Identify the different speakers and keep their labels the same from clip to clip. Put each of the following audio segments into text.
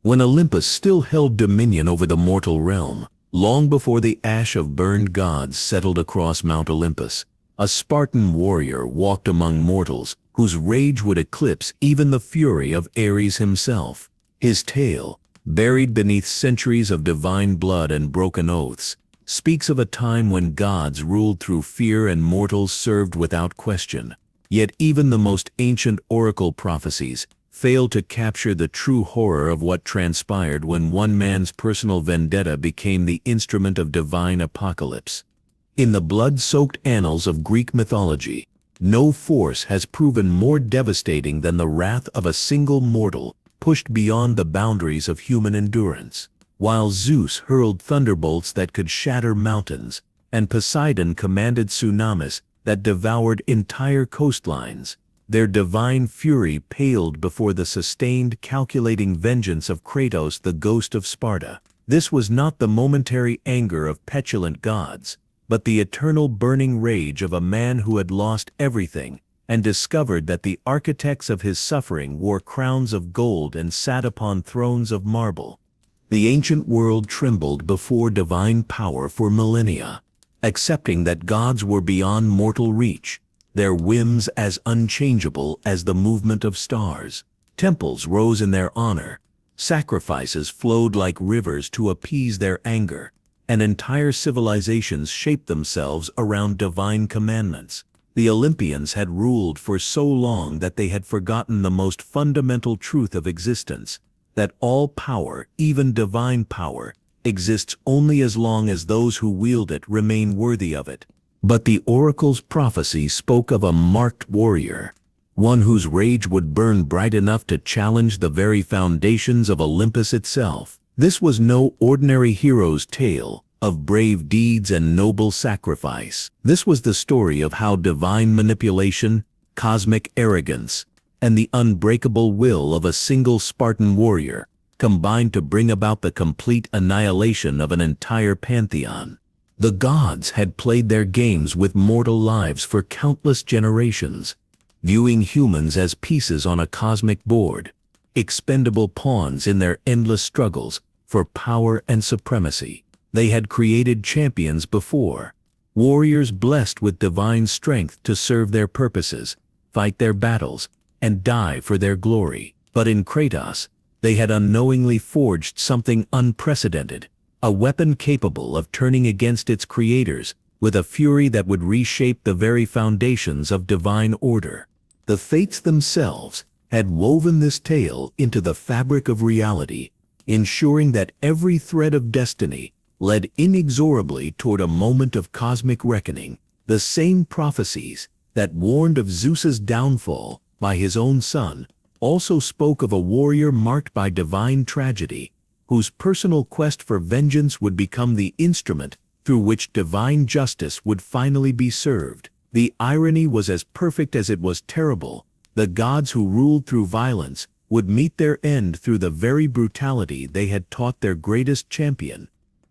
Speaker 1: when Olympus still held dominion over the mortal realm, long before the ash of burned gods settled across Mount Olympus, a Spartan warrior walked among mortals whose rage would eclipse even the fury of Ares himself. His tale, buried beneath centuries of divine blood and broken oaths, speaks of a time when gods ruled through fear and mortals served without question. Yet even the most ancient oracle prophecies fail to capture the true horror of what transpired when one man's personal vendetta became the instrument of divine apocalypse. In the blood-soaked annals of Greek mythology, no force has proven more devastating than the wrath of a single mortal pushed beyond the boundaries of human endurance. While Zeus hurled thunderbolts that could shatter mountains, and Poseidon commanded tsunamis that devoured entire coastlines, their divine fury paled before the sustained, calculating vengeance of Kratos, the ghost of Sparta. This was not the momentary anger of petulant gods, but the eternal burning rage of a man who had lost everything and discovered that the architects of his suffering wore crowns of gold and sat upon thrones of marble. The ancient world trembled before divine power for millennia, accepting that gods were beyond mortal reach, their whims as unchangeable as the movement of stars. Temples rose in their honor, sacrifices flowed like rivers to appease their anger, and entire civilizations shaped themselves around divine commandments. The Olympians had ruled for so long that they had forgotten the most fundamental truth of existence, that all power, even divine power, exists only as long as those who wield it remain worthy of it. But the oracle's prophecy spoke of a marked warrior, one whose rage would burn bright enough to challenge the very foundations of Olympus itself. This was no ordinary hero's tale of brave deeds and noble sacrifice. This was the story of how divine manipulation, cosmic arrogance, and the unbreakable will of a single Spartan warrior combined to bring about the complete annihilation of an entire pantheon. The gods had played their games with mortal lives for countless generations, viewing humans as pieces on a cosmic board, expendable pawns in their endless struggles for power and supremacy. They had created champions before, warriors blessed with divine strength to serve their purposes, fight their battles, and die for their glory. But in Kratos, they had unknowingly forged something unprecedented, a weapon capable of turning against its creators with a fury that would reshape the very foundations of divine order. The fates themselves had woven this tale into the fabric of reality, ensuring that every thread of destiny led inexorably toward a moment of cosmic reckoning. The same prophecies that warned of Zeus's downfall by his own son also spoke of a warrior marked by divine tragedy, whose personal quest for vengeance would become the instrument through which divine justice would finally be served. The irony was as perfect as it was terrible. The gods who ruled through violence would meet their end through the very brutality they had taught their greatest champion.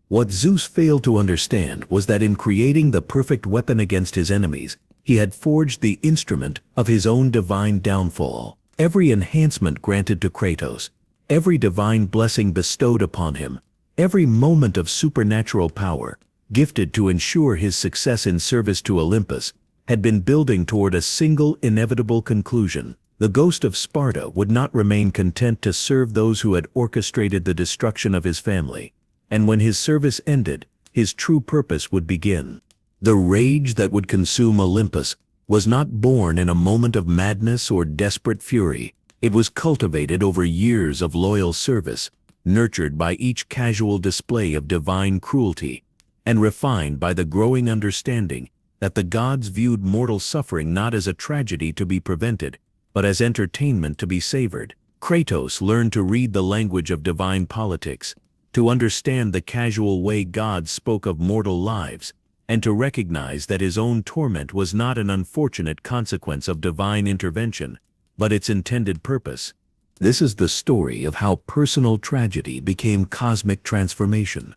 Speaker 1: What Zeus failed to understand was that in creating the perfect weapon against his enemies, he had forged the instrument of his own divine downfall. Every enhancement granted to Kratos, every divine blessing bestowed upon him, every moment of supernatural power, gifted to ensure his success in service to Olympus, had been building toward a single inevitable conclusion. The ghost of Sparta would not remain content to serve those who had orchestrated the destruction of his family, and when his service ended, his true purpose would begin. The rage that would consume Olympus was not born in a moment of madness or desperate fury. It was cultivated over years of loyal service, nurtured by each casual display of divine cruelty, and refined by the growing understanding that the gods viewed mortal suffering not as a tragedy to be prevented, but as entertainment to be savored. Kratos learned to read the language of divine politics, to understand the casual way gods spoke of mortal lives, and to recognize that his own torment was not an unfortunate consequence of divine intervention, but its intended purpose. This is the story of how personal tragedy became cosmic transformation,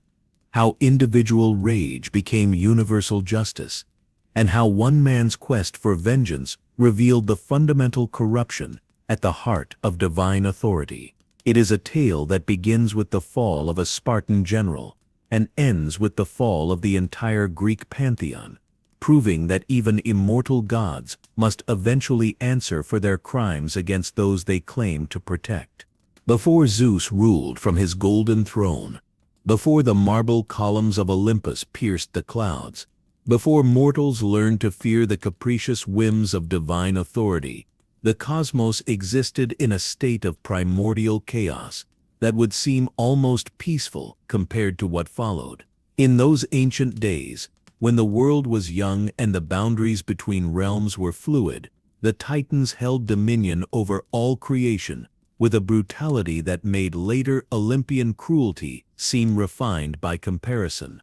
Speaker 1: how individual rage became universal justice, and how one man's quest for vengeance revealed the fundamental corruption at the heart of divine authority. It is a tale that begins with the fall of a Spartan general and ends with the fall of the entire Greek pantheon, proving that even immortal gods must eventually answer for their crimes against those they claim to protect. Before Zeus ruled from his golden throne, before the marble columns of Olympus pierced the clouds, before mortals learned to fear the capricious whims of divine authority, the cosmos existed in a state of primordial chaos that would seem almost peaceful compared to what followed. In those ancient days, when the world was young and the boundaries between realms were fluid, the Titans held dominion over all creation with a brutality that made later Olympian cruelty seem refined by comparison.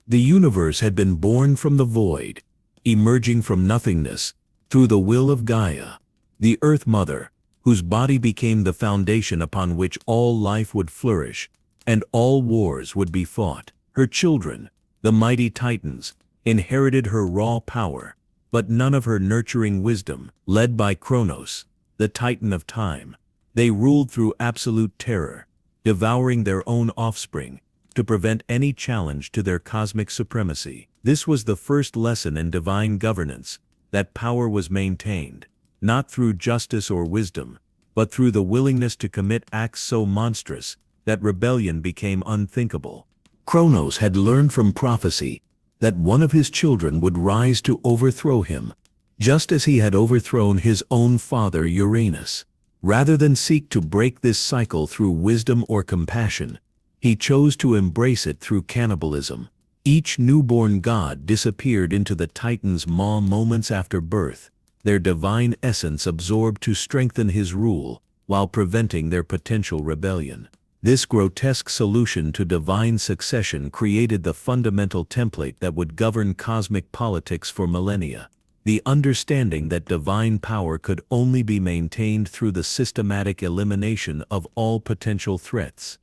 Speaker 1: The universe had been born from the void, emerging from nothingness through the will of Gaia, the Earth Mother, whose body became the foundation upon which all life would flourish and all wars would be fought. Her children, the mighty Titans, inherited her raw power, but none of her nurturing wisdom. Led by Kratos, the Titan of time, they ruled through absolute terror, devouring their own offspring to prevent any challenge to their cosmic supremacy. This was the first lesson in divine governance, that power was maintained, not through justice or wisdom, but through the willingness to commit acts so monstrous that rebellion became unthinkable. Kratos had learned from prophecy that one of his children would rise to overthrow him, just as he had overthrown his own father Uranus. Rather than seek to break this cycle through wisdom or compassion, he chose to embrace it through cannibalism. Each newborn god disappeared into the Titans' maw moments after birth, their divine essence absorbed to strengthen his rule while preventing their potential rebellion. This grotesque solution to divine succession created the fundamental template that would govern cosmic politics for millennia. The understanding that divine power could only be maintained through the systematic elimination of all potential threats.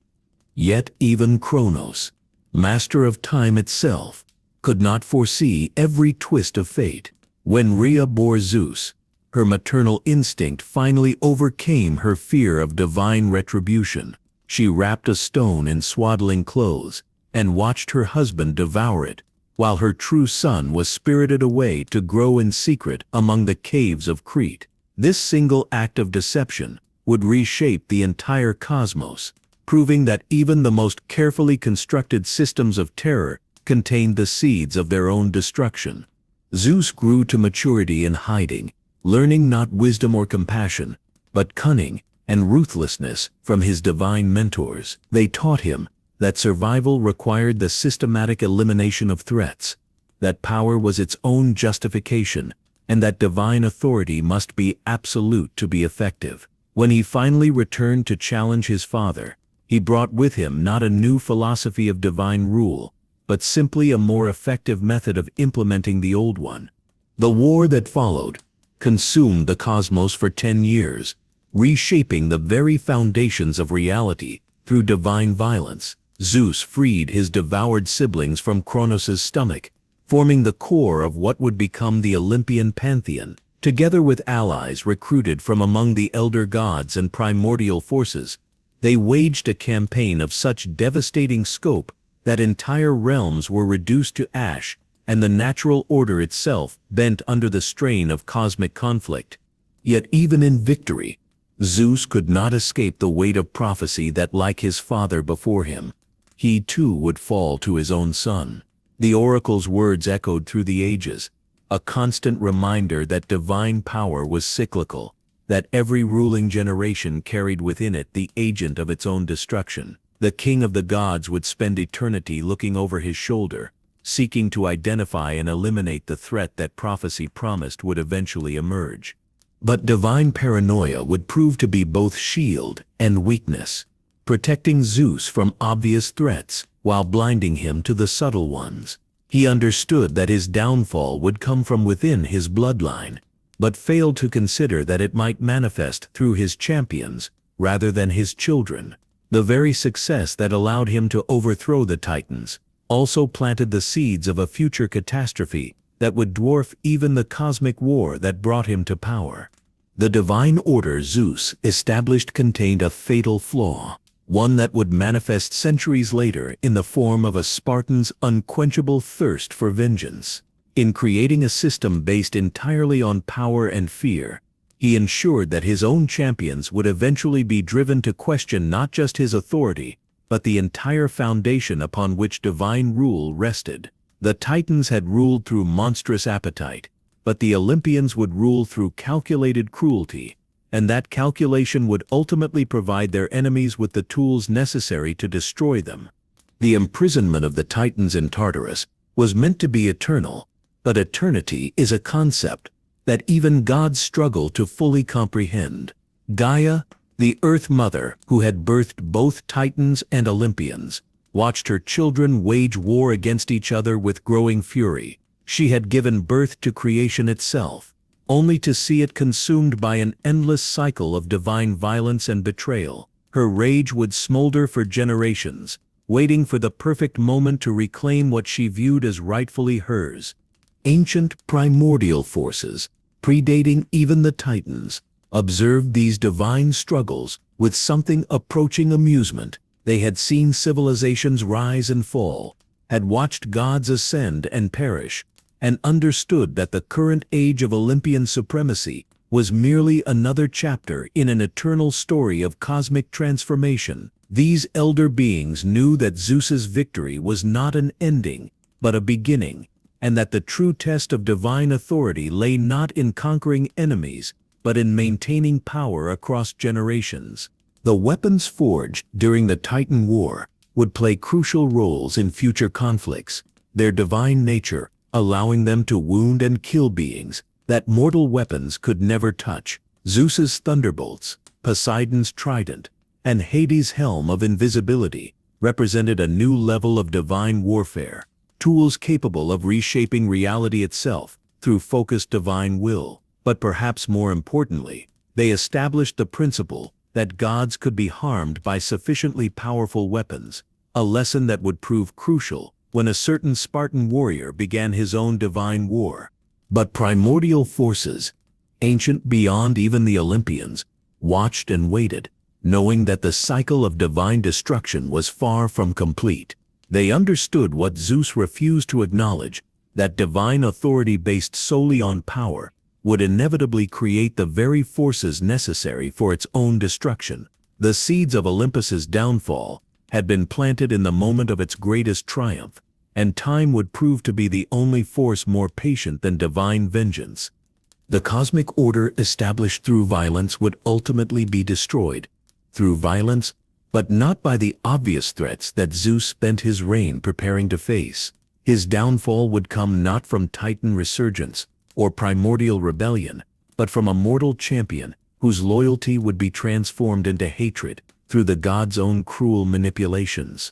Speaker 1: Yet even Kratos, master of time itself, could not foresee every twist of fate. When Rhea bore Zeus, her maternal instinct finally overcame her fear of divine retribution. She wrapped a stone in swaddling clothes and watched her husband devour it, while her true son was spirited away to grow in secret among the caves of Crete. This single act of deception would reshape the entire cosmos, proving that even the most carefully constructed systems of terror contained the seeds of their own destruction. Zeus grew to maturity in hiding, learning not wisdom or compassion, but cunning and ruthlessness from his divine mentors. They taught him that survival required the systematic elimination of threats, that power was its own justification, and that divine authority must be absolute to be effective. When he finally returned to challenge his father, he brought with him not a new philosophy of divine rule, but simply a more effective method of implementing the old one. The war that followed consumed the cosmos for 10 years, reshaping the very foundations of reality through divine violence. Zeus freed his devoured siblings from Kratos' stomach, forming the core of what would become the Olympian Pantheon. Together with allies recruited from among the elder gods and primordial forces, they waged a campaign of such devastating scope that entire realms were reduced to ash and the natural order itself bent under the strain of cosmic conflict. Yet even in victory, Zeus could not escape the weight of prophecy that, like his father before him, he too would fall to his own son. The oracle's words echoed through the ages, a constant reminder that divine power was cyclical, that every ruling generation carried within it the agent of its own destruction. The king of the gods would spend eternity looking over his shoulder, seeking to identify and eliminate the threat that prophecy promised would eventually emerge. But divine paranoia would prove to be both shield and weakness, protecting Zeus from obvious threats while blinding him to the subtle ones. He understood that his downfall would come from within his bloodline, but failed to consider that it might manifest through his champions rather than his children. The very success that allowed him to overthrow the Titans also planted the seeds of a future catastrophe that would dwarf even the cosmic war that brought him to power. The divine order Zeus established contained a fatal flaw, one that would manifest centuries later in the form of a Spartan's unquenchable thirst for vengeance. In creating a system based entirely on power and fear, he ensured that his own champions would eventually be driven to question not just his authority, but the entire foundation upon which divine rule rested. The Titans had ruled through monstrous appetite, but the Olympians would rule through calculated cruelty, and that calculation would ultimately provide their enemies with the tools necessary to destroy them. The imprisonment of the Titans in Tartarus was meant to be eternal, but eternity is a concept that even gods struggle to fully comprehend. Gaia, the Earth Mother who had birthed both Titans and Olympians, watched her children wage war against each other with growing fury. She had given birth to creation itself, only to see it consumed by an endless cycle of divine violence and betrayal. Her rage would smolder for generations, waiting for the perfect moment to reclaim what she viewed as rightfully hers. Ancient primordial forces, predating even the Titans, observed these divine struggles with something approaching amusement. They had seen civilizations rise and fall, had watched gods ascend and perish, and understood that the current age of Olympian supremacy was merely another chapter in an eternal story of cosmic transformation. These elder beings knew that Zeus's victory was not an ending, but a beginning, and that the true test of divine authority lay not in conquering enemies, but in maintaining power across generations. The weapons forged during the Titan War would play crucial roles in future conflicts, their divine nature allowing them to wound and kill beings that mortal weapons could never touch. Zeus's thunderbolts, Poseidon's trident, and Hades' helm of invisibility represented a new level of divine warfare, tools capable of reshaping reality itself through focused divine will. But perhaps more importantly, they established the principle that gods could be harmed by sufficiently powerful weapons, a lesson that would prove crucial when a certain Spartan warrior began his own divine war. But primordial forces, ancient beyond even the Olympians, watched and waited, knowing that the cycle of divine destruction was far from complete. They understood what Zeus refused to acknowledge, that divine authority based solely on power would inevitably create the very forces necessary for its own destruction. The seeds of Olympus's downfall had been planted in the moment of its greatest triumph, and time would prove to be the only force more patient than divine vengeance. The cosmic order established through violence would ultimately be destroyed, through violence, but not by the obvious threats that Zeus spent his reign preparing to face. His downfall would come not from Titan resurgence or primordial rebellion, but from a mortal champion whose loyalty would be transformed into hatred through the god's own cruel manipulations.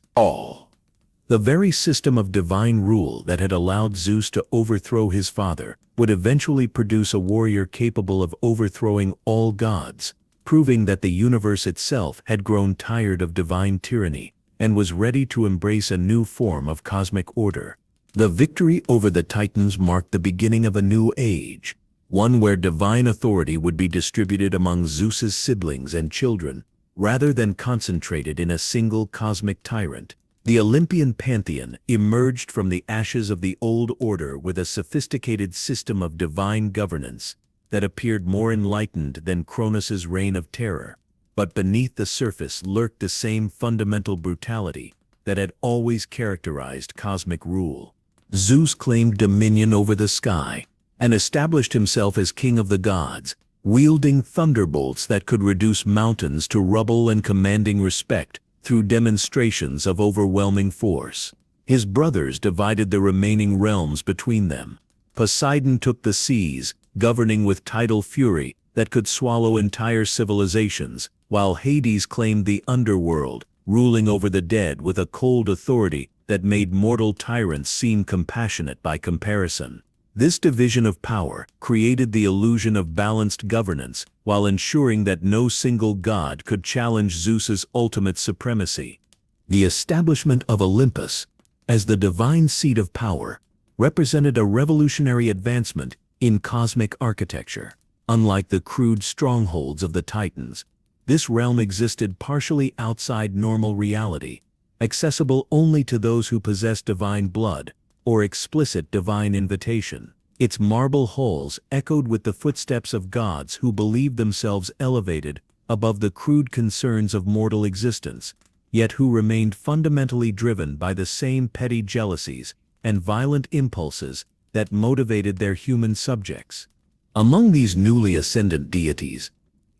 Speaker 1: The very system of divine rule that had allowed Zeus to overthrow his father would eventually produce a warrior capable of overthrowing all gods, proving that the universe itself had grown tired of divine tyranny and was ready to embrace a new form of cosmic order. The victory over the Titans marked the beginning of a new age, one where divine authority would be distributed among Zeus's siblings and children, rather than concentrated in a single cosmic tyrant. The Olympian Pantheon emerged from the ashes of the old order with a sophisticated system of divine governance that appeared more enlightened than Kronos' reign of terror. But beneath the surface lurked the same fundamental brutality that had always characterized cosmic rule. Zeus claimed dominion over the sky and established himself as king of the gods, wielding thunderbolts that could reduce mountains to rubble and commanding respect through demonstrations of overwhelming force. His brothers divided the remaining realms between them. Poseidon took the seas, governing with tidal fury that could swallow entire civilizations, while Hades claimed the underworld, ruling over the dead with a cold authority that made mortal tyrants seem compassionate by comparison. This division of power created the illusion of balanced governance while ensuring that no single god could challenge Zeus's ultimate supremacy. The establishment of Olympus, as the divine seat of power, represented a revolutionary advancement in cosmic architecture. Unlike the crude strongholds of the Titans, this realm existed partially outside normal reality, accessible only to those who possess divine blood or explicit divine invitation. Its marble halls echoed with the footsteps of gods who believed themselves elevated above the crude concerns of mortal existence, yet who remained fundamentally driven by the same petty jealousies and violent impulses that motivated their human subjects. Among these newly ascendant deities,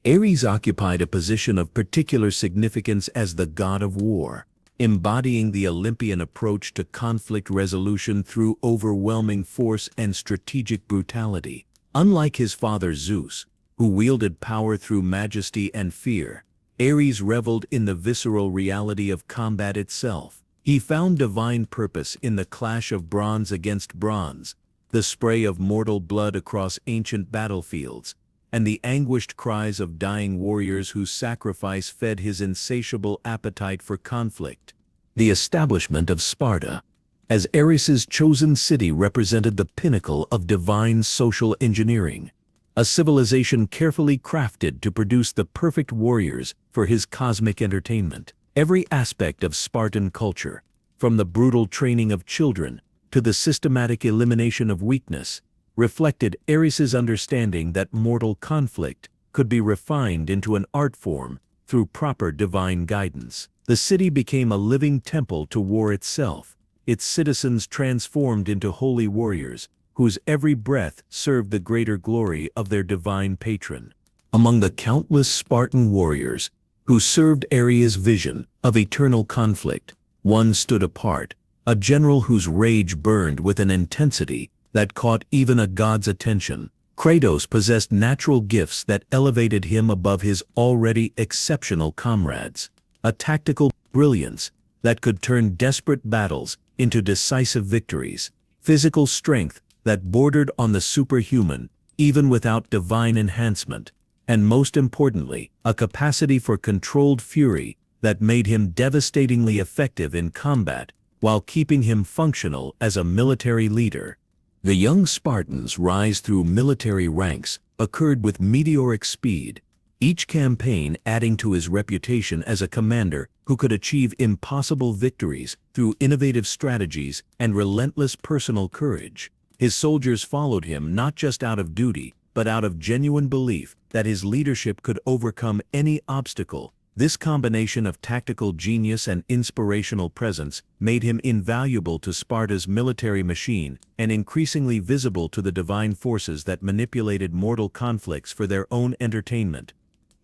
Speaker 1: Ares occupied a position of particular significance as the god of war, embodying the Olympian approach to conflict resolution through overwhelming force and strategic brutality. Unlike his father Zeus, who wielded power through majesty and fear, Ares reveled in the visceral reality of combat itself. He found divine purpose in the clash of bronze against bronze, the spray of mortal blood across ancient battlefields, and the anguished cries of dying warriors whose sacrifice fed his insatiable appetite for conflict. The establishment of Sparta, as Ares's chosen city, represented the pinnacle of divine social engineering, a civilization carefully crafted to produce the perfect warriors for his cosmic entertainment. Every aspect of Spartan culture, from the brutal training of children to the systematic elimination of weakness, reflected Ares's understanding that mortal conflict could be refined into an art form through proper divine guidance. The city became a living temple to war itself, its citizens transformed into holy warriors, whose every breath served the greater glory of their divine patron. Among the countless Spartan warriors who served Ares' vision of eternal conflict, one stood apart, a general whose rage burned with an intensity that caught even a god's attention. Kratos possessed natural gifts that elevated him above his already exceptional comrades, a tactical brilliance that could turn desperate battles into decisive victories, physical strength that bordered on the superhuman even without divine enhancement, and most importantly, a capacity for controlled fury that made him devastatingly effective in combat while keeping him functional as a military leader. The young Spartans' rise through military ranks occurred with meteoric speed, each campaign adding to his reputation as a commander who could achieve impossible victories through innovative strategies and relentless personal courage. His soldiers followed him not just out of duty, but out of genuine belief that his leadership could overcome any obstacle. This combination of tactical genius and inspirational presence made him invaluable to Sparta's military machine and increasingly visible to the divine forces that manipulated mortal conflicts for their own entertainment.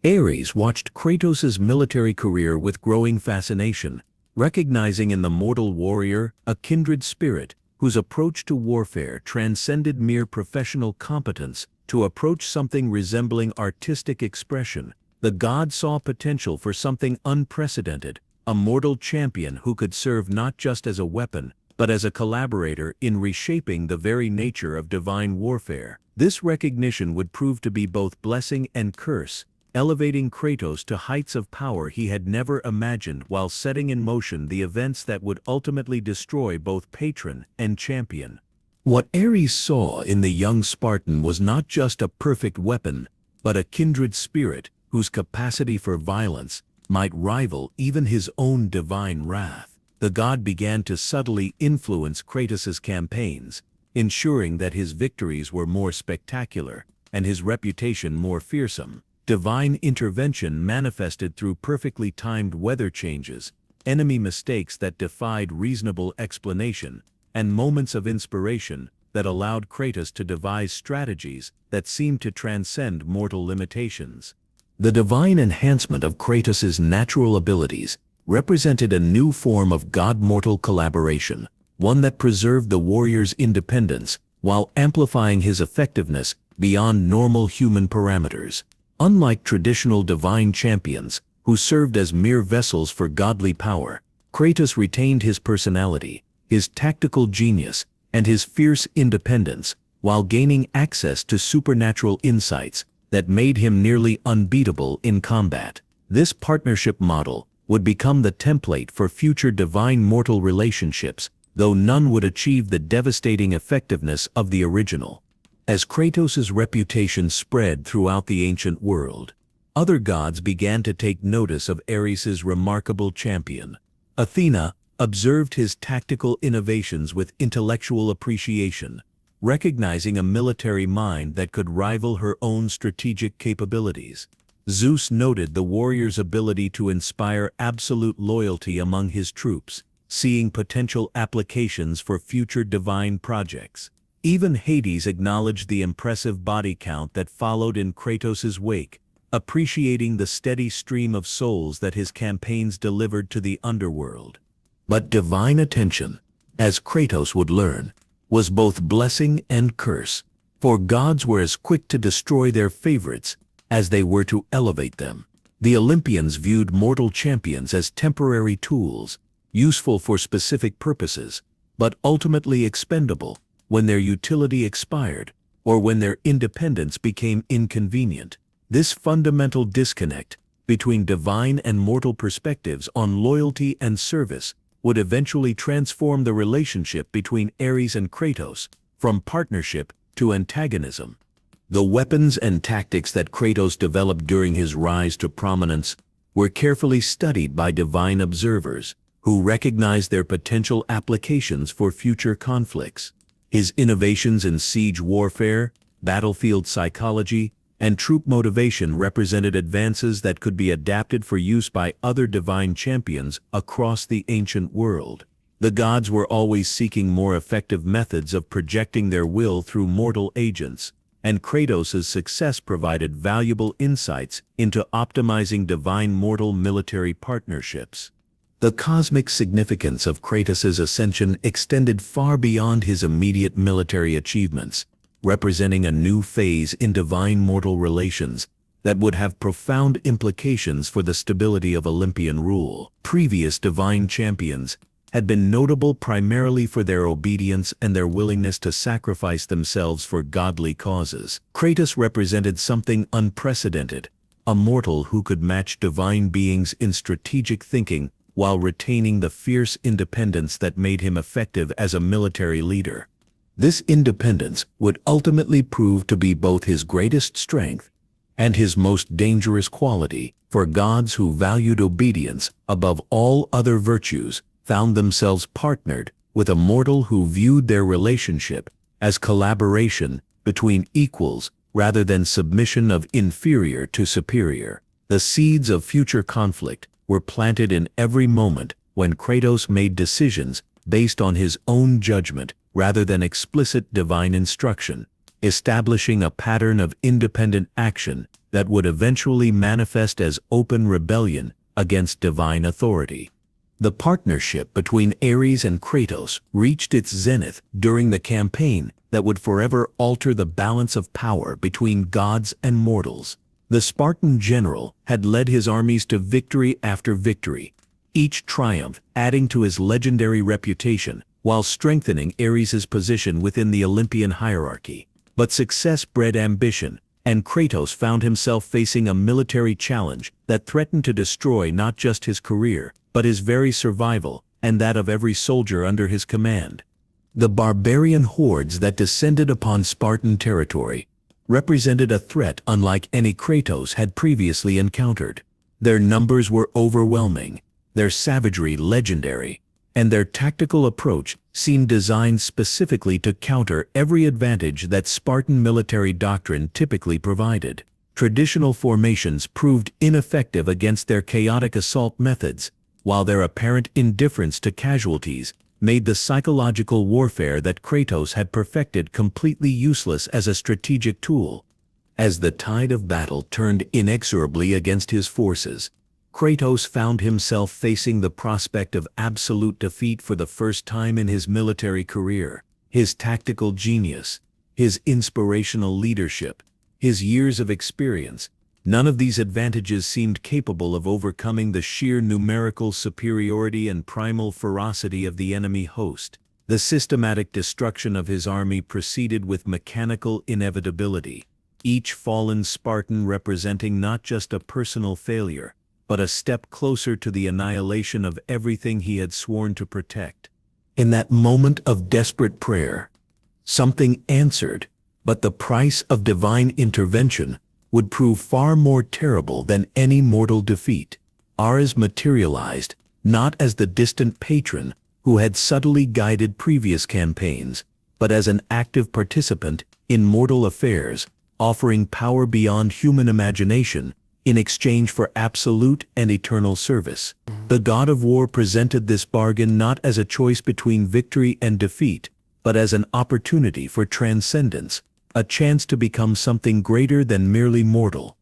Speaker 1: Ares watched Kratos' military career with growing fascination, recognizing in the mortal warrior a kindred spirit whose approach to warfare transcended mere professional competence to approach something resembling artistic expression. The god saw potential for something unprecedented, a mortal champion who could serve not just as a weapon, but as a collaborator in reshaping the very nature of divine warfare. This recognition would prove to be both blessing and curse, elevating Kratos to heights of power he had never imagined while setting in motion the events that would ultimately destroy both patron and champion. What Ares saw in the young Spartan was not just a perfect weapon, but a kindred spirit whose capacity for violence might rival even his own divine wrath. The god began to subtly influence Kratos' campaigns, ensuring that his victories were more spectacular and his reputation more fearsome. Divine intervention manifested through perfectly timed weather changes, enemy mistakes that defied reasonable explanation, and moments of inspiration that allowed Kratos to devise strategies that seemed to transcend mortal limitations. The divine enhancement of Kratos' natural abilities represented a new form of god-mortal collaboration, one that preserved the warrior's independence while amplifying his effectiveness beyond normal human parameters. Unlike traditional divine champions, who served as mere vessels for godly power, Kratos retained his personality, his tactical genius, and his fierce independence, while gaining access to supernatural insights that made him nearly unbeatable in combat. This partnership model would become the template for future divine-mortal relationships, though none would achieve the devastating effectiveness of the original. As Kratos' reputation spread throughout the ancient world, other gods began to take notice of Ares' remarkable champion. Athena observed his tactical innovations with intellectual appreciation, recognizing a military mind that could rival her own strategic capabilities. Zeus noted the warrior's ability to inspire absolute loyalty among his troops, seeing potential applications for future divine projects. Even Hades acknowledged the impressive body count that followed in Kratos' wake, appreciating the steady stream of souls that his campaigns delivered to the underworld. But divine attention, as Kratos would learn, was both blessing and curse, for gods were as quick to destroy their favorites as they were to elevate them. The Olympians viewed mortal champions as temporary tools, useful for specific purposes, but ultimately expendable when their utility expired or when their independence became inconvenient. This fundamental disconnect between divine and mortal perspectives on loyalty and service would eventually transform the relationship between Ares and Kratos from partnership to antagonism. The weapons and tactics that Kratos developed during his rise to prominence were carefully studied by divine observers who recognized their potential applications for future conflicts. His innovations in siege warfare, battlefield psychology, and troop motivation represented advances that could be adapted for use by other divine champions across the ancient world. The gods were always seeking more effective methods of projecting their will through mortal agents, and Kratos' success provided valuable insights into optimizing divine-mortal military partnerships. The cosmic significance of Kratos' ascension extended far beyond his immediate military achievements, representing a new phase in divine-mortal relations that would have profound implications for the stability of Olympian rule. Previous divine champions had been notable primarily for their obedience and their willingness to sacrifice themselves for godly causes. Kratos represented something unprecedented, a mortal who could match divine beings in strategic thinking while retaining the fierce independence that made him effective as a military leader. This independence would ultimately prove to be both his greatest strength and his most dangerous quality, for gods who valued obedience above all other virtues found themselves partnered with a mortal who viewed their relationship as collaboration between equals rather than submission of inferior to superior. The seeds of future conflict were planted in every moment when Kratos made decisions based on his own judgment rather than explicit divine instruction, establishing a pattern of independent action that would eventually manifest as open rebellion against divine authority. The partnership between Ares and Kratos reached its zenith during the campaign that would forever alter the balance of power between gods and mortals. The Spartan general had led his armies to victory after victory, each triumph adding to his legendary reputation while strengthening Ares' position within the Olympian hierarchy. But success bred ambition, and Kratos found himself facing a military challenge that threatened to destroy not just his career, but his very survival and that of every soldier under his command. The barbarian hordes that descended upon Spartan territory represented a threat unlike any Kratos had previously encountered. Their numbers were overwhelming, their savagery legendary, and their tactical approach seemed designed specifically to counter every advantage that Spartan military doctrine typically provided. Traditional formations proved ineffective against their chaotic assault methods, while their apparent indifference to casualties made the psychological warfare that Kratos had perfected completely useless as a strategic tool. As the tide of battle turned inexorably against his forces, Kratos found himself facing the prospect of absolute defeat for the first time in his military career. His tactical genius, his inspirational leadership, his years of experience, none of these advantages seemed capable of overcoming the sheer numerical superiority and primal ferocity of the enemy host. The systematic destruction of his army proceeded with mechanical inevitability, each fallen Spartan representing not just a personal failure, but a step closer to the annihilation of everything he had sworn to protect. In that moment of desperate prayer, something answered, But the price of divine intervention would prove far more terrible than any mortal defeat. Ares materialized not as the distant patron who had subtly guided previous campaigns, but as an active participant in mortal affairs, offering power beyond human imagination in exchange for absolute and eternal service. The god of war presented this bargain not as a choice between victory and defeat, but as an opportunity for transcendence, a chance to become something greater than merely mortal.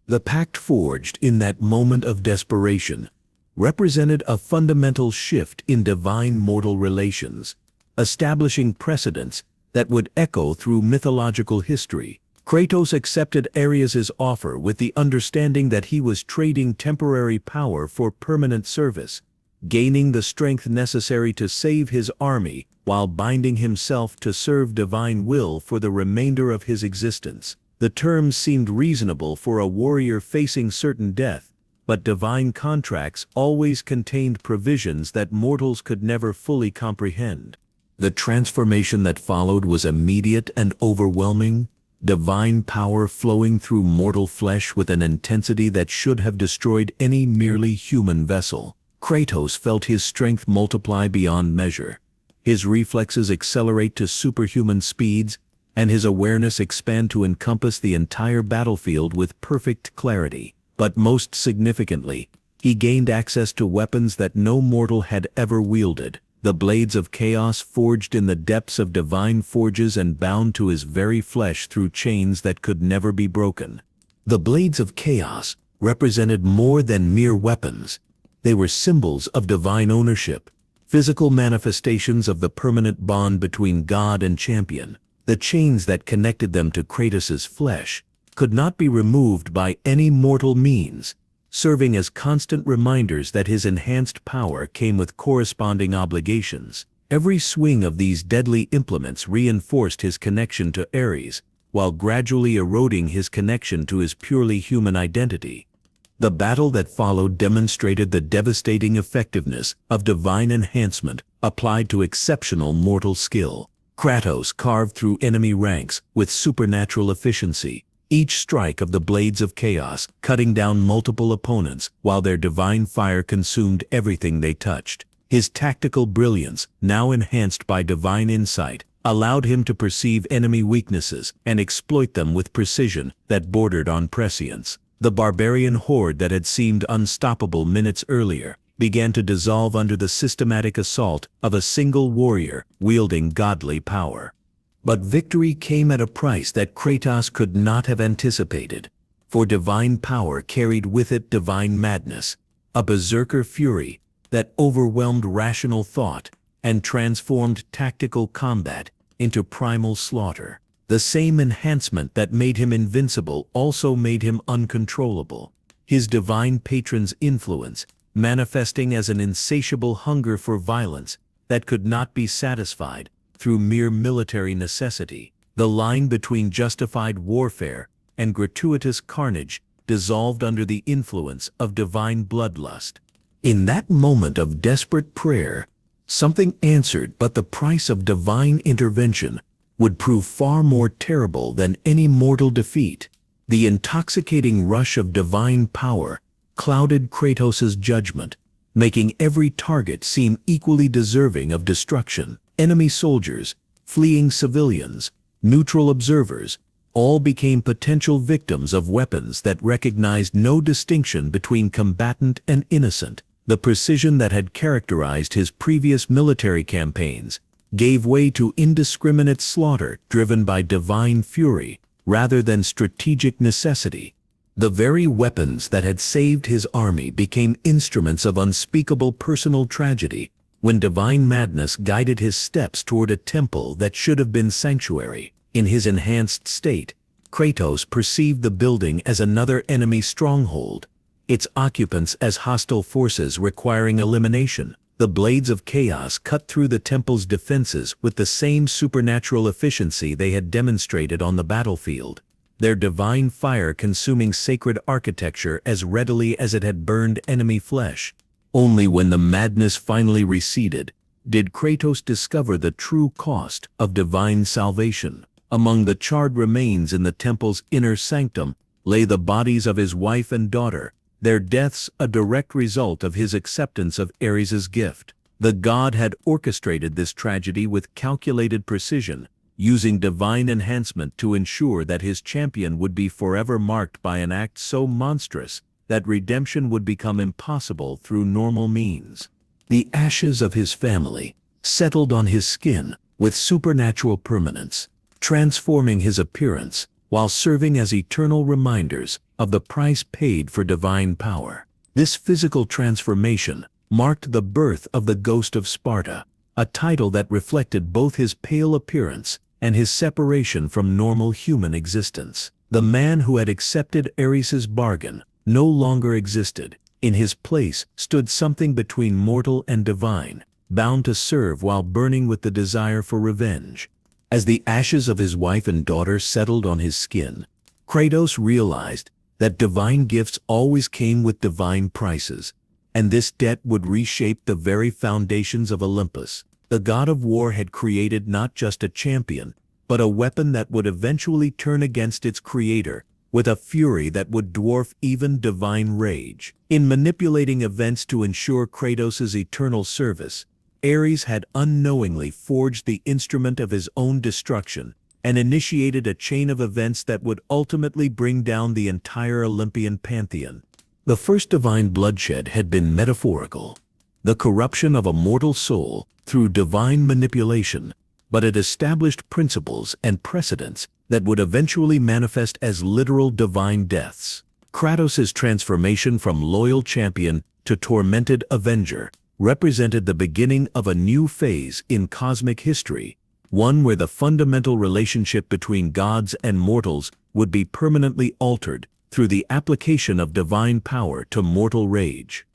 Speaker 1: The pact forged in that moment of desperation represented a fundamental shift in divine-mortal relations, establishing precedents that would echo through mythological history. Kratos accepted Ares's offer with the understanding that he was trading temporary power for permanent service, gaining the strength necessary to save his army while binding himself to serve divine will for the remainder of his existence. The terms seemed reasonable for a warrior facing certain death, but divine contracts always contained provisions that mortals could never fully comprehend. The transformation that followed was immediate and overwhelming, divine power flowing through mortal flesh with an intensity that should have destroyed any merely human vessel. Kratos felt his strength multiply beyond measure, his reflexes accelerate to superhuman speeds, and his awareness expand to encompass the entire battlefield with perfect clarity. But most significantly, he gained access to weapons that no mortal had ever wielded. The blades of chaos forged in the depths of divine forges and bound to his very flesh through chains that could never be broken. The blades of chaos represented more than mere weapons. They were symbols of divine ownership, physical manifestations of the permanent bond between God and champion. The chains that connected them to Kratos' flesh could not be removed by any mortal means, serving as constant reminders that his enhanced power came with corresponding obligations. Every swing of these deadly implements reinforced his connection to Ares, while gradually eroding his connection to his purely human identity. The battle that followed demonstrated the devastating effectiveness of divine enhancement applied to exceptional mortal skill. Kratos carved through enemy ranks with supernatural efficiency, each strike of the blades of chaos cutting down multiple opponents while their divine fire consumed everything they touched. His tactical brilliance, now enhanced by divine insight, allowed him to perceive enemy weaknesses and exploit them with precision that bordered on prescience. The barbarian horde that had seemed unstoppable minutes earlier began to dissolve under the systematic assault of a single warrior wielding godly power. But victory came at a price that Kratos could not have anticipated, for divine power carried with it divine madness, a berserker fury that overwhelmed rational thought and transformed tactical combat into primal slaughter. The same enhancement that made him invincible also made him uncontrollable. His divine patron's influence, manifesting as an insatiable hunger for violence that could not be satisfied through mere military necessity. The line between justified warfare and gratuitous carnage dissolved under the influence of divine bloodlust. In that moment of desperate prayer, something answered, but the price of divine intervention would prove far more terrible than any mortal defeat. The intoxicating rush of divine power clouded Kratos' judgment, making every target seem equally deserving of destruction. Enemy soldiers, fleeing civilians, neutral observers, all became potential victims of weapons that recognized no distinction between combatant and innocent. The precision that had characterized his previous military campaigns gave way to indiscriminate slaughter driven by divine fury rather than strategic necessity. The very weapons that had saved his army became instruments of unspeakable personal tragedy when divine madness guided his steps toward a temple that should have been sanctuary. In his enhanced state, Kratos perceived the building as another enemy stronghold, its occupants as hostile forces requiring elimination. The blades of chaos cut through the temple's defenses with the same supernatural efficiency they had demonstrated on the battlefield, their divine fire consuming sacred architecture as readily as it had burned enemy flesh. Only when the madness finally receded did Kratos discover the true cost of divine salvation. Among the charred remains in the temple's inner sanctum lay the bodies of his wife and daughter, their deaths a direct result of his acceptance of Ares's gift. The god had orchestrated this tragedy with calculated precision, using divine enhancement to ensure that his champion would be forever marked by an act so monstrous that redemption would become impossible through normal means. The ashes of his family settled on his skin with supernatural permanence, transforming his appearance while serving as eternal reminders of the price paid for divine power. This physical transformation marked the birth of the Ghost of Sparta, a title that reflected both his pale appearance and his separation from normal human existence. The man who had accepted Ares's bargain no longer existed. In his place stood something between mortal and divine, bound to serve while burning with the desire for revenge. As the ashes of his wife and daughter settled on his skin, Kratos realized that divine gifts always came with divine prices, and this debt would reshape the very foundations of Olympus. The god of war had created not just a champion, but a weapon that would eventually turn against its creator with a fury that would dwarf even divine rage. In manipulating events to ensure Kratos' eternal service, Ares had unknowingly forged the instrument of his own destruction and initiated a chain of events that would ultimately bring down the entire Olympian pantheon. The first divine bloodshed had been metaphorical, the corruption of a mortal soul through divine manipulation, but it established principles and precedents that would eventually manifest as literal divine deaths. Kratos' transformation from loyal champion to tormented avenger represented the beginning of a new phase in cosmic history, one where the fundamental relationship between gods and mortals would be permanently altered through the application of divine power to mortal rage.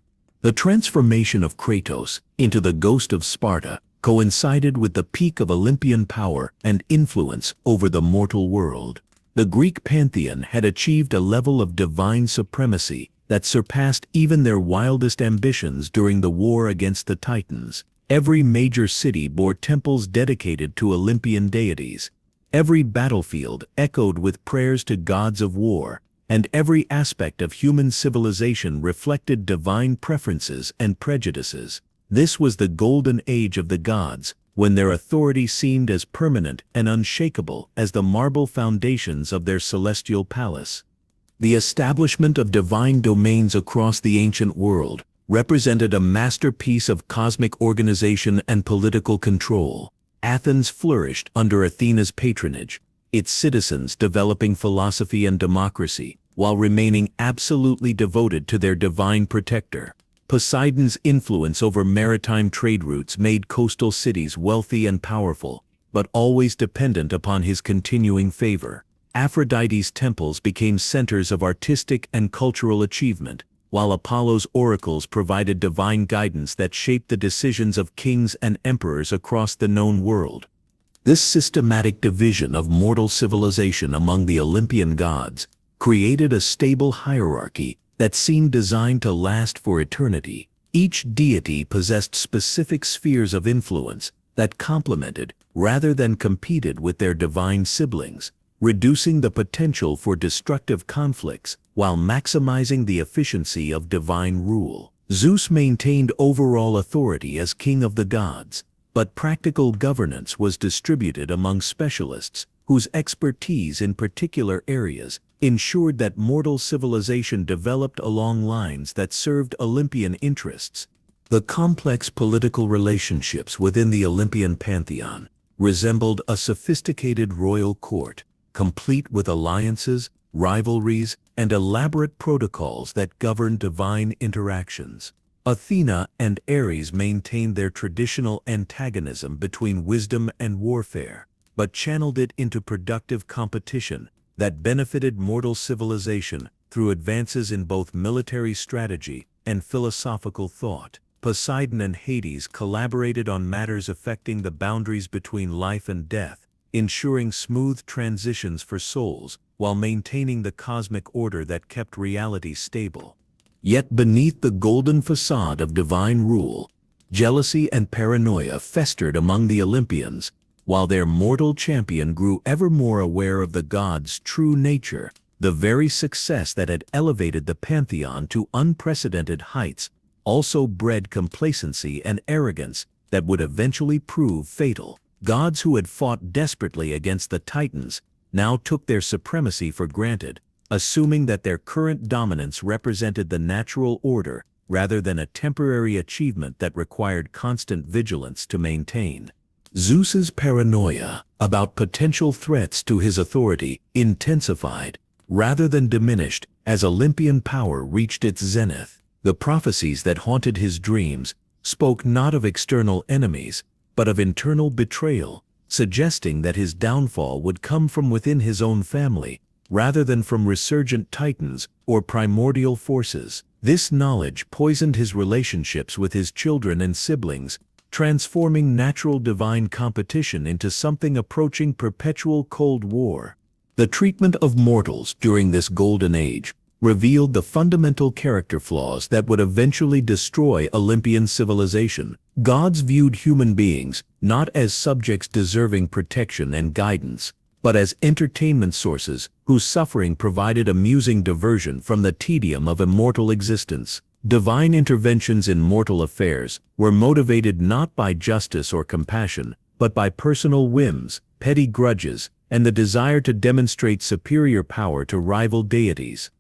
Speaker 1: The transformation of Kratos into the Ghost of Sparta coincided with the peak of Olympian power and influence over the mortal world. The Greek Pantheon had achieved a level of divine supremacy that surpassed even their wildest ambitions during the war against the Titans. Every major city bore temples dedicated to Olympian deities. Every battlefield echoed with prayers to gods of war, and every aspect of human civilization reflected divine preferences and prejudices. This was the golden age of the gods, when their authority seemed as permanent and unshakable as the marble foundations of their celestial palace. The establishment of divine domains across the ancient world represented a masterpiece of cosmic organization and political control. Athens flourished under Athena's patronage, its citizens developing philosophy and democracy, while remaining absolutely devoted to their divine protector. Poseidon's influence over maritime trade routes made coastal cities wealthy and powerful, but always dependent upon his continuing favor. Aphrodite's temples became centers of artistic and cultural achievement, while Apollo's oracles provided divine guidance that shaped the decisions of kings and emperors across the known world. This systematic division of mortal civilization among the Olympian gods created a stable hierarchy that seemed designed to last for eternity. Each deity possessed specific spheres of influence that complemented rather than competed with their divine siblings, reducing the potential for destructive conflicts while maximizing the efficiency of divine rule. Zeus maintained overall authority as king of the gods, but practical governance was distributed among specialists whose expertise in particular areas ensured that mortal civilization developed along lines that served Olympian interests. The complex political relationships within the Olympian pantheon resembled a sophisticated royal court, complete with alliances, rivalries, and elaborate protocols that governed divine interactions. Athena and Ares maintained their traditional antagonism between wisdom and warfare, but channeled it into productive competition that benefited mortal civilization through advances in both military strategy and philosophical thought. Poseidon and Hades collaborated on matters affecting the boundaries between life and death, ensuring smooth transitions for souls while maintaining the cosmic order that kept reality stable. Yet beneath the golden facade of divine rule, jealousy and paranoia festered among the Olympians, while their mortal champion grew ever more aware of the gods' true nature. The very success that had elevated the Pantheon to unprecedented heights also bred complacency and arrogance that would eventually prove fatal. Gods who had fought desperately against the Titans now took their supremacy for granted, assuming that their current dominance represented the natural order rather than a temporary achievement that required constant vigilance to maintain. Zeus's paranoia about potential threats to his authority intensified rather than diminished as Olympian power reached its zenith. The prophecies that haunted his dreams spoke not of external enemies, but of internal betrayal, suggesting that his downfall would come from within his own family, rather than from resurgent titans or primordial forces. This knowledge poisoned his relationships with his children and siblings, transforming natural divine competition into something approaching perpetual Cold War. The treatment of mortals during this golden age revealed the fundamental character flaws that would eventually destroy Olympian civilization. Gods viewed human beings not as subjects deserving protection and guidance, but as entertainment sources whose suffering provided amusing diversion from the tedium of immortal existence. Divine interventions in mortal affairs were motivated not by justice or compassion, but by personal whims, petty grudges, and the desire to demonstrate superior power to rival deities.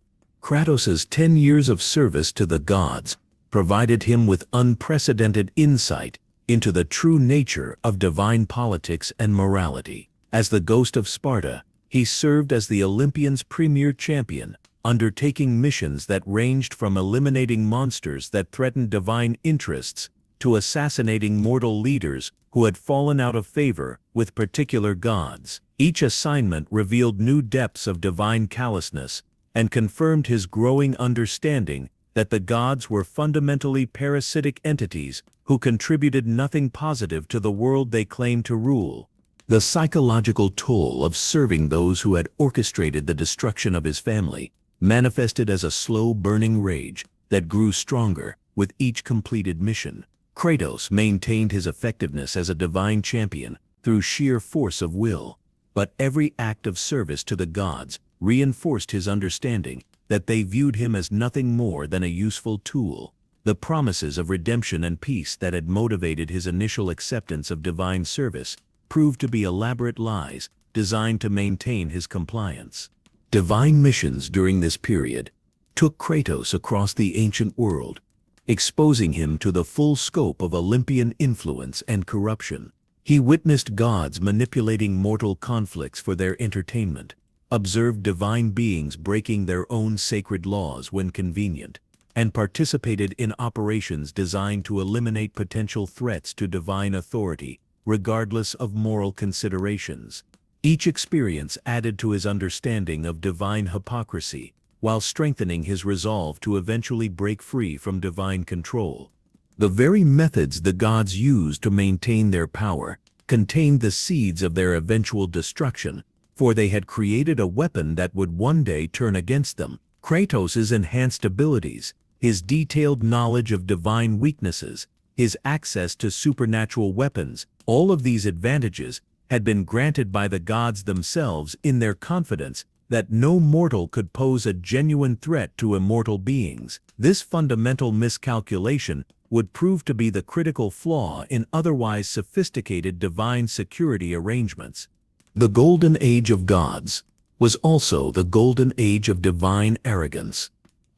Speaker 1: Kratos's 10 years of service to the gods provided him with unprecedented insight into the true nature of divine politics and morality. As the ghost of Sparta, he served as the Olympians' premier champion, undertaking missions that ranged from eliminating monsters that threatened divine interests to assassinating mortal leaders who had fallen out of favor with particular gods. Each assignment revealed new depths of divine callousness and confirmed his growing understanding that the gods were fundamentally parasitic entities who contributed nothing positive to the world they claimed to rule. The psychological toll of serving those who had orchestrated the destruction of his family manifested as a slow-burning rage that grew stronger with each completed mission. Kratos maintained his effectiveness as a divine champion through sheer force of will, but every act of service to the gods reinforced his understanding that they viewed him as nothing more than a useful tool. The promises of redemption and peace that had motivated his initial acceptance of divine service proved to be elaborate lies designed to maintain his compliance. Divine missions during this period took Kratos across the ancient world, exposing him to the full scope of Olympian influence and corruption. He witnessed gods manipulating mortal conflicts for their entertainment, observed divine beings breaking their own sacred laws when convenient, and participated in operations designed to eliminate potential threats to divine authority, regardless of moral considerations. Each experience added to his understanding of divine hypocrisy, while strengthening his resolve to eventually break free from divine control. The very methods the gods used to maintain their power contained the seeds of their eventual destruction, for they had created a weapon that would one day turn against them. Kratos's enhanced abilities, his detailed knowledge of divine weaknesses, his access to supernatural weapons, all of these advantages had been granted by the gods themselves in their confidence that no mortal could pose a genuine threat to immortal beings. This fundamental miscalculation would prove to be the critical flaw in otherwise sophisticated divine security arrangements. The Golden Age of Gods was also the Golden Age of divine arrogance,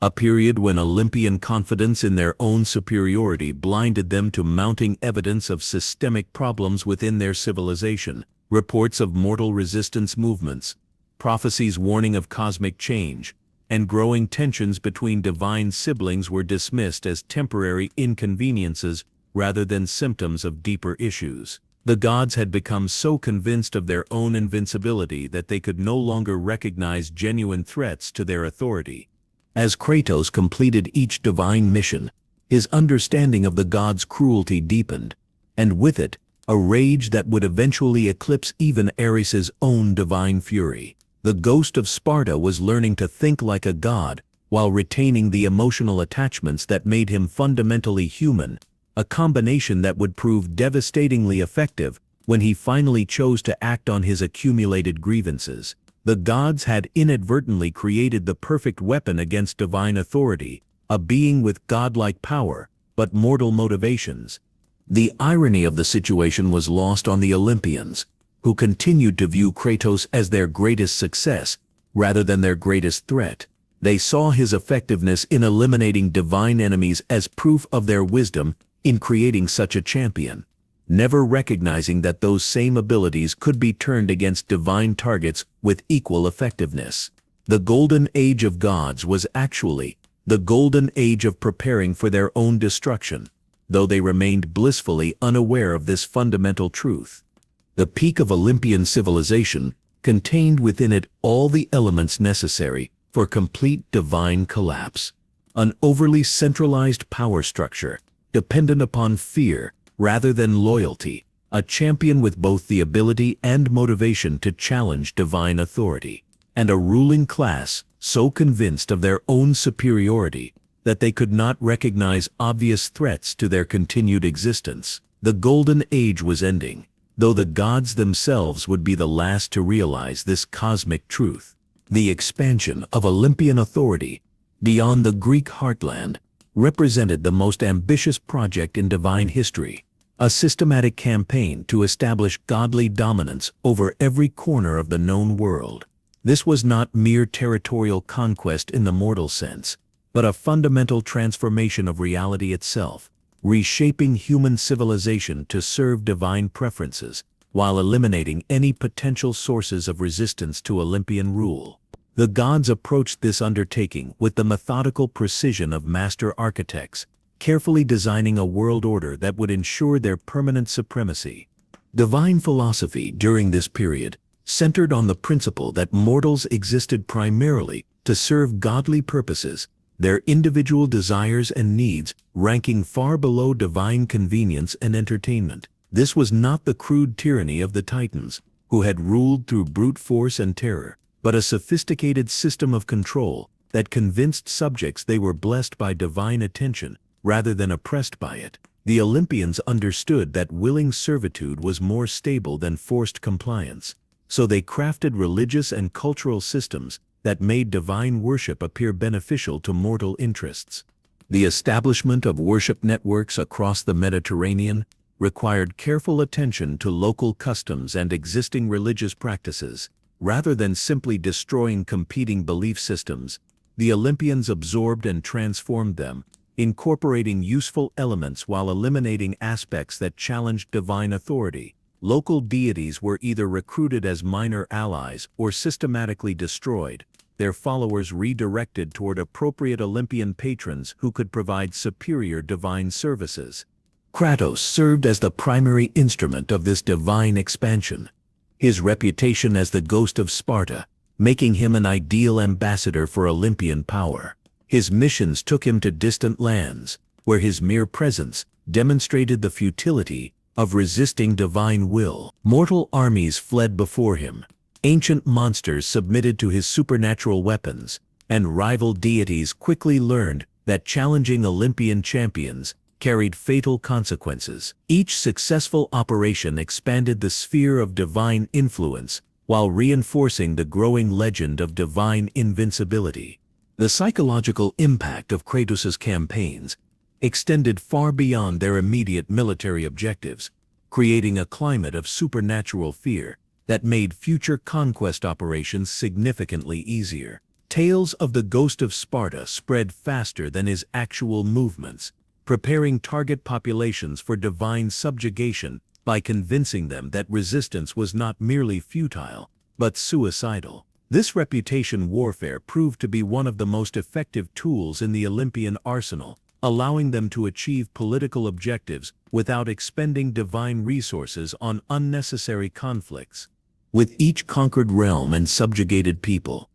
Speaker 1: a period when Olympian confidence in their own superiority blinded them to mounting evidence of systemic problems within their civilization. Reports of mortal resistance movements, prophecies warning of cosmic change, and growing tensions between divine siblings were dismissed as temporary inconveniences rather than symptoms of deeper issues. The gods had become so convinced of their own invincibility that they could no longer recognize genuine threats to their authority. As Kratos completed each divine mission, his understanding of the gods' cruelty deepened, and with it, a rage that would eventually eclipse even Ares's own divine fury. The ghost of Sparta was learning to think like a god while retaining the emotional attachments that made him fundamentally human, a combination that would prove devastatingly effective when he finally chose to act on his accumulated grievances, the gods had inadvertently created the perfect weapon against divine authority, a being with godlike power, but mortal motivations. The irony of the situation was lost on the Olympians, who continued to view Kratos as their greatest success, rather than their greatest threat. They saw his effectiveness in eliminating divine enemies as proof of their wisdom in creating such a champion, never recognizing that those same abilities could be turned against divine targets with equal effectiveness. The golden age of gods was actually the golden age of preparing for their own destruction, though they remained blissfully unaware of this fundamental truth. The peak of Olympian civilization contained within it all the elements necessary for complete divine collapse. An overly centralized power structure, dependent upon fear rather than loyalty, a champion with both the ability and motivation to challenge divine authority, and a ruling class so convinced of their own superiority that they could not recognize obvious threats to their continued existence. The Golden Age was ending, though the gods themselves would be the last to realize this cosmic truth. The expansion of Olympian authority beyond the Greek heartland represented the most ambitious project in divine history, a systematic campaign to establish godly dominance over every corner of the known world. This was not mere territorial conquest in the mortal sense, but a fundamental transformation of reality itself, reshaping human civilization to serve divine preferences, while eliminating any potential sources of resistance to Olympian rule. The gods approached this undertaking with the methodical precision of master architects, carefully designing a world order that would ensure their permanent supremacy. Divine philosophy during this period centered on the principle that mortals existed primarily to serve godly purposes, their individual desires and needs ranking far below divine convenience and entertainment. This was not the crude tyranny of the Titans, who had ruled through brute force and terror, but a sophisticated system of control that convinced subjects they were blessed by divine attention rather than oppressed by it. The Olympians understood that willing servitude was more stable than forced compliance, so they crafted religious and cultural systems that made divine worship appear beneficial to mortal interests. The establishment of worship networks across the Mediterranean required careful attention to local customs and existing religious practices. Rather than simply destroying competing belief systems, the Olympians absorbed and transformed them, incorporating useful elements while eliminating aspects that challenged divine authority. Local deities were either recruited as minor allies or systematically destroyed, their followers redirected toward appropriate Olympian patrons who could provide superior divine services. Kratos served as the primary instrument of this divine expansion, his reputation as the ghost of Sparta, making him an ideal ambassador for Olympian power. His missions took him to distant lands, where his mere presence demonstrated the futility of resisting divine will. Mortal armies fled before him, ancient monsters submitted to his supernatural weapons, and rival deities quickly learned that challenging Olympian champions carried fatal consequences. Each successful operation expanded the sphere of divine influence while reinforcing the growing legend of divine invincibility. The psychological impact of Kratos' campaigns extended far beyond their immediate military objectives, creating a climate of supernatural fear that made future conquest operations significantly easier. Tales of the ghost of Sparta spread faster than his actual movements, preparing target populations for divine subjugation by convincing them that resistance was not merely futile, but suicidal. This reputation warfare proved to be one of the most effective tools in the Olympian arsenal, allowing them to achieve political objectives without expending divine resources on unnecessary conflicts. With each conquered realm and subjugated people,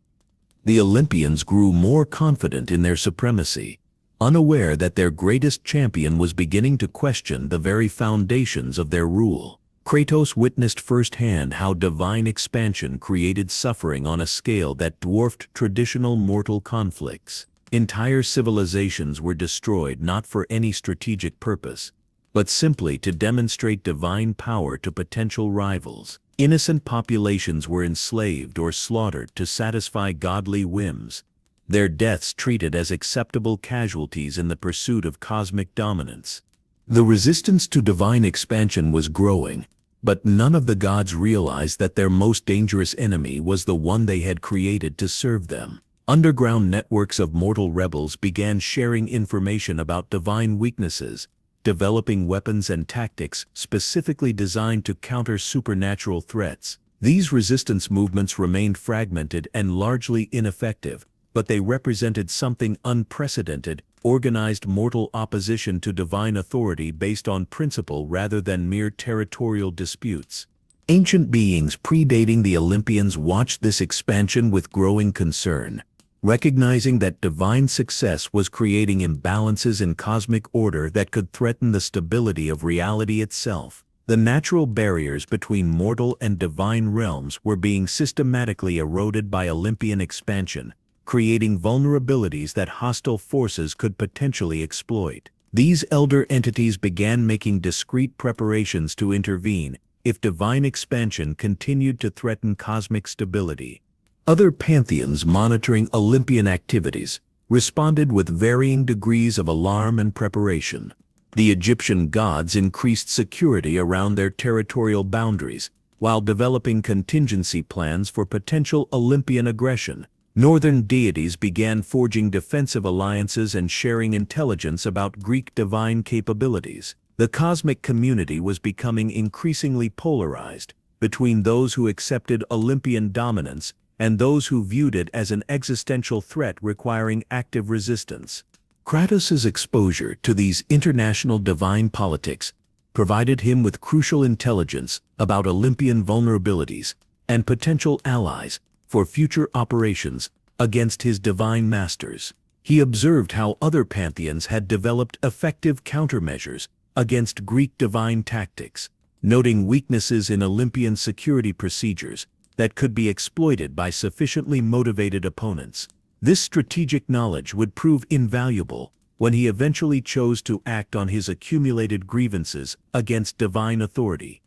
Speaker 1: the Olympians grew more confident in their supremacy, unaware that their greatest champion was beginning to question the very foundations of their rule. Kratos witnessed firsthand how divine expansion created suffering on a scale that dwarfed traditional mortal conflicts. Entire civilizations were destroyed not for any strategic purpose, but simply to demonstrate divine power to potential rivals. Innocent populations were enslaved or slaughtered to satisfy godly whims, their deaths treated as acceptable casualties in the pursuit of cosmic dominance. The resistance to divine expansion was growing, but none of the gods realized that their most dangerous enemy was the one they had created to serve them. Underground networks of mortal rebels began sharing information about divine weaknesses, developing weapons and tactics specifically designed to counter supernatural threats. These resistance movements remained fragmented and largely ineffective, but they represented something unprecedented: organized mortal opposition to divine authority based on principle rather than mere territorial disputes. Ancient beings predating the Olympians watched this expansion with growing concern, recognizing that divine success was creating imbalances in cosmic order that could threaten the stability of reality itself. The natural barriers between mortal and divine realms were being systematically eroded by Olympian expansion, creating vulnerabilities that hostile forces could potentially exploit. These elder entities began making discreet preparations to intervene if divine expansion continued to threaten cosmic stability. Other pantheons monitoring Olympian activities responded with varying degrees of alarm and preparation. The Egyptian gods increased security around their territorial boundaries, while developing contingency plans for potential Olympian aggression. Northern deities began forging defensive alliances and sharing intelligence about Greek divine capabilities. The cosmic community was becoming increasingly polarized between those who accepted Olympian dominance and those who viewed it as an existential threat requiring active resistance. Kratos' exposure to these international divine politics provided him with crucial intelligence about Olympian vulnerabilities and potential allies for future operations against his divine masters. He observed how other pantheons had developed effective countermeasures against Greek divine tactics, noting weaknesses in Olympian security procedures that could be exploited by sufficiently motivated opponents. This strategic knowledge would prove invaluable when he eventually chose to act on his accumulated grievances against divine authority.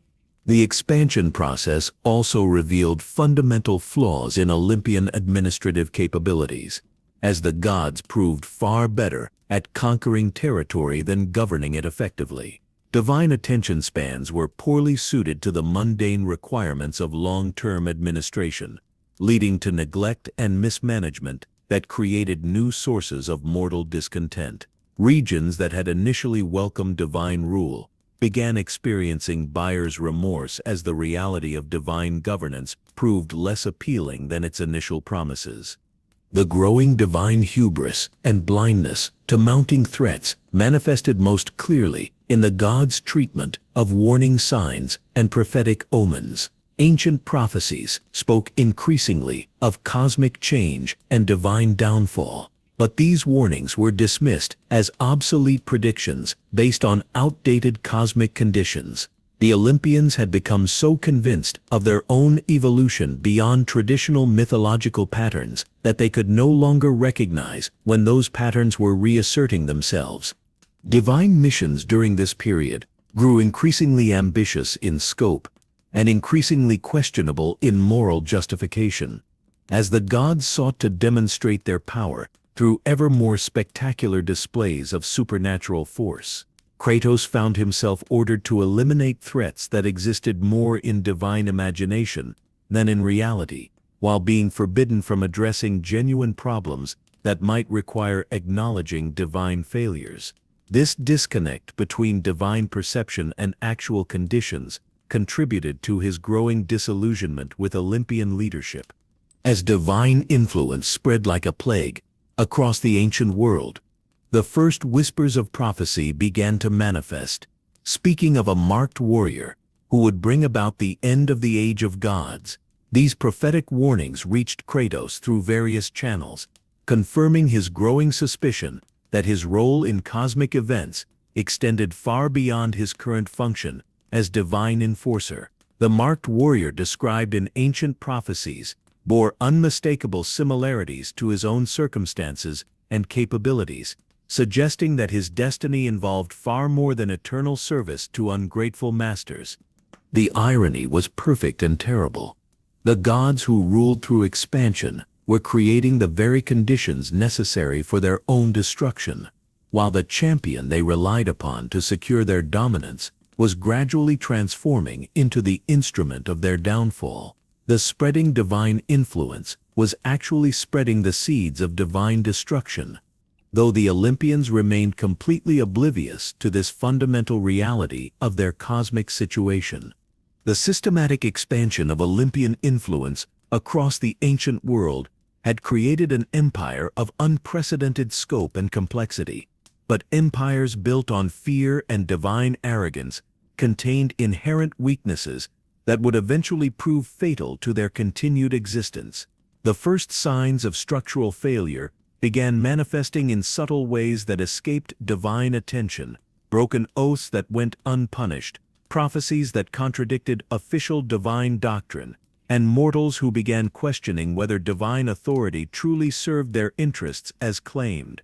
Speaker 1: The expansion process also revealed fundamental flaws in Olympian administrative capabilities, as the gods proved far better at conquering territory than governing it effectively. Divine attention spans were poorly suited to the mundane requirements of long-term administration, leading to neglect and mismanagement that created new sources of mortal discontent. Regions that had initially welcomed divine rule began experiencing buyer's remorse as the reality of divine governance proved less appealing than its initial promises. The growing divine hubris and blindness to mounting threats manifested most clearly in the gods' treatment of warning signs and prophetic omens. Ancient prophecies spoke increasingly of cosmic change and divine downfall, but these warnings were dismissed as obsolete predictions based on outdated cosmic conditions. The Olympians had become so convinced of their own evolution beyond traditional mythological patterns that they could no longer recognize when those patterns were reasserting themselves. Divine missions during this period grew increasingly ambitious in scope and increasingly questionable in moral justification. As the gods sought to demonstrate their power through ever more spectacular displays of supernatural force, Kratos found himself ordered to eliminate threats that existed more in divine imagination than in reality, while being forbidden from addressing genuine problems that might require acknowledging divine failures. This disconnect between divine perception and actual conditions contributed to his growing disillusionment with Olympian leadership. As divine influence spread like a plague across the ancient world, the first whispers of prophecy began to manifest, speaking of a marked warrior who would bring about the end of the age of gods. These prophetic warnings reached Kratos through various channels, confirming his growing suspicion that his role in cosmic events extended far beyond his current function as divine enforcer. The marked warrior described in ancient prophecies bore unmistakable similarities to his own circumstances and capabilities, suggesting that his destiny involved far more than eternal service to ungrateful masters. The irony was perfect and terrible. The gods who ruled through expansion were creating the very conditions necessary for their own destruction, while the champion they relied upon to secure their dominance was gradually transforming into the instrument of their downfall. The spreading divine influence was actually spreading the seeds of divine destruction. Though the Olympians remained completely oblivious to this fundamental reality of their cosmic situation. The systematic expansion of Olympian influence across the ancient world had created an empire of unprecedented scope and complexity. But empires built on fear and divine arrogance contained inherent weaknesses that would eventually prove fatal to their continued existence. The first signs of structural failure began manifesting in subtle ways that escaped divine attention: broken oaths that went unpunished, prophecies that contradicted official divine doctrine, and mortals who began questioning whether divine authority truly served their interests as claimed.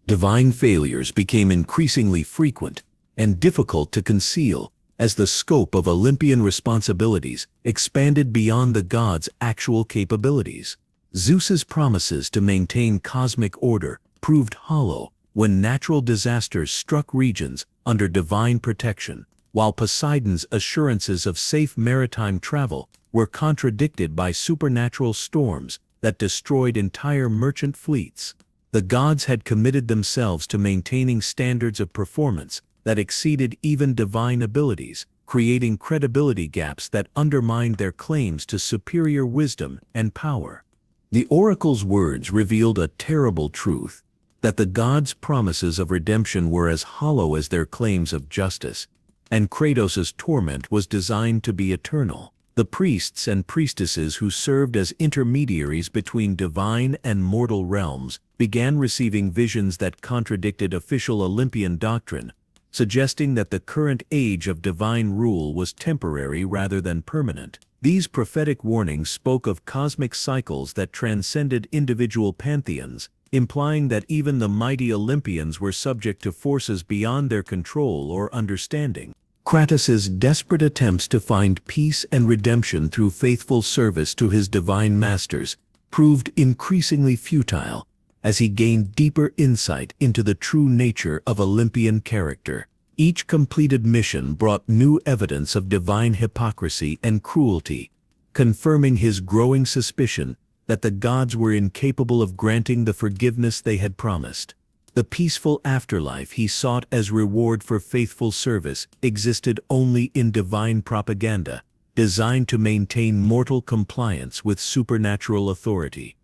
Speaker 1: Divine failures became increasingly frequent and difficult to conceal as the scope of Olympian responsibilities expanded beyond the gods' actual capabilities. Zeus's promises to maintain cosmic order proved hollow when natural disasters struck regions under divine protection, while Poseidon's assurances of safe maritime travel were contradicted by supernatural storms that destroyed entire merchant fleets. The gods had committed themselves to maintaining standards of performance that exceeded even divine abilities, creating credibility gaps that undermined their claims to superior wisdom and power. The oracle's words revealed a terrible truth: that the gods' promises of redemption were as hollow as their claims of justice, and Kratos' torment was designed to be eternal. The priests and priestesses who served as intermediaries between divine and mortal realms began receiving visions that contradicted official Olympian doctrine, suggesting that the current age of divine rule was temporary rather than permanent. These prophetic warnings spoke of cosmic cycles that transcended individual pantheons, implying that even the mighty Olympians were subject to forces beyond their control or understanding. Kratos' desperate attempts to find peace and redemption through faithful service to his divine masters proved increasingly futile as he gained deeper insight into the true nature of Olympian character. Each completed mission brought new evidence of divine hypocrisy and cruelty, confirming his growing suspicion that the gods were incapable of granting the forgiveness they had promised. The peaceful afterlife he sought as reward for faithful service existed only in divine propaganda, designed to maintain mortal compliance with supernatural authority.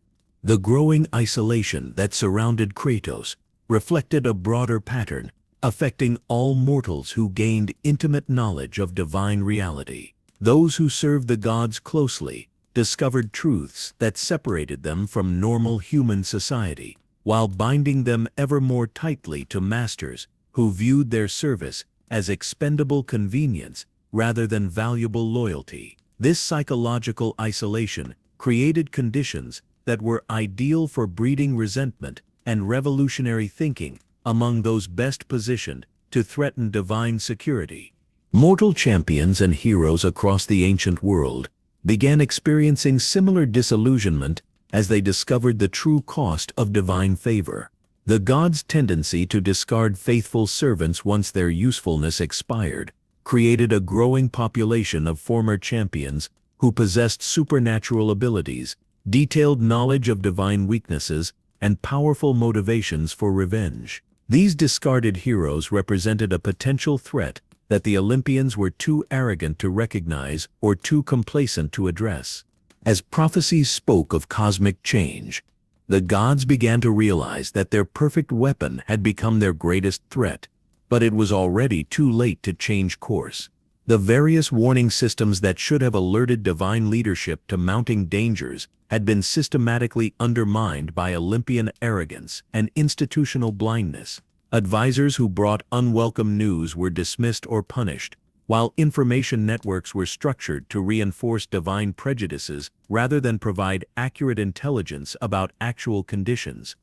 Speaker 1: The growing isolation that surrounded Kratos reflected a broader pattern, affecting all mortals who gained intimate knowledge of divine reality. Those who served the gods closely discovered truths that separated them from normal human society, while binding them ever more tightly to masters who viewed their service as expendable convenience rather than valuable loyalty. This psychological isolation created conditions that were ideal for breeding resentment and revolutionary thinking among those best positioned to threaten divine security. Mortal champions and heroes across the ancient world began experiencing similar disillusionment as they discovered the true cost of divine favor. The gods' tendency to discard faithful servants once their usefulness expired created a growing population of former champions who possessed supernatural abilities, detailed knowledge of divine weaknesses, and powerful motivations for revenge. These discarded heroes represented a potential threat that the Olympians were too arrogant to recognize or too complacent to address. As prophecies spoke of cosmic change, the gods began to realize that their perfect weapon had become their greatest threat, but it was already too late to change course. The various warning systems that should have alerted divine leadership to mounting dangers had been systematically undermined by Olympian arrogance and institutional blindness. Advisors who brought unwelcome news were dismissed or punished, while information networks were structured to reinforce divine prejudices rather than provide accurate intelligence about actual conditions.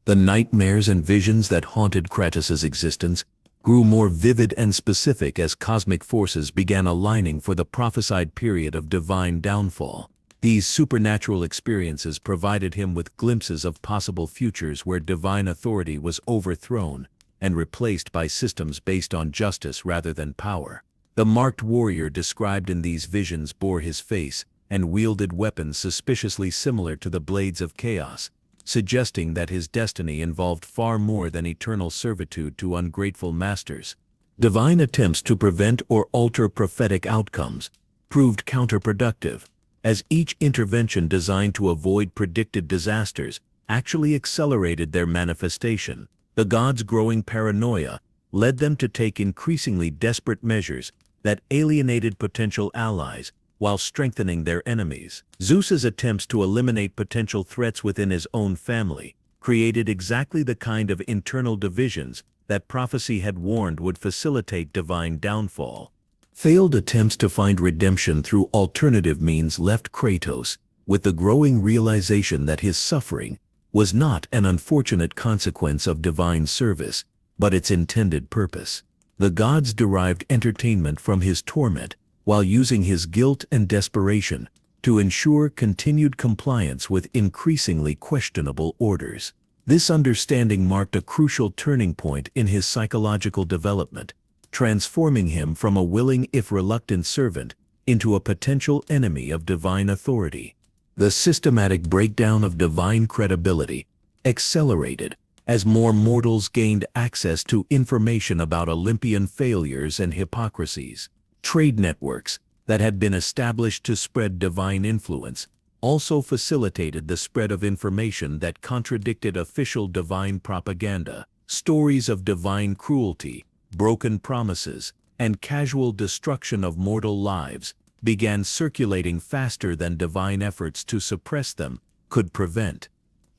Speaker 1: The nightmares and visions that haunted Kratos' existence grew more vivid and specific as cosmic forces began aligning for the prophesied period of divine downfall. These supernatural experiences provided him with glimpses of possible futures where divine authority was overthrown and replaced by systems based on justice rather than power. The marked warrior described in these visions bore his face and wielded weapons suspiciously similar to the blades of chaos, suggesting that his destiny involved far more than eternal servitude to ungrateful masters. Divine attempts to prevent or alter prophetic outcomes proved counterproductive, as each intervention designed to avoid predicted disasters actually accelerated their manifestation. The gods' growing paranoia led them to take increasingly desperate measures that alienated potential allies while strengthening their enemies. Zeus's attempts to eliminate potential threats within his own family created exactly the kind of internal divisions that prophecy had warned would facilitate divine downfall. Failed attempts to find redemption through alternative means left Kratos with the growing realization that his suffering was not an unfortunate consequence of divine service, but its intended purpose. The gods derived entertainment from his torment, while using his guilt and desperation to ensure continued compliance with increasingly questionable orders. This understanding marked a crucial turning point in his psychological development, transforming him from a willing if reluctant servant into a potential enemy of divine authority. The systematic breakdown of divine credibility accelerated as more mortals gained access to information about Olympian failures and hypocrisies. Trade networks that had been established to spread divine influence also facilitated the spread of information that contradicted official divine propaganda. Stories of divine cruelty, broken promises, and casual destruction of mortal lives began circulating faster than divine efforts to suppress them could prevent.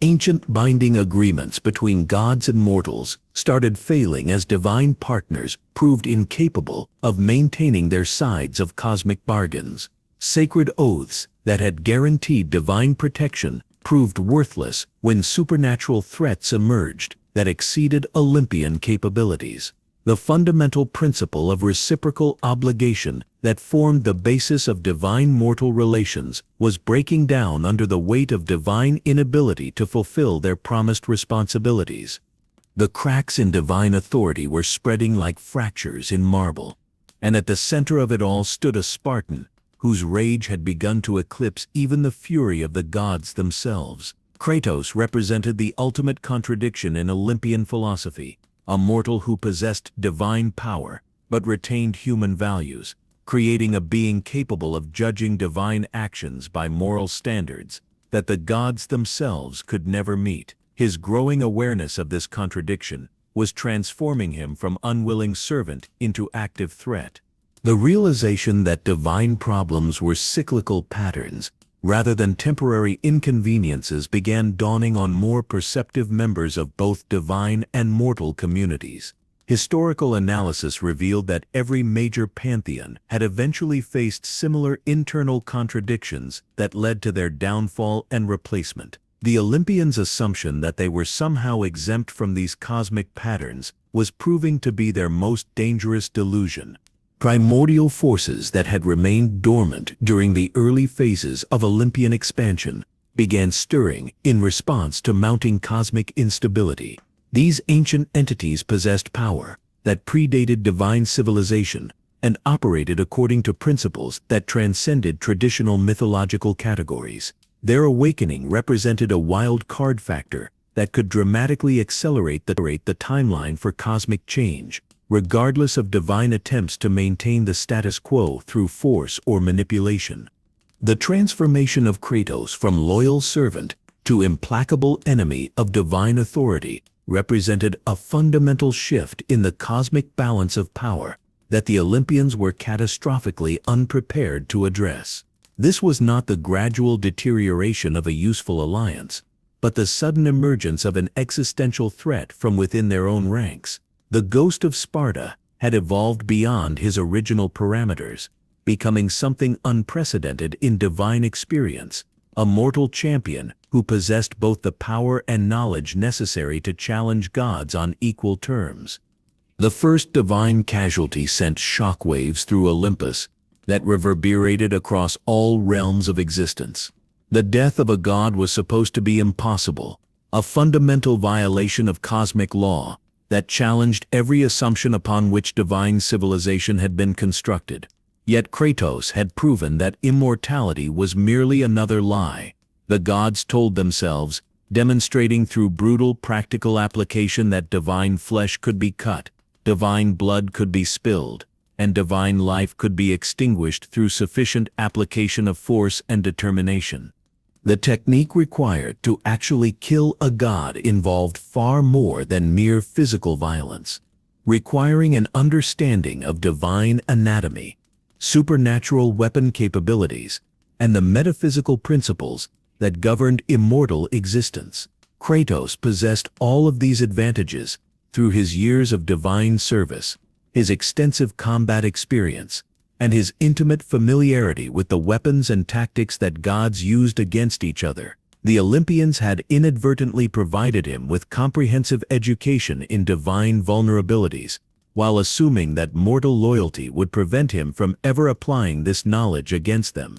Speaker 1: Ancient binding agreements between gods and mortals started failing as divine partners proved incapable of maintaining their sides of cosmic bargains. Sacred oaths that had guaranteed divine protection proved worthless when supernatural threats emerged that exceeded Olympian capabilities. The fundamental principle of reciprocal obligation that formed the basis of divine-mortal relations was breaking down under the weight of divine inability to fulfill their promised responsibilities. The cracks in divine authority were spreading like fractures in marble, and at the center of it all stood a Spartan whose rage had begun to eclipse even the fury of the gods themselves. Kratos represented the ultimate contradiction in Olympian philosophy, a mortal who possessed divine power but retained human values, creating a being capable of judging divine actions by moral standards that the gods themselves could never meet. His growing awareness of this contradiction was transforming him from unwilling servant into active threat. The realization that divine problems were cyclical patterns rather than temporary inconveniences began dawning on more perceptive members of both divine and mortal communities. Historical analysis revealed that every major pantheon had eventually faced similar internal contradictions that led to their downfall and replacement. The Olympians' assumption that they were somehow exempt from these cosmic patterns was proving to be their most dangerous delusion. Primordial forces that had remained dormant during the early phases of Olympian expansion began stirring in response to mounting cosmic instability. These ancient entities possessed power that predated divine civilization and operated according to principles that transcended traditional mythological categories. Their awakening represented a wild card factor that could dramatically accelerate the timeline for cosmic change, regardless of divine attempts to maintain the status quo through force or manipulation. The transformation of Kratos from loyal servant to implacable enemy of divine authority represented a fundamental shift in the cosmic balance of power that the Olympians were catastrophically unprepared to address. This was not the gradual deterioration of a useful alliance, but the sudden emergence of an existential threat from within their own ranks. The ghost of Sparta had evolved beyond his original parameters, becoming something unprecedented in divine experience, a mortal champion who possessed both the power and knowledge necessary to challenge gods on equal terms. The first divine casualty sent shockwaves through Olympus that reverberated across all realms of existence. The death of a god was supposed to be impossible, a fundamental violation of cosmic law that challenged every assumption upon which divine civilization had been constructed. Yet Kratos had proven that immortality was merely another lie. The gods told themselves, demonstrating through brutal practical application that divine flesh could be cut, divine blood could be spilled, and divine life could be extinguished through sufficient application of force and determination. The technique required to actually kill a god involved far more than mere physical violence, requiring an understanding of divine anatomy, supernatural weapon capabilities, and the metaphysical principles that governed immortal existence. Kratos possessed all of these advantages through his years of divine service, his extensive combat experience, and his intimate familiarity with the weapons and tactics that gods used against each other. The Olympians had inadvertently provided him with comprehensive education in divine vulnerabilities, while assuming that mortal loyalty would prevent him from ever applying this knowledge against them.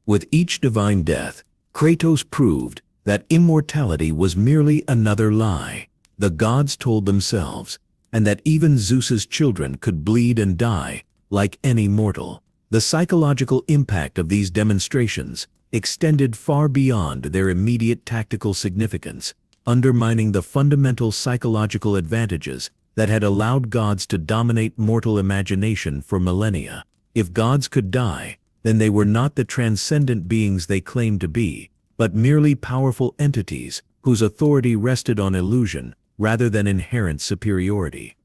Speaker 1: With each divine death, Kratos proved that immortality was merely another lie the gods told themselves, and that even Zeus's children could bleed and die like any mortal. The psychological impact of these demonstrations extended far beyond their immediate tactical significance, undermining the fundamental psychological advantages that had allowed gods to dominate mortal imagination for millennia. If gods could die, then they were not the transcendent beings they claimed to be, but merely powerful entities whose authority rested on illusion rather than inherent superiority.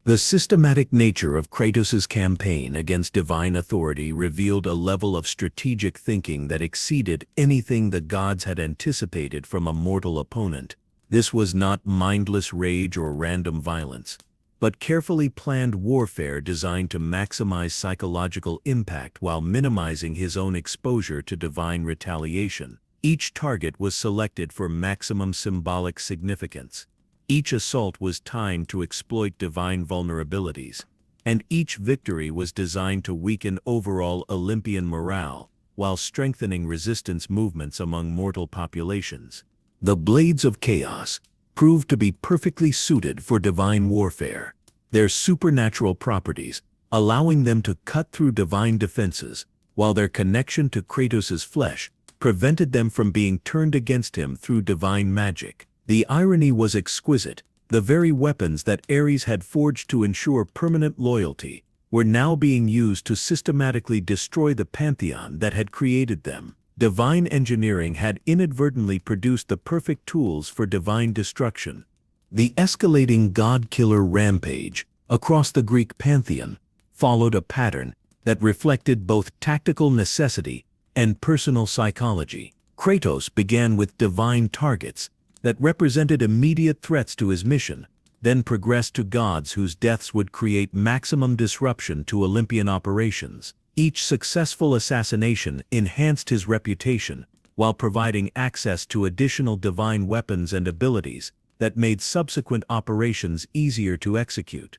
Speaker 1: The systematic nature of Kratos' campaign against divine authority revealed a level of strategic thinking that exceeded anything the gods had anticipated from a mortal opponent. This was not mindless rage or random violence, but carefully planned warfare designed to maximize psychological impact while minimizing his own exposure to divine retaliation. Each target was selected for maximum symbolic significance. Each assault was timed to exploit divine vulnerabilities, and each victory was designed to weaken overall Olympian morale while strengthening resistance movements among mortal populations. The Blades of Chaos proved to be perfectly suited for divine warfare, their supernatural properties allowing them to cut through divine defenses, while their connection to Kratos' flesh prevented them from being turned against him through divine magic. The irony was exquisite. The very weapons that Ares had forged to ensure permanent loyalty were now being used to systematically destroy the Pantheon that had created them. Divine engineering had inadvertently produced the perfect tools for divine destruction. The escalating god-killer rampage across the Greek Pantheon followed a pattern that reflected both tactical necessity and personal psychology. Kratos began with divine targets that represented immediate threats to his mission, then progressed to gods whose deaths would create maximum disruption to Olympian operations. Each successful assassination enhanced his reputation, while providing access to additional divine weapons and abilities that made subsequent operations easier to execute.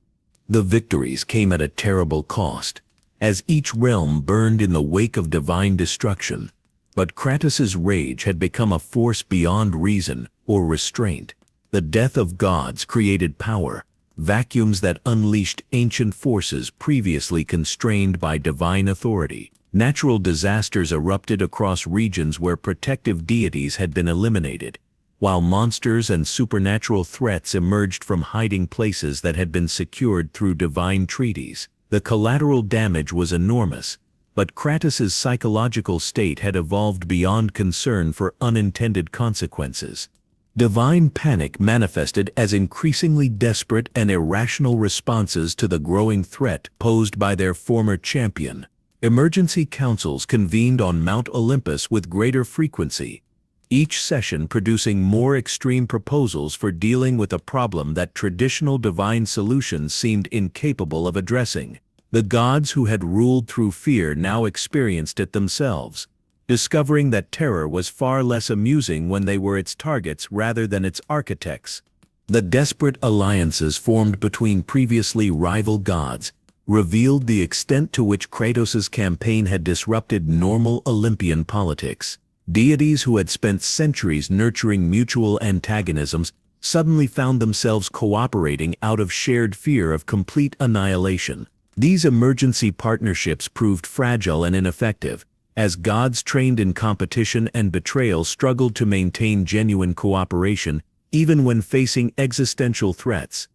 Speaker 1: The victories came at a terrible cost, as each realm burned in the wake of divine destruction. But Kratos' rage had become a force beyond reason or restraint. The death of gods created power, vacuums that unleashed ancient forces previously constrained by divine authority. Natural disasters erupted across regions where protective deities had been eliminated, while monsters and supernatural threats emerged from hiding places that had been secured through divine treaties. The collateral damage was enormous, but Kratos' psychological state had evolved beyond concern for unintended consequences. Divine panic manifested as increasingly desperate and irrational responses to the growing threat posed by their former champion. Emergency councils convened on Mount Olympus with greater frequency, each session producing more extreme proposals for dealing with a problem that traditional divine solutions seemed incapable of addressing. The gods who had ruled through fear now experienced it themselves. discovering that terror was far less amusing when they were its targets rather than its architects. The desperate alliances formed between previously rival gods revealed the extent to which Kratos' campaign had disrupted normal Olympian politics. Deities who had spent centuries nurturing mutual antagonisms suddenly found themselves cooperating out of shared fear of complete annihilation. These emergency partnerships proved fragile and ineffective, as gods trained in competition and betrayal struggled to maintain genuine cooperation even when facing existential threats.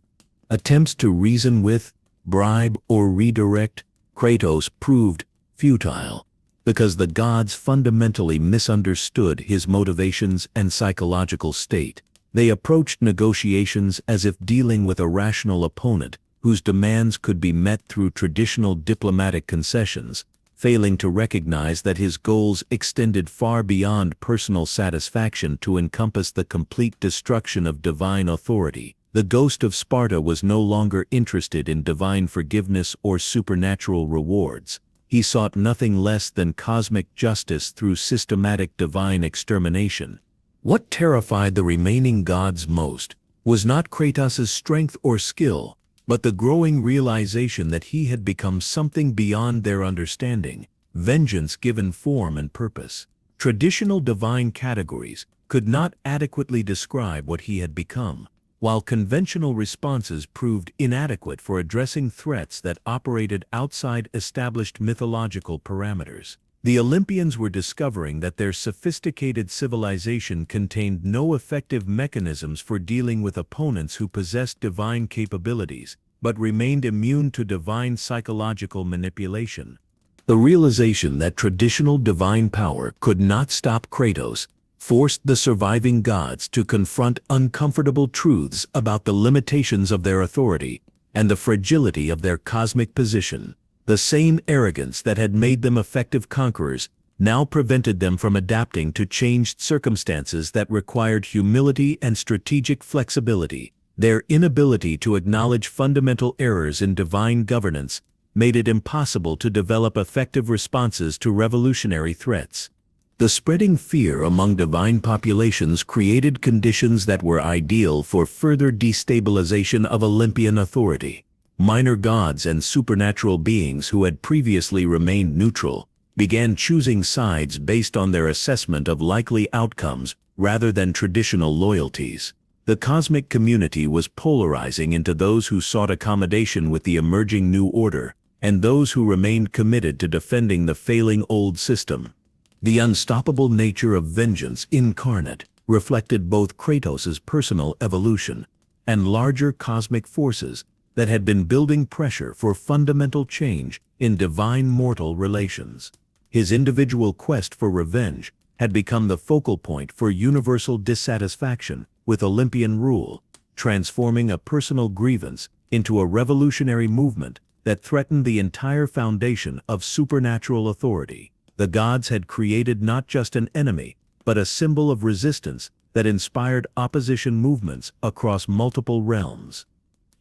Speaker 1: Attempts to reason with, bribe, or redirect Kratos proved futile, because the gods fundamentally misunderstood his motivations and psychological state. They approached negotiations as if dealing with a rational opponent whose demands could be met through traditional diplomatic concessions, failing to recognize that his goals extended far beyond personal satisfaction to encompass the complete destruction of divine authority. The ghost of Sparta was no longer interested in divine forgiveness or supernatural rewards. He sought nothing less than cosmic justice through systematic divine extermination. What terrified the remaining gods most was not Kratos' strength or skill, but the growing realization that he had become something beyond their understanding, vengeance given form and purpose. Traditional divine categories could not adequately describe what he had become, while conventional responses proved inadequate for addressing threats that operated outside established mythological parameters. The Olympians were discovering that their sophisticated civilization contained no effective mechanisms for dealing with opponents who possessed divine capabilities, but remained immune to divine psychological manipulation. The realization that traditional divine power could not stop Kratos forced the surviving gods to confront uncomfortable truths about the limitations of their authority and the fragility of their cosmic position. The same arrogance that had made them effective conquerors now prevented them from adapting to changed circumstances that required humility and strategic flexibility. Their inability to acknowledge fundamental errors in divine governance made it impossible to develop effective responses to revolutionary threats. The spreading fear among divine populations created conditions that were ideal for further destabilization of Olympian authority. Minor gods and supernatural beings who had previously remained neutral began choosing sides based on their assessment of likely outcomes rather than traditional loyalties. The cosmic community was polarizing into those who sought accommodation with the emerging new order and those who remained committed to defending the failing old system. The unstoppable nature of vengeance incarnate reflected both Kratos' personal evolution and larger cosmic forces that had been building pressure for fundamental change in divine-mortal relations. His individual quest for revenge had become the focal point for universal dissatisfaction with Olympian rule, transforming a personal grievance into a revolutionary movement that threatened the entire foundation of supernatural authority. The gods had created not just an enemy, but a symbol of resistance that inspired opposition movements across multiple realms.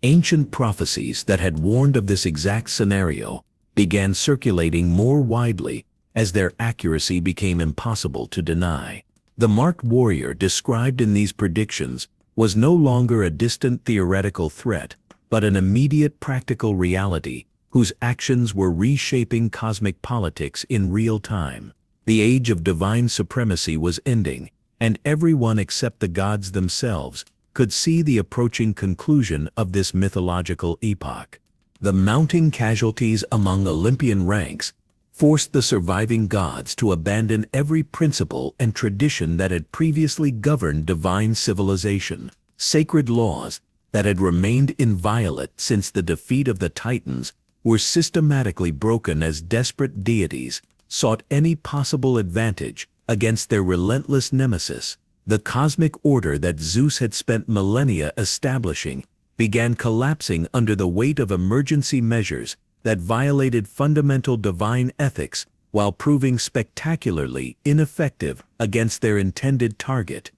Speaker 1: Ancient prophecies that had warned of this exact scenario began circulating more widely as their accuracy became impossible to deny. The marked warrior described in these predictions was no longer a distant theoretical threat, but an immediate practical reality whose actions were reshaping cosmic politics in real time. The age of divine supremacy was ending, and everyone except the gods themselves could see the approaching conclusion of this mythological epoch. The mounting casualties among Olympian ranks forced the surviving gods to abandon every principle and tradition that had previously governed divine civilization. Sacred laws that had remained inviolate since the defeat of the Titans were systematically broken as desperate deities sought any possible advantage against their relentless nemesis. The cosmic order that Zeus had spent millennia establishing began collapsing under the weight of emergency measures that violated fundamental divine ethics while proving spectacularly ineffective against their intended target.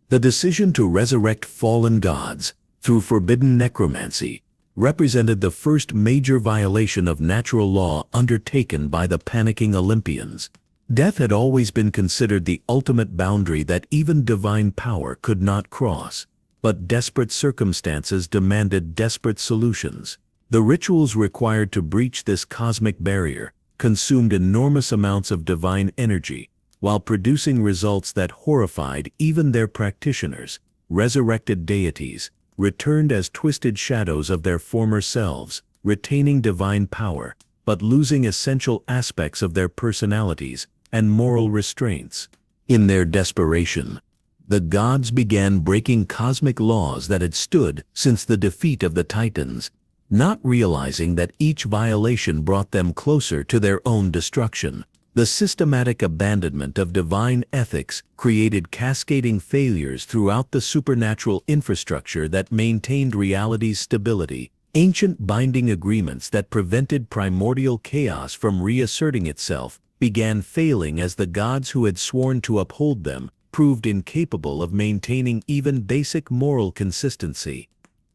Speaker 1: The decision to resurrect fallen gods through forbidden necromancy represented the first major violation of natural law undertaken by the panicking Olympians. Death had always been considered the ultimate boundary that even divine power could not cross. But desperate circumstances demanded desperate solutions. The rituals required to breach this cosmic barrier consumed enormous amounts of divine energy, while producing results that horrified even their practitioners. Resurrected deities returned as twisted shadows of their former selves, retaining divine power, but losing essential aspects of their personalities and moral restraints. In their desperation, the gods began breaking cosmic laws that had stood since the defeat of the Titans, not realizing that each violation brought them closer to their own destruction. The systematic abandonment of divine ethics created cascading failures throughout the supernatural infrastructure that maintained reality's stability. Ancient binding agreements that prevented primordial chaos from reasserting itself began failing as the gods who had sworn to uphold them proved incapable of maintaining even basic moral consistency.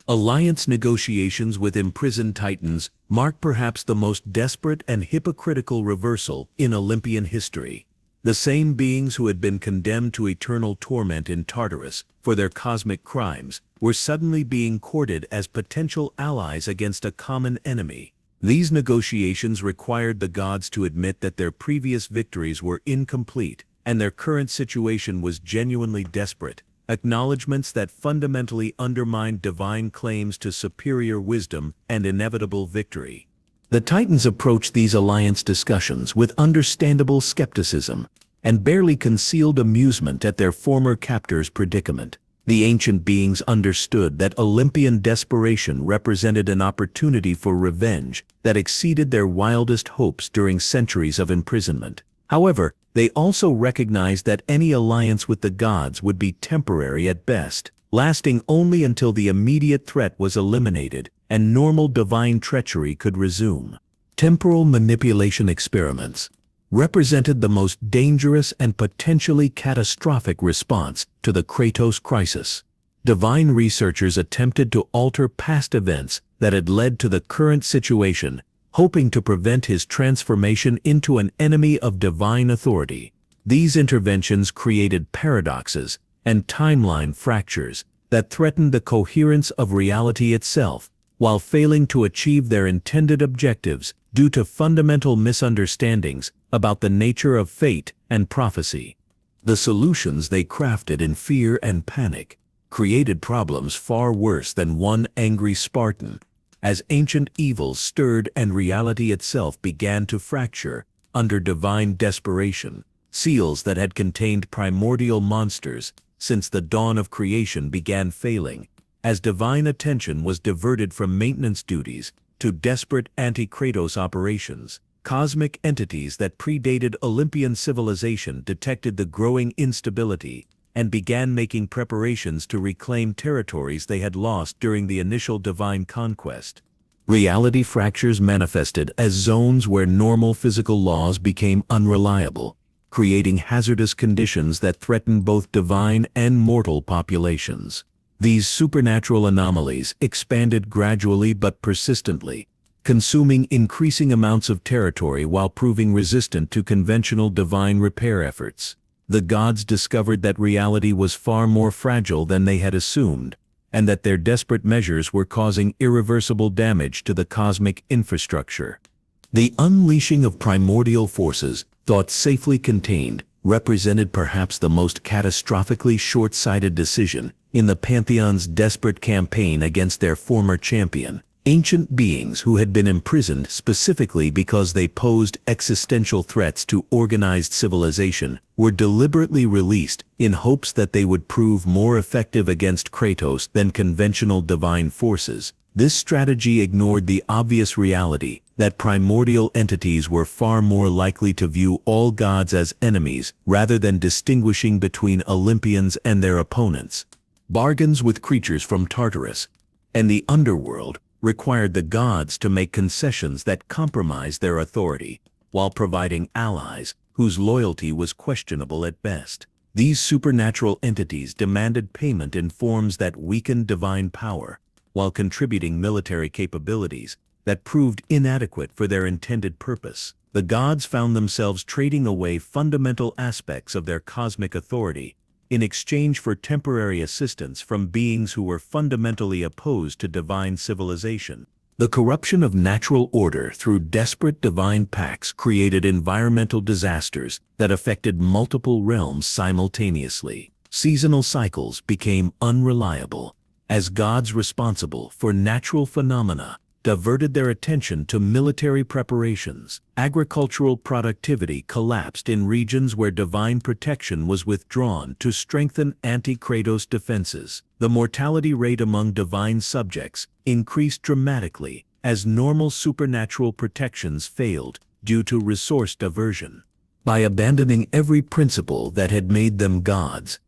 Speaker 1: Alliance negotiations with imprisoned titans mark perhaps the most desperate and hypocritical reversal in Olympian history. The same beings who had been condemned to eternal torment in Tartarus for their cosmic crimes were suddenly being courted as potential allies against a common enemy. These negotiations required the gods to admit that their previous victories were incomplete and their current situation was genuinely desperate, acknowledgments that fundamentally undermined divine claims to superior wisdom and inevitable victory. The Titans approached these alliance discussions with understandable skepticism and barely concealed amusement at their former captors' predicament. The ancient beings understood that Olympian desperation represented an opportunity for revenge that exceeded their wildest hopes during centuries of imprisonment. However, they also recognized that any alliance with the gods would be temporary at best, lasting only until the immediate threat was eliminated and normal divine treachery could resume. Temporal manipulation experiments represented the most dangerous and potentially catastrophic response to the Kratos crisis. Divine researchers attempted to alter past events that had led to the current situation, hoping to prevent his transformation into an enemy of divine authority. These interventions created paradoxes and timeline fractures that threatened the coherence of reality itself, while failing to achieve their intended objectives due to fundamental misunderstandings about the nature of fate and prophecy. The solutions they crafted in fear and panic created problems far worse than one angry Spartan, as ancient evils stirred and reality itself began to fracture under divine desperation. Seals that had contained primordial monsters since the dawn of creation began failing, as divine attention was diverted from maintenance duties to desperate anti-Kratos operations. Cosmic entities that predated Olympian civilization detected the growing instability and began making preparations to reclaim territories they had lost during the initial divine conquest. Reality fractures manifested as zones where normal physical laws became unreliable, creating hazardous conditions that threatened both divine and mortal populations. These supernatural anomalies expanded gradually but persistently, consuming increasing amounts of territory while proving resistant to conventional divine repair efforts. The gods discovered that reality was far more fragile than they had assumed, and that their desperate measures were causing irreversible damage to the cosmic infrastructure. The unleashing of primordial forces, thought safely contained, represented perhaps the most catastrophically short-sighted decision in the Pantheon's desperate campaign against their former champion. Ancient beings who had been imprisoned specifically because they posed existential threats to organized civilization were deliberately released in hopes that they would prove more effective against Kratos than conventional divine forces. This strategy ignored the obvious reality that primordial entities were far more likely to view all gods as enemies rather than distinguishing between Olympians and their opponents. Bargains with creatures from Tartarus and the underworld required the gods to make concessions that compromised their authority, while providing allies whose loyalty was questionable at best. These supernatural entities demanded payment in forms that weakened divine power, while contributing military capabilities that proved inadequate for their intended purpose. The gods found themselves trading away fundamental aspects of their cosmic authority in exchange for temporary assistance from beings who were fundamentally opposed to divine civilization. The corruption of natural order through desperate divine pacts created environmental disasters that affected multiple realms simultaneously. Seasonal cycles became unreliable, as gods responsible for natural phenomena diverted their attention to military preparations. Agricultural productivity collapsed in regions where divine protection was withdrawn to strengthen anti-Kratos defenses. The mortality rate among divine subjects increased dramatically as normal supernatural protections failed due to resource diversion. By abandoning every principle that had made them gods,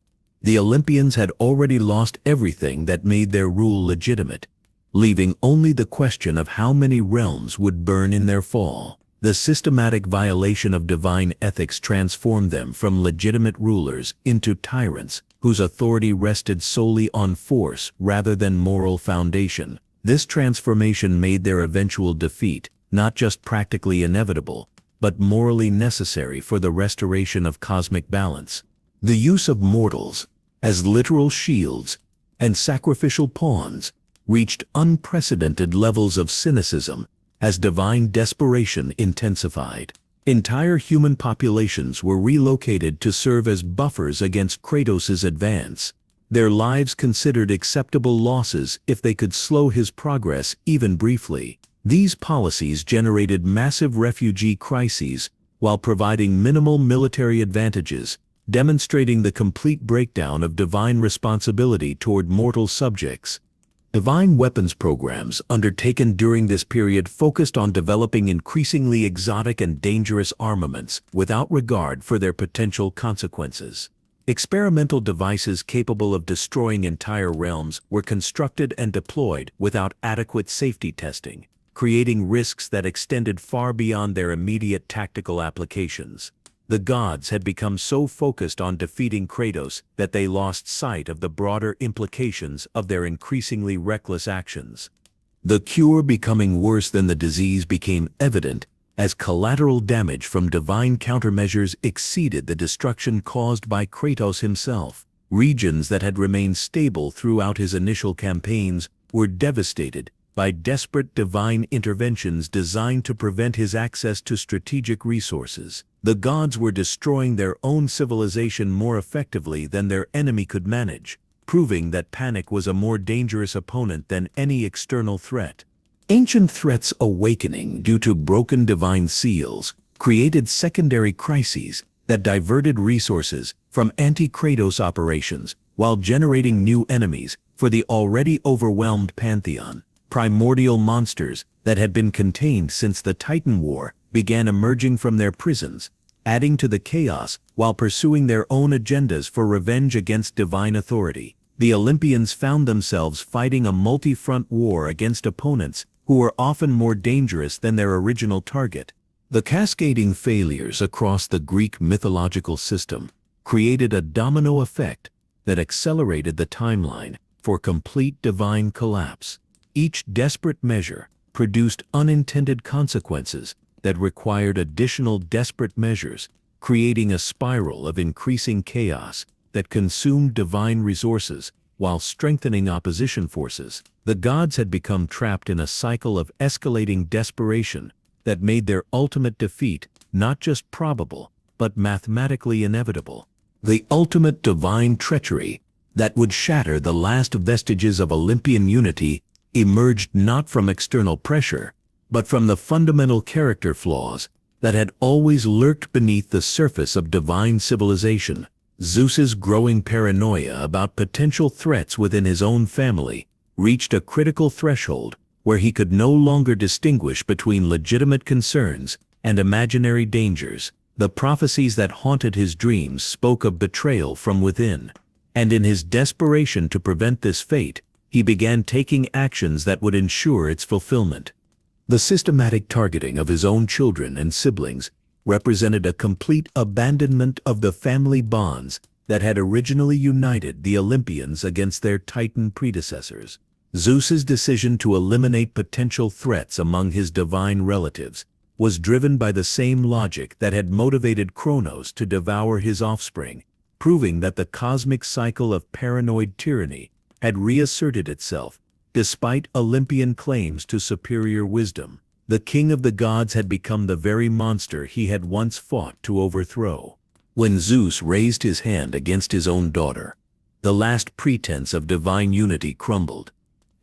Speaker 1: the Olympians had already lost everything that made their rule legitimate, leaving only the question of how many realms would burn in their fall. The systematic violation of divine ethics transformed them from legitimate rulers into tyrants whose authority rested solely on force rather than moral foundation. This transformation made their eventual defeat not just practically inevitable, but morally necessary for the restoration of cosmic balance. The use of mortals as literal shields and sacrificial pawns reached unprecedented levels of cynicism as divine desperation intensified. Entire human populations were relocated to serve as buffers against Kratos' advance, their lives considered acceptable losses if they could slow his progress even briefly. These policies generated massive refugee crises while providing minimal military advantages, demonstrating the complete breakdown of divine responsibility toward mortal subjects. Divine weapons programs undertaken during this period focused on developing increasingly exotic and dangerous armaments without regard for their potential consequences. Experimental devices capable of destroying entire realms were constructed and deployed without adequate safety testing, creating risks that extended far beyond their immediate tactical applications. The gods had become so focused on defeating Kratos that they lost sight of the broader implications of their increasingly reckless actions. The cure becoming worse than the disease became evident as collateral damage from divine countermeasures exceeded the destruction caused by Kratos himself. Regions that had remained stable throughout his initial campaigns were devastated by desperate divine interventions designed to prevent his access to strategic resources. The gods were destroying their own civilization more effectively than their enemy could manage, proving that panic was a more dangerous opponent than any external threat. Ancient threats awakening due to broken divine seals created secondary crises that diverted resources from anti-Kratos operations while generating new enemies for the already overwhelmed Pantheon. Primordial monsters that had been contained since the Titan War began emerging from their prisons, adding to the chaos while pursuing their own agendas for revenge against divine authority. The Olympians found themselves fighting a multi-front war against opponents who were often more dangerous than their original target. The cascading failures across the Greek mythological system created a domino effect that accelerated the timeline for complete divine collapse. Each desperate measure produced unintended consequences that required additional desperate measures, creating a spiral of increasing chaos that consumed divine resources while strengthening opposition forces. The gods had become trapped in a cycle of escalating desperation that made their ultimate defeat not just probable, but mathematically inevitable. The ultimate divine treachery that would shatter the last vestiges of Olympian unity emerged not from external pressure, but from the fundamental character flaws that had always lurked beneath the surface of divine civilization. Zeus's growing paranoia about potential threats within his own family reached a critical threshold where he could no longer distinguish between legitimate concerns and imaginary dangers. The prophecies that haunted his dreams spoke of betrayal from within, and in his desperation to prevent this fate, he began taking actions that would ensure its fulfillment. The systematic targeting of his own children and siblings represented a complete abandonment of the family bonds that had originally united the Olympians against their Titan predecessors. Zeus's decision to eliminate potential threats among his divine relatives was driven by the same logic that had motivated Kratos to devour his offspring, proving that the cosmic cycle of paranoid tyranny had reasserted itself, despite Olympian claims to superior wisdom. The king of the gods had become the very monster he had once fought to overthrow. When Zeus raised his hand against his own daughter, the last pretense of divine unity crumbled,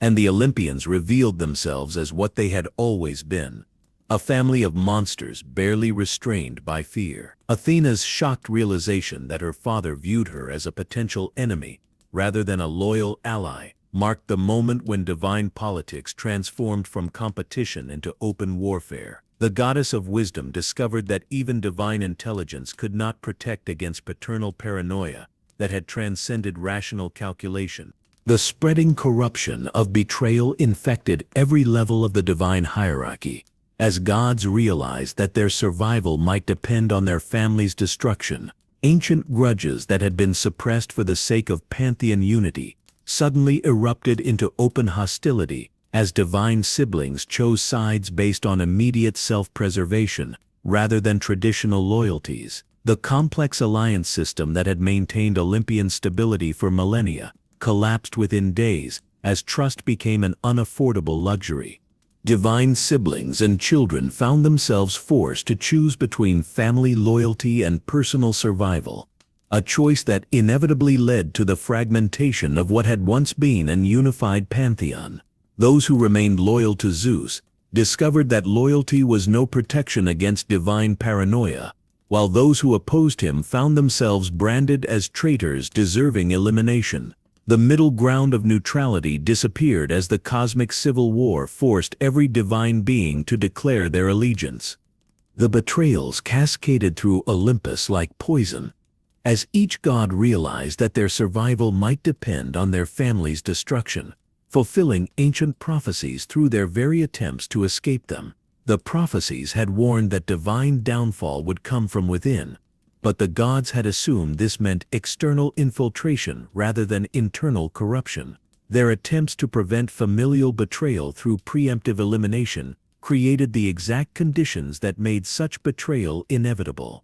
Speaker 1: and the Olympians revealed themselves as what they had always been, a family of monsters barely restrained by fear. Athena's shocked realization that her father viewed her as a potential enemy rather than a loyal ally marked the moment when divine politics transformed from competition into open warfare. The goddess of wisdom discovered that even divine intelligence could not protect against paternal paranoia that had transcended rational calculation. The spreading corruption of betrayal infected every level of the divine hierarchy, as gods realized that their survival might depend on their family's destruction. Ancient grudges that had been suppressed for the sake of Pantheon unity suddenly erupted into open hostility as divine siblings chose sides based on immediate self-preservation rather than traditional loyalties. The complex alliance system that had maintained Olympian stability for millennia collapsed within days as trust became an unaffordable luxury. Divine siblings and children found themselves forced to choose between family loyalty and personal survival, a choice that inevitably led to the fragmentation of what had once been an unified pantheon. Those who remained loyal to Zeus discovered that loyalty was no protection against divine paranoia, while those who opposed him found themselves branded as traitors deserving elimination. The middle ground of neutrality disappeared as the cosmic civil war forced every divine being to declare their allegiance. The betrayals cascaded through Olympus like poison, as each god realized that their survival might depend on their family's destruction, fulfilling ancient prophecies through their very attempts to escape them. The prophecies had warned that divine downfall would come from within, but the gods had assumed this meant external infiltration rather than internal corruption. Their attempts to prevent familial betrayal through preemptive elimination created the exact conditions that made such betrayal inevitable.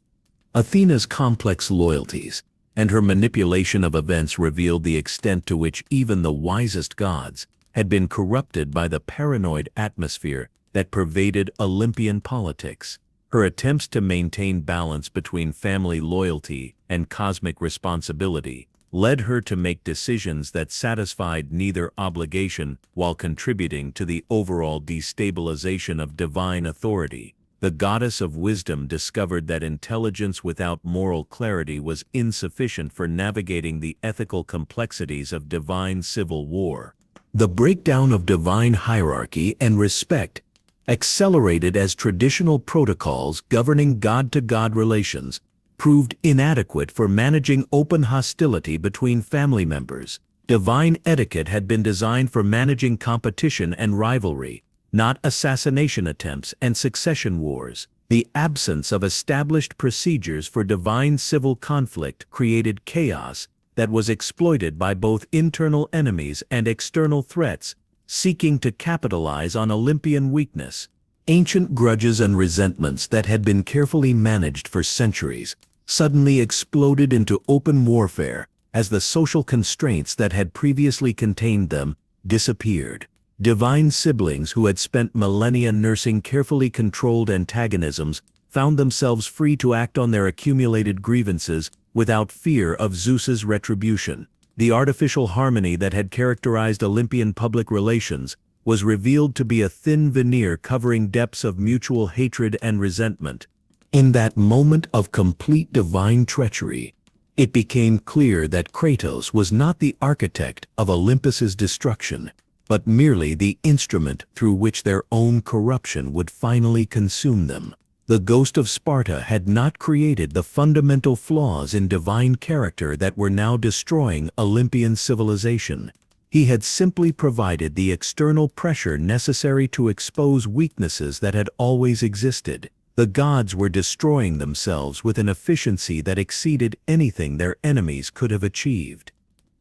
Speaker 1: Athena's complex loyalties and her manipulation of events revealed the extent to which even the wisest gods had been corrupted by the paranoid atmosphere that pervaded Olympian politics. Her attempts to maintain balance between family loyalty and cosmic responsibility led her to make decisions that satisfied neither obligation while contributing to the overall destabilization of divine authority. The goddess of wisdom discovered that intelligence without moral clarity was insufficient for navigating the ethical complexities of divine civil war. The breakdown of divine hierarchy and respect accelerated as traditional protocols governing god-to-god relations proved inadequate for managing open hostility between family members. Divine etiquette had been designed for managing competition and rivalry, not assassination attempts and succession wars. The absence of established procedures for divine civil conflict created chaos that was exploited by both internal enemies and external threats seeking to capitalize on Olympian weakness. Ancient grudges and resentments that had been carefully managed for centuries suddenly exploded into open warfare as the social constraints that had previously contained them disappeared. Divine siblings who had spent millennia nursing carefully controlled antagonisms found themselves free to act on their accumulated grievances without fear of Zeus's retribution. The artificial harmony that had characterized Olympian public relations was revealed to be a thin veneer covering depths of mutual hatred and resentment. In that moment of complete divine treachery, it became clear that Kratos was not the architect of Olympus's destruction, but merely the instrument through which their own corruption would finally consume them. The ghost of Sparta had not created the fundamental flaws in divine character that were now destroying Olympian civilization. He had simply provided the external pressure necessary to expose weaknesses that had always existed. The gods were destroying themselves with an efficiency that exceeded anything their enemies could have achieved.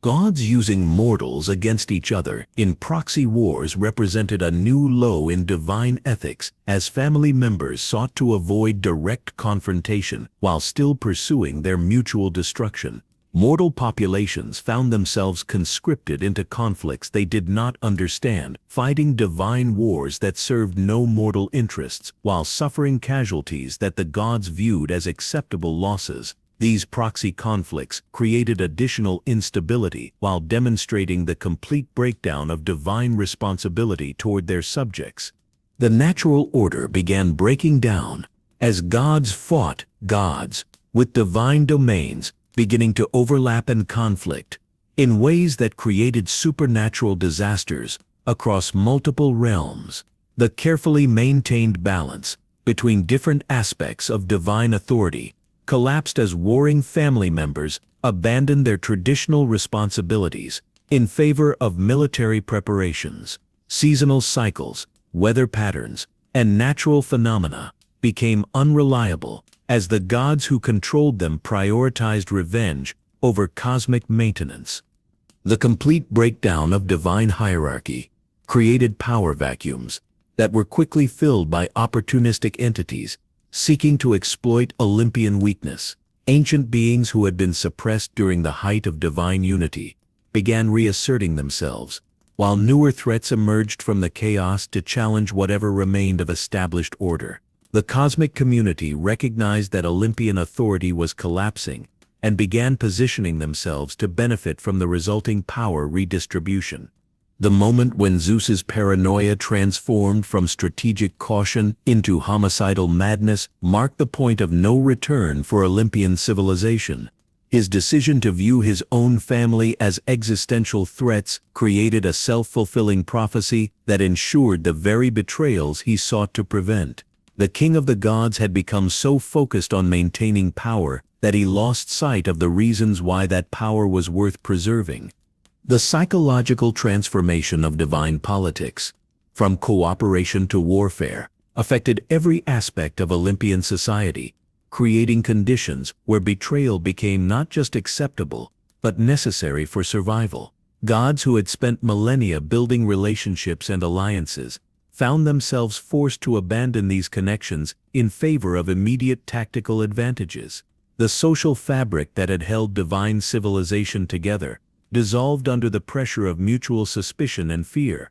Speaker 1: Gods using mortals against each other in proxy wars represented a new low in divine ethics as family members sought to avoid direct confrontation while still pursuing their mutual destruction. Mortal populations found themselves conscripted into conflicts they did not understand, fighting divine wars that served no mortal interests while suffering casualties that the gods viewed as acceptable losses. These proxy conflicts created additional instability while demonstrating the complete breakdown of divine responsibility toward their subjects. The natural order began breaking down as gods fought gods, with divine domains beginning to overlap and conflict in ways that created supernatural disasters across multiple realms. The carefully maintained balance between different aspects of divine authority collapsed as warring family members abandoned their traditional responsibilities in favor of military preparations. Seasonal cycles, weather patterns, and natural phenomena became unreliable as the gods who controlled them prioritized revenge over cosmic maintenance. The complete breakdown of divine hierarchy created power vacuums that were quickly filled by opportunistic entities seeking to exploit Olympian weakness. Ancient beings who had been suppressed during the height of divine unity began reasserting themselves, while newer threats emerged from the chaos to challenge whatever remained of established order. The cosmic community recognized that Olympian authority was collapsing and began positioning themselves to benefit from the resulting power redistribution. The moment when Zeus's paranoia transformed from strategic caution into homicidal madness marked the point of no return for Olympian civilization. His decision to view his own family as existential threats created a self-fulfilling prophecy that ensured the very betrayals he sought to prevent. The king of the gods had become so focused on maintaining power that he lost sight of the reasons why that power was worth preserving. The psychological transformation of divine politics, from cooperation to warfare, affected every aspect of Olympian society, creating conditions where betrayal became not just acceptable, but necessary for survival. Gods who had spent millennia building relationships and alliances found themselves forced to abandon these connections in favor of immediate tactical advantages. The social fabric that had held divine civilization together dissolved under the pressure of mutual suspicion and fear.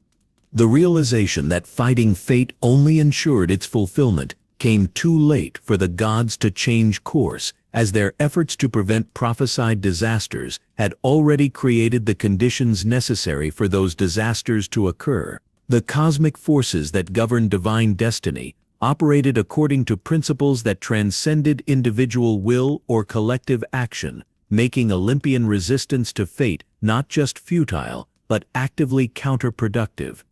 Speaker 1: The realization that fighting fate only ensured its fulfillment came too late for the gods to change course, as their efforts to prevent prophesied disasters had already created the conditions necessary for those disasters to occur. The cosmic forces that governed divine destiny operated according to principles that transcended individual will or collective action, making Olympian resistance to fate not just futile, but actively counterproductive.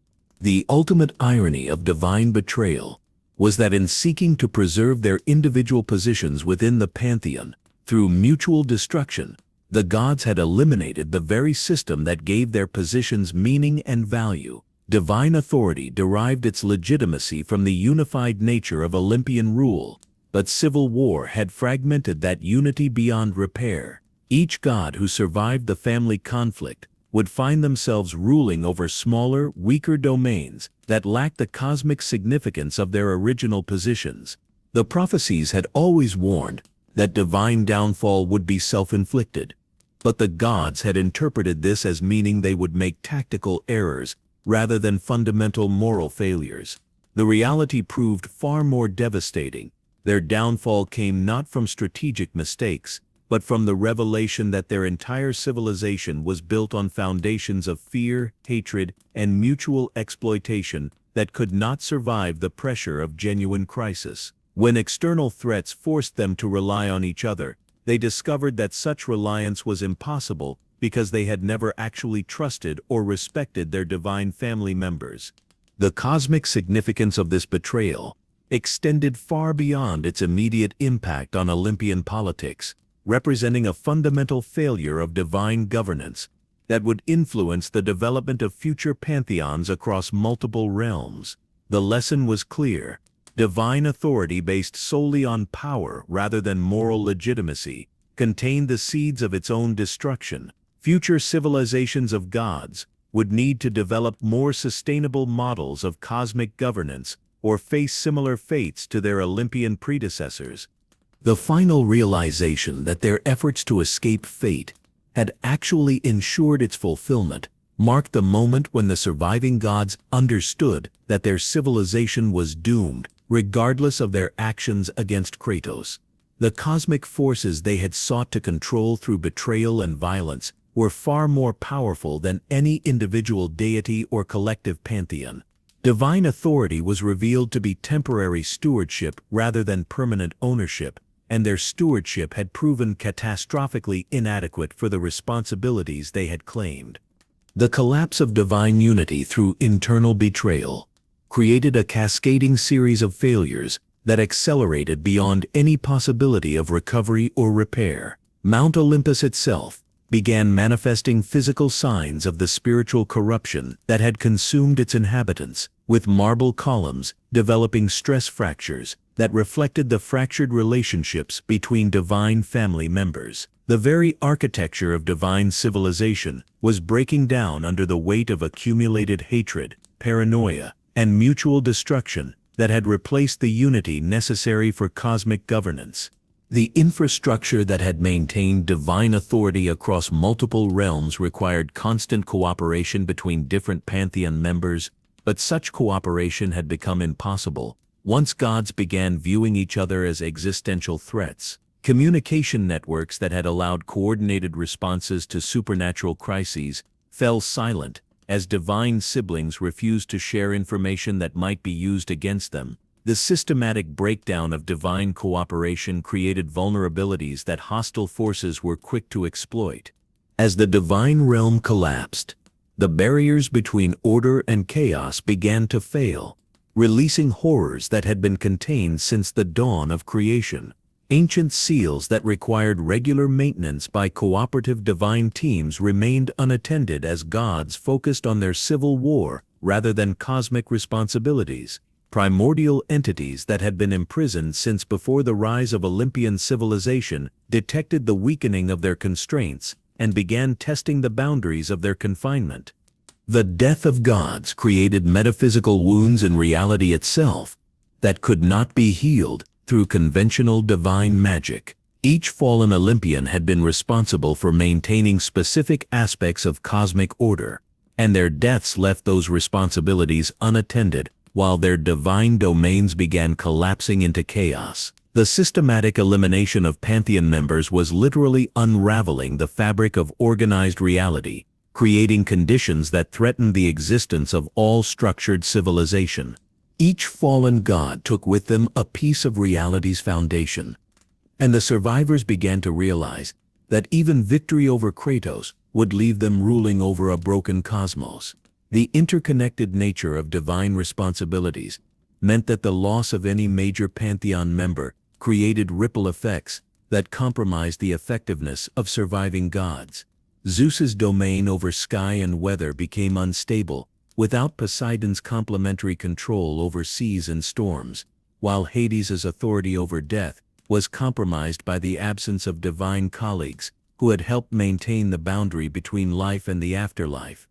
Speaker 1: The ultimate irony of divine betrayal was that in seeking to preserve their individual positions within the Pantheon through mutual destruction, the gods had eliminated the very system that gave their positions meaning and value. Divine authority derived its legitimacy from the unified nature of Olympian rule, but civil war had fragmented that unity beyond repair. Each god who survived the family conflict would find themselves ruling over smaller, weaker domains that lacked the cosmic significance of their original positions. The prophecies had always warned that divine downfall would be self-inflicted, but the gods had interpreted this as meaning they would make tactical errors rather than fundamental moral failures. The reality proved far more devastating. Their downfall came not from strategic mistakes, but from the revelation that their entire civilization was built on foundations of fear, hatred, and mutual exploitation that could not survive the pressure of genuine crisis. When external threats forced them to rely on each other, they discovered that such reliance was impossible because they had never actually trusted or respected their divine family members. The cosmic significance of this betrayal extended far beyond its immediate impact on Olympian politics, representing a fundamental failure of divine governance that would influence the development of future pantheons across multiple realms. The lesson was clear. Divine authority based solely on power rather than moral legitimacy contained the seeds of its own destruction, Future civilizations of gods would need to develop more sustainable models of cosmic governance or face similar fates to their Olympian predecessors. The final realization that their efforts to escape fate had actually ensured its fulfillment marked the moment when the surviving gods understood that their civilization was doomed, regardless of their actions against Kratos. The cosmic forces they had sought to control through betrayal and violence were far more powerful than any individual deity or collective pantheon. Divine authority was revealed to be temporary stewardship rather than permanent ownership, and their stewardship had proven catastrophically inadequate for the responsibilities they had claimed. The collapse of divine unity through internal betrayal created a cascading series of failures that accelerated beyond any possibility of recovery or repair. Mount Olympus itself began manifesting physical signs of the spiritual corruption that had consumed its inhabitants, with marble columns developing stress fractures that reflected the fractured relationships between divine family members. The very architecture of divine civilization was breaking down under the weight of accumulated hatred, paranoia, and mutual destruction that had replaced the unity necessary for cosmic governance. The infrastructure that had maintained divine authority across multiple realms required constant cooperation between different Pantheon members, but such cooperation had become impossible once gods began viewing each other as existential threats. Communication networks that had allowed coordinated responses to supernatural crises fell silent as divine siblings refused to share information that might be used against them. The systematic breakdown of divine cooperation created vulnerabilities that hostile forces were quick to exploit. As the divine realm collapsed, the barriers between order and chaos began to fail, releasing horrors that had been contained since the dawn of creation. Ancient seals that required regular maintenance by cooperative divine teams remained unattended as gods focused on their civil war rather than cosmic responsibilities. Primordial entities that had been imprisoned since before the rise of Olympian civilization detected the weakening of their constraints and began testing the boundaries of their confinement. The death of gods created metaphysical wounds in reality itself that could not be healed through conventional divine magic. Each fallen Olympian had been responsible for maintaining specific aspects of cosmic order, and their deaths left those responsibilities unattended while their divine domains began collapsing into chaos. The systematic elimination of Pantheon members was literally unraveling the fabric of organized reality, creating conditions that threatened the existence of all structured civilization. Each fallen god took with them a piece of reality's foundation, and the survivors began to realize that even victory over Kratos would leave them ruling over a broken cosmos. The interconnected nature of divine responsibilities meant that the loss of any major Pantheon member created ripple effects that compromised the effectiveness of surviving gods. Zeus's domain over sky and weather became unstable without Poseidon's complementary control over seas and storms, while Hades's authority over death was compromised by the absence of divine colleagues who had helped maintain the boundary between life and the afterlife.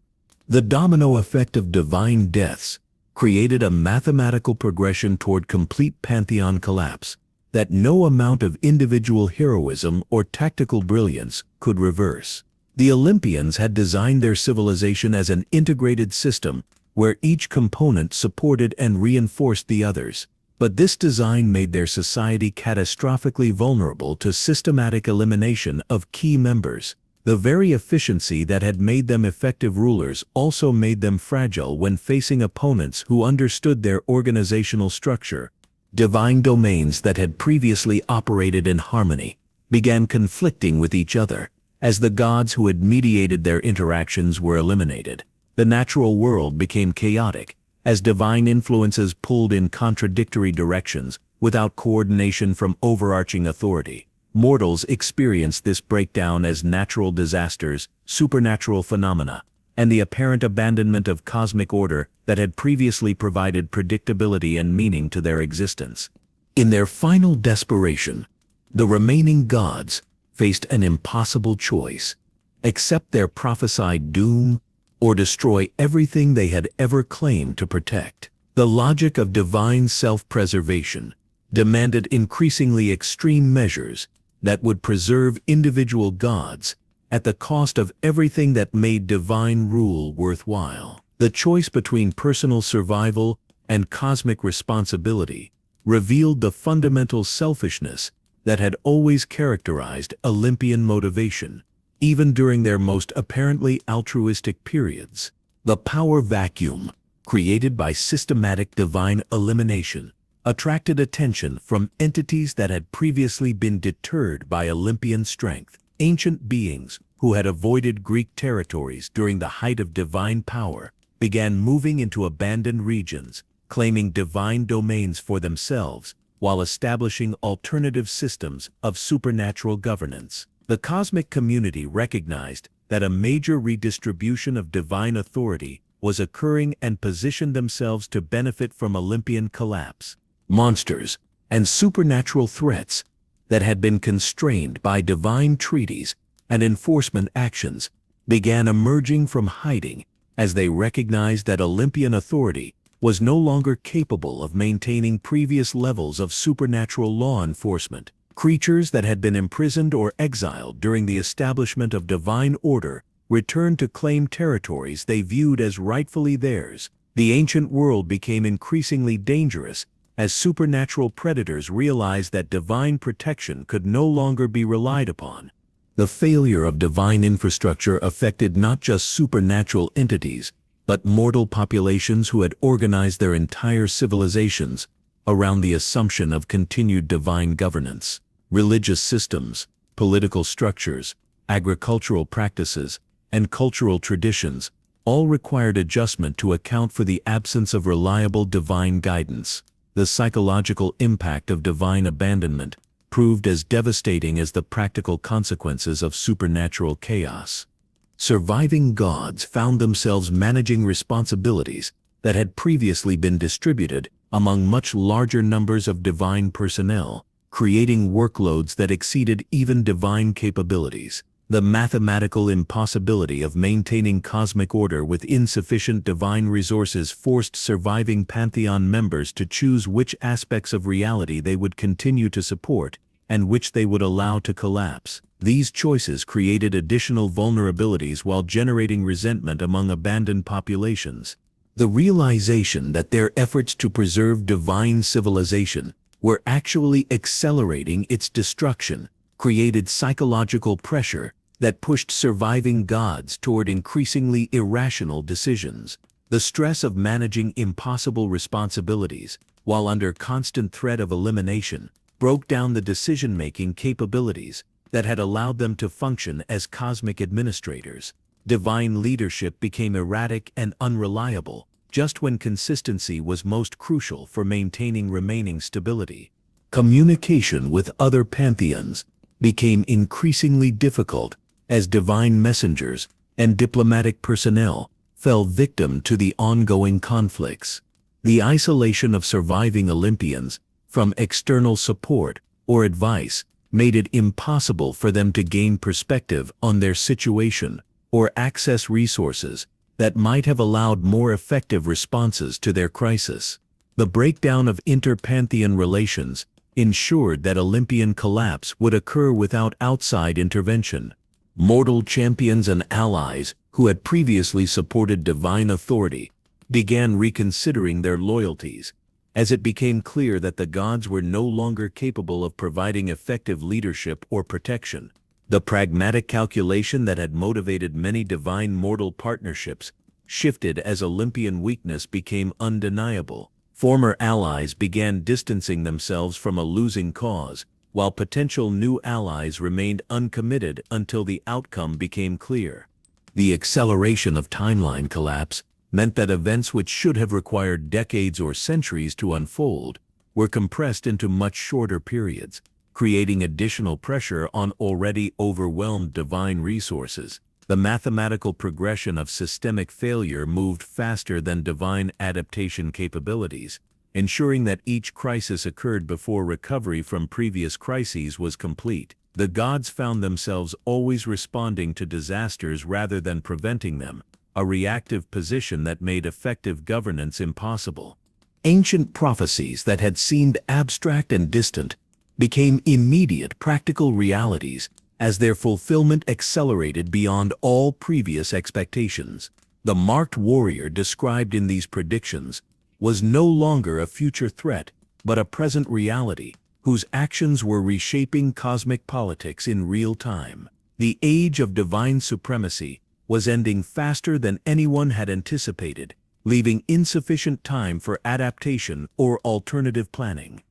Speaker 1: The domino effect of divine deaths created a mathematical progression toward complete Pantheon collapse that no amount of individual heroism or tactical brilliance could reverse. The Olympians had designed their civilization as an integrated system where each component supported and reinforced the others. But this design made their society catastrophically vulnerable to systematic elimination of key members. The very efficiency that had made them effective rulers also made them fragile when facing opponents who understood their organizational structure. Divine domains that had previously operated in harmony began conflicting with each other. As the gods who had mediated their interactions were eliminated, the natural world became chaotic, as divine influences pulled in contradictory directions without coordination from overarching authority. Mortals experienced this breakdown as natural disasters, supernatural phenomena, and the apparent abandonment of cosmic order that had previously provided predictability and meaning to their existence. In their final desperation, the remaining gods faced an impossible choice. accept their prophesied doom, or destroy everything they had ever claimed to protect. The logic of divine self-preservation demanded increasingly extreme measures that would preserve individual gods at the cost of everything that made divine rule worthwhile. The choice between personal survival and cosmic responsibility revealed the fundamental selfishness that had always characterized Olympian motivation, even during their most apparently altruistic periods. The power vacuum, created by systematic divine elimination, attracted attention from entities that had previously been deterred by Olympian strength. Ancient beings who had avoided Greek territories during the height of divine power began moving into abandoned regions, claiming divine domains for themselves while establishing alternative systems of supernatural governance. The cosmic community recognized that a major redistribution of divine authority was occurring and positioned themselves to benefit from Olympian collapse. Monsters and supernatural threats that had been constrained by divine treaties and enforcement actions began emerging from hiding as they recognized that Olympian authority was no longer capable of maintaining previous levels of supernatural law enforcement. Creatures that had been imprisoned or exiled during the establishment of divine order returned to claim territories they viewed as rightfully theirs. The ancient world became increasingly dangerous as supernatural predators realized that divine protection could no longer be relied upon. The failure of divine infrastructure affected not just supernatural entities, but mortal populations who had organized their entire civilizations around the assumption of continued divine governance. Religious systems, political structures, agricultural practices, and cultural traditions all required adjustment to account for the absence of reliable divine guidance. The psychological impact of divine abandonment proved as devastating as the practical consequences of supernatural chaos. Surviving gods found themselves managing responsibilities that had previously been distributed among much larger numbers of divine personnel, creating workloads that exceeded even divine capabilities. The mathematical impossibility of maintaining cosmic order with insufficient divine resources forced surviving Pantheon members to choose which aspects of reality they would continue to support and which they would allow to collapse. These choices created additional vulnerabilities while generating resentment among abandoned populations. The realization that their efforts to preserve divine civilization were actually accelerating its destruction created psychological pressure that pushed surviving gods toward increasingly irrational decisions. The stress of managing impossible responsibilities, while under constant threat of elimination, broke down the decision-making capabilities that had allowed them to function as cosmic administrators. Divine leadership became erratic and unreliable, just when consistency was most crucial for maintaining remaining stability. Communication with other pantheons became increasingly difficult as divine messengers and diplomatic personnel fell victim to the ongoing conflicts. The isolation of surviving Olympians from external support or advice made it impossible for them to gain perspective on their situation or access resources that might have allowed more effective responses to their crisis. The breakdown of inter-pantheon relations ensured that Olympian collapse would occur without outside intervention. Mortal champions and allies who had previously supported divine authority began reconsidering their loyalties, as it became clear that the gods were no longer capable of providing effective leadership or protection. The pragmatic calculation that had motivated many divine mortal partnerships shifted as Olympian weakness became undeniable. Former allies began distancing themselves from a losing cause, while potential new allies remained uncommitted until the outcome became clear. The acceleration of timeline collapse meant that events which should have required decades or centuries to unfold were compressed into much shorter periods, creating additional pressure on already overwhelmed divine resources. The mathematical progression of systemic failure moved faster than divine adaptation capabilities, ensuring that each crisis occurred before recovery from previous crises was complete. The gods found themselves always responding to disasters rather than preventing them, a reactive position that made effective governance impossible. Ancient prophecies that had seemed abstract and distant became immediate practical realities as their fulfillment accelerated beyond all previous expectations. The marked warrior described in these predictions was no longer a future threat, but a present reality, whose actions were reshaping cosmic politics in real time. The age of divine supremacy was ending faster than anyone had anticipated, leaving insufficient time for adaptation or alternative planning.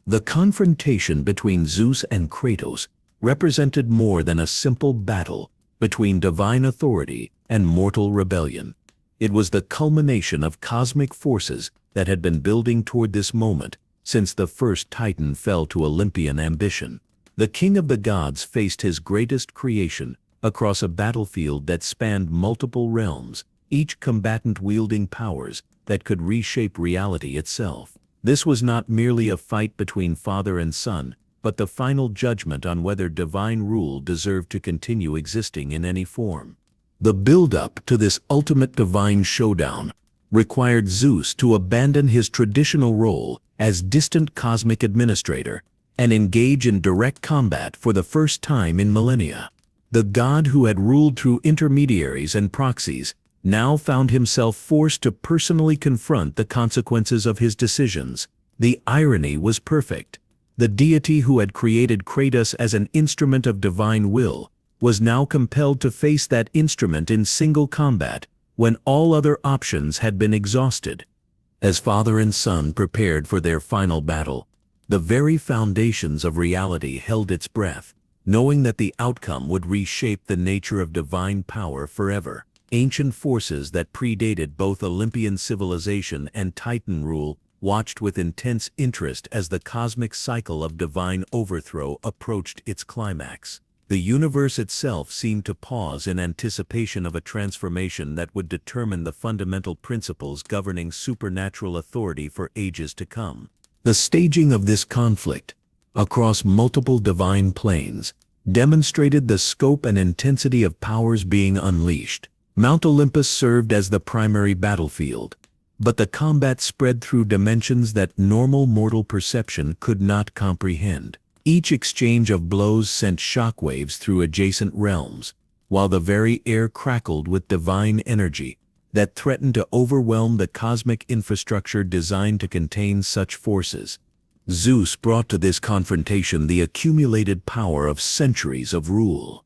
Speaker 1: The confrontation between Zeus and Kratos represented more than a simple battle between divine authority and mortal rebellion. It was the culmination of cosmic forces that had been building toward this moment since the first Titan fell to Olympian ambition. The king of the gods faced his greatest creation across a battlefield that spanned multiple realms, each combatant wielding powers that could reshape reality itself. This was not merely a fight between father and son, but the final judgment on whether divine rule deserved to continue existing in any form. The build-up to this ultimate divine showdown required Zeus to abandon his traditional role as distant cosmic administrator and engage in direct combat for the first time in millennia. The god who had ruled through intermediaries and proxies now found himself forced to personally confront the consequences of his decisions. The irony was perfect. The deity who had created Kratos as an instrument of divine will was now compelled to face that instrument in single combat when all other options had been exhausted. As father and son prepared for their final battle, the very foundations of reality held its breath, knowing that the outcome would reshape the nature of divine power forever. Ancient forces that predated both Olympian civilization and Titan rule watched with intense interest as the cosmic cycle of divine overthrow approached its climax. The universe itself seemed to pause in anticipation of a transformation that would determine the fundamental principles governing supernatural authority for ages to come. The staging of this conflict, across multiple divine planes, demonstrated the scope and intensity of powers being unleashed. Mount Olympus served as the primary battlefield, but the combat spread through dimensions that normal mortal perception could not comprehend. Each exchange of blows sent shockwaves through adjacent realms, while the very air crackled with divine energy that threatened to overwhelm the cosmic infrastructure designed to contain such forces. Zeus brought to this confrontation the accumulated power of centuries of rule,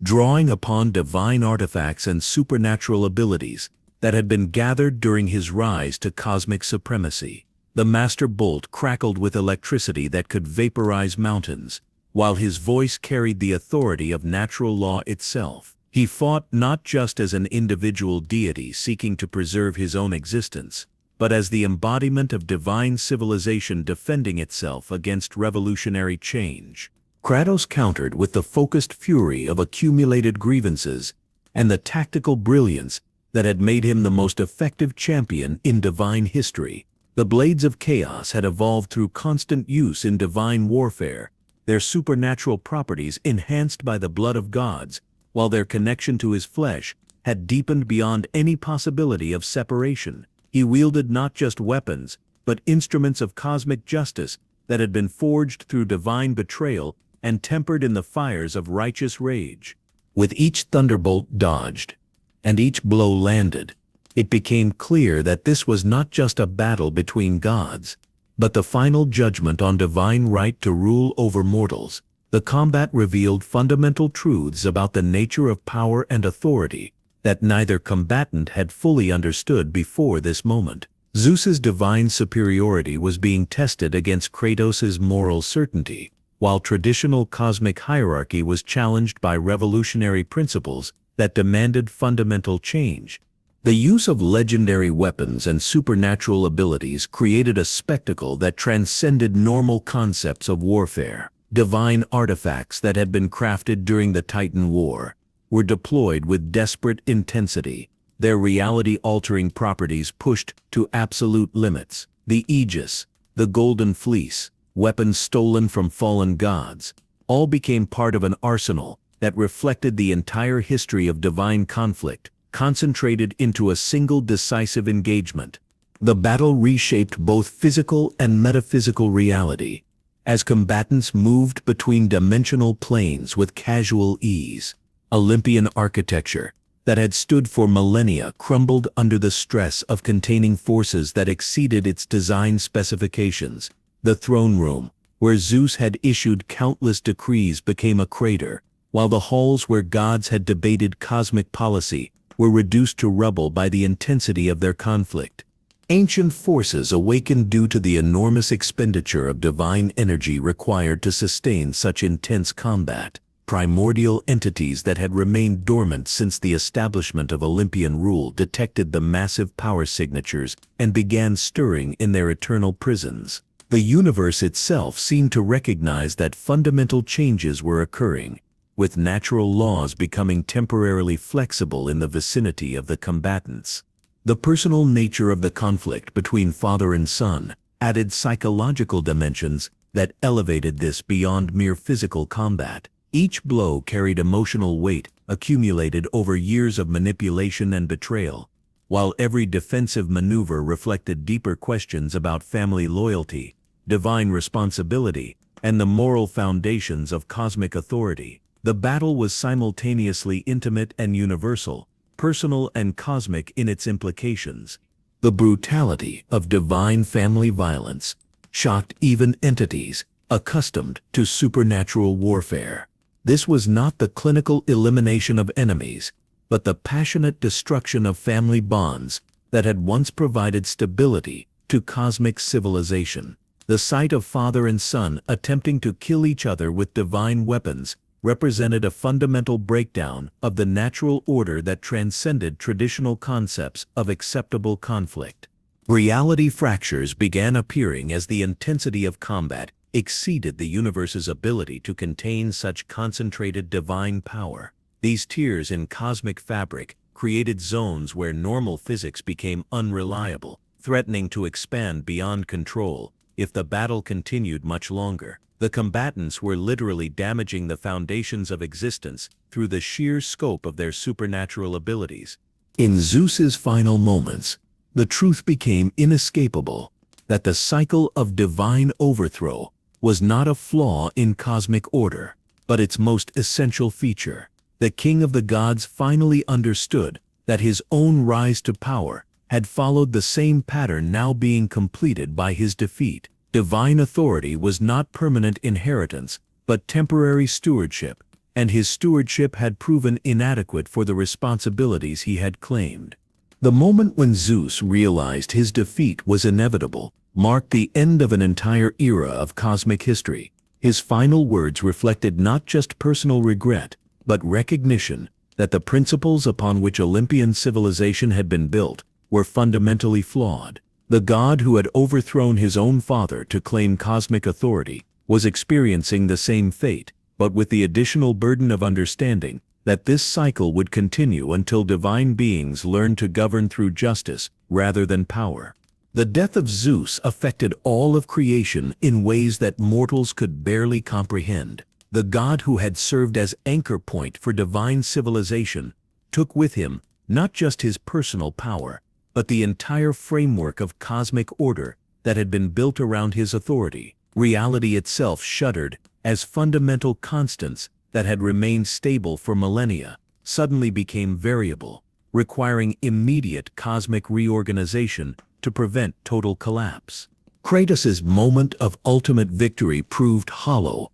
Speaker 1: drawing upon divine artifacts and supernatural abilities that had been gathered during his rise to cosmic supremacy. The master bolt crackled with electricity that could vaporize mountains, while his voice carried the authority of natural law itself. He fought not just as an individual deity seeking to preserve his own existence, but as the embodiment of divine civilization defending itself against revolutionary change. Kratos countered with the focused fury of accumulated grievances and the tactical brilliance that had made him the most effective champion in divine history. The blades of chaos had evolved through constant use in divine warfare, their supernatural properties enhanced by the blood of gods, while their connection to his flesh had deepened beyond any possibility of separation. He wielded not just weapons, but instruments of cosmic justice that had been forged through divine betrayal and tempered in the fires of righteous rage. With each thunderbolt dodged, and each blow landed, it became clear that this was not just a battle between gods, but the final judgment on divine right to rule over mortals. The combat revealed fundamental truths about the nature of power and authority that neither combatant had fully understood before this moment. Zeus's divine superiority was being tested against Kratos's moral certainty, while traditional cosmic hierarchy was challenged by revolutionary principles that demanded fundamental change. The use of legendary weapons and supernatural abilities created a spectacle that transcended normal concepts of warfare. Divine artifacts that had been crafted during the Titan War were deployed with desperate intensity, their reality-altering properties pushed to absolute limits. The Aegis, the Golden Fleece, weapons stolen from fallen gods, all became part of an arsenal that reflected the entire history of divine conflict, concentrated into a single decisive engagement. The battle reshaped both physical and metaphysical reality, as combatants moved between dimensional planes with casual ease. Olympian architecture, that had stood for millennia, crumbled under the stress of containing forces that exceeded its design specifications. The throne room, where Zeus had issued countless decrees, became a crater, while the halls where gods had debated cosmic policy were reduced to rubble by the intensity of their conflict. Ancient forces awakened due to the enormous expenditure of divine energy required to sustain such intense combat. Primordial entities that had remained dormant since the establishment of Olympian rule detected the massive power signatures and began stirring in their eternal prisons. The universe itself seemed to recognize that fundamental changes were occurring, with natural laws becoming temporarily flexible in the vicinity of the combatants. The personal nature of the conflict between father and son added psychological dimensions that elevated this beyond mere physical combat. Each blow carried emotional weight accumulated over years of manipulation and betrayal, while every defensive maneuver reflected deeper questions about family loyalty, divine responsibility, and the moral foundations of cosmic authority. The battle was simultaneously intimate and universal, personal and cosmic in its implications. The brutality of divine family violence shocked even entities accustomed to supernatural warfare. This was not the clinical elimination of enemies, but the passionate destruction of family bonds that had once provided stability to cosmic civilization. The sight of father and son attempting to kill each other with divine weapons represented a fundamental breakdown of the natural order that transcended traditional concepts of acceptable conflict. Reality fractures began appearing as the intensity of combat exceeded the universe's ability to contain such concentrated divine power. These tears in cosmic fabric created zones where normal physics became unreliable, threatening to expand beyond control if the battle continued much longer. The combatants were literally damaging the foundations of existence through the sheer scope of their supernatural abilities. In Zeus's final moments, the truth became inescapable that the cycle of divine overthrow was not a flaw in cosmic order, but its most essential feature. The king of the gods finally understood that his own rise to power had followed the same pattern now being completed by his defeat. Divine authority was not permanent inheritance, but temporary stewardship, and his stewardship had proven inadequate for the responsibilities he had claimed. The moment when Zeus realized his defeat was inevitable marked the end of an entire era of cosmic history. His final words reflected not just personal regret, but recognition that the principles upon which Olympian civilization had been built were fundamentally flawed. The god who had overthrown his own father to claim cosmic authority was experiencing the same fate, but with the additional burden of understanding that this cycle would continue until divine beings learned to govern through justice rather than power. The death of Zeus affected all of creation in ways that mortals could barely comprehend. The god who had served as anchor point for divine civilization took with him not just his personal power, but the entire framework of cosmic order that had been built around his authority. Reality itself shuddered as fundamental constants that had remained stable for millennia suddenly became variable, requiring immediate cosmic reorganization to prevent total collapse. Kratos' moment of ultimate victory proved hollow,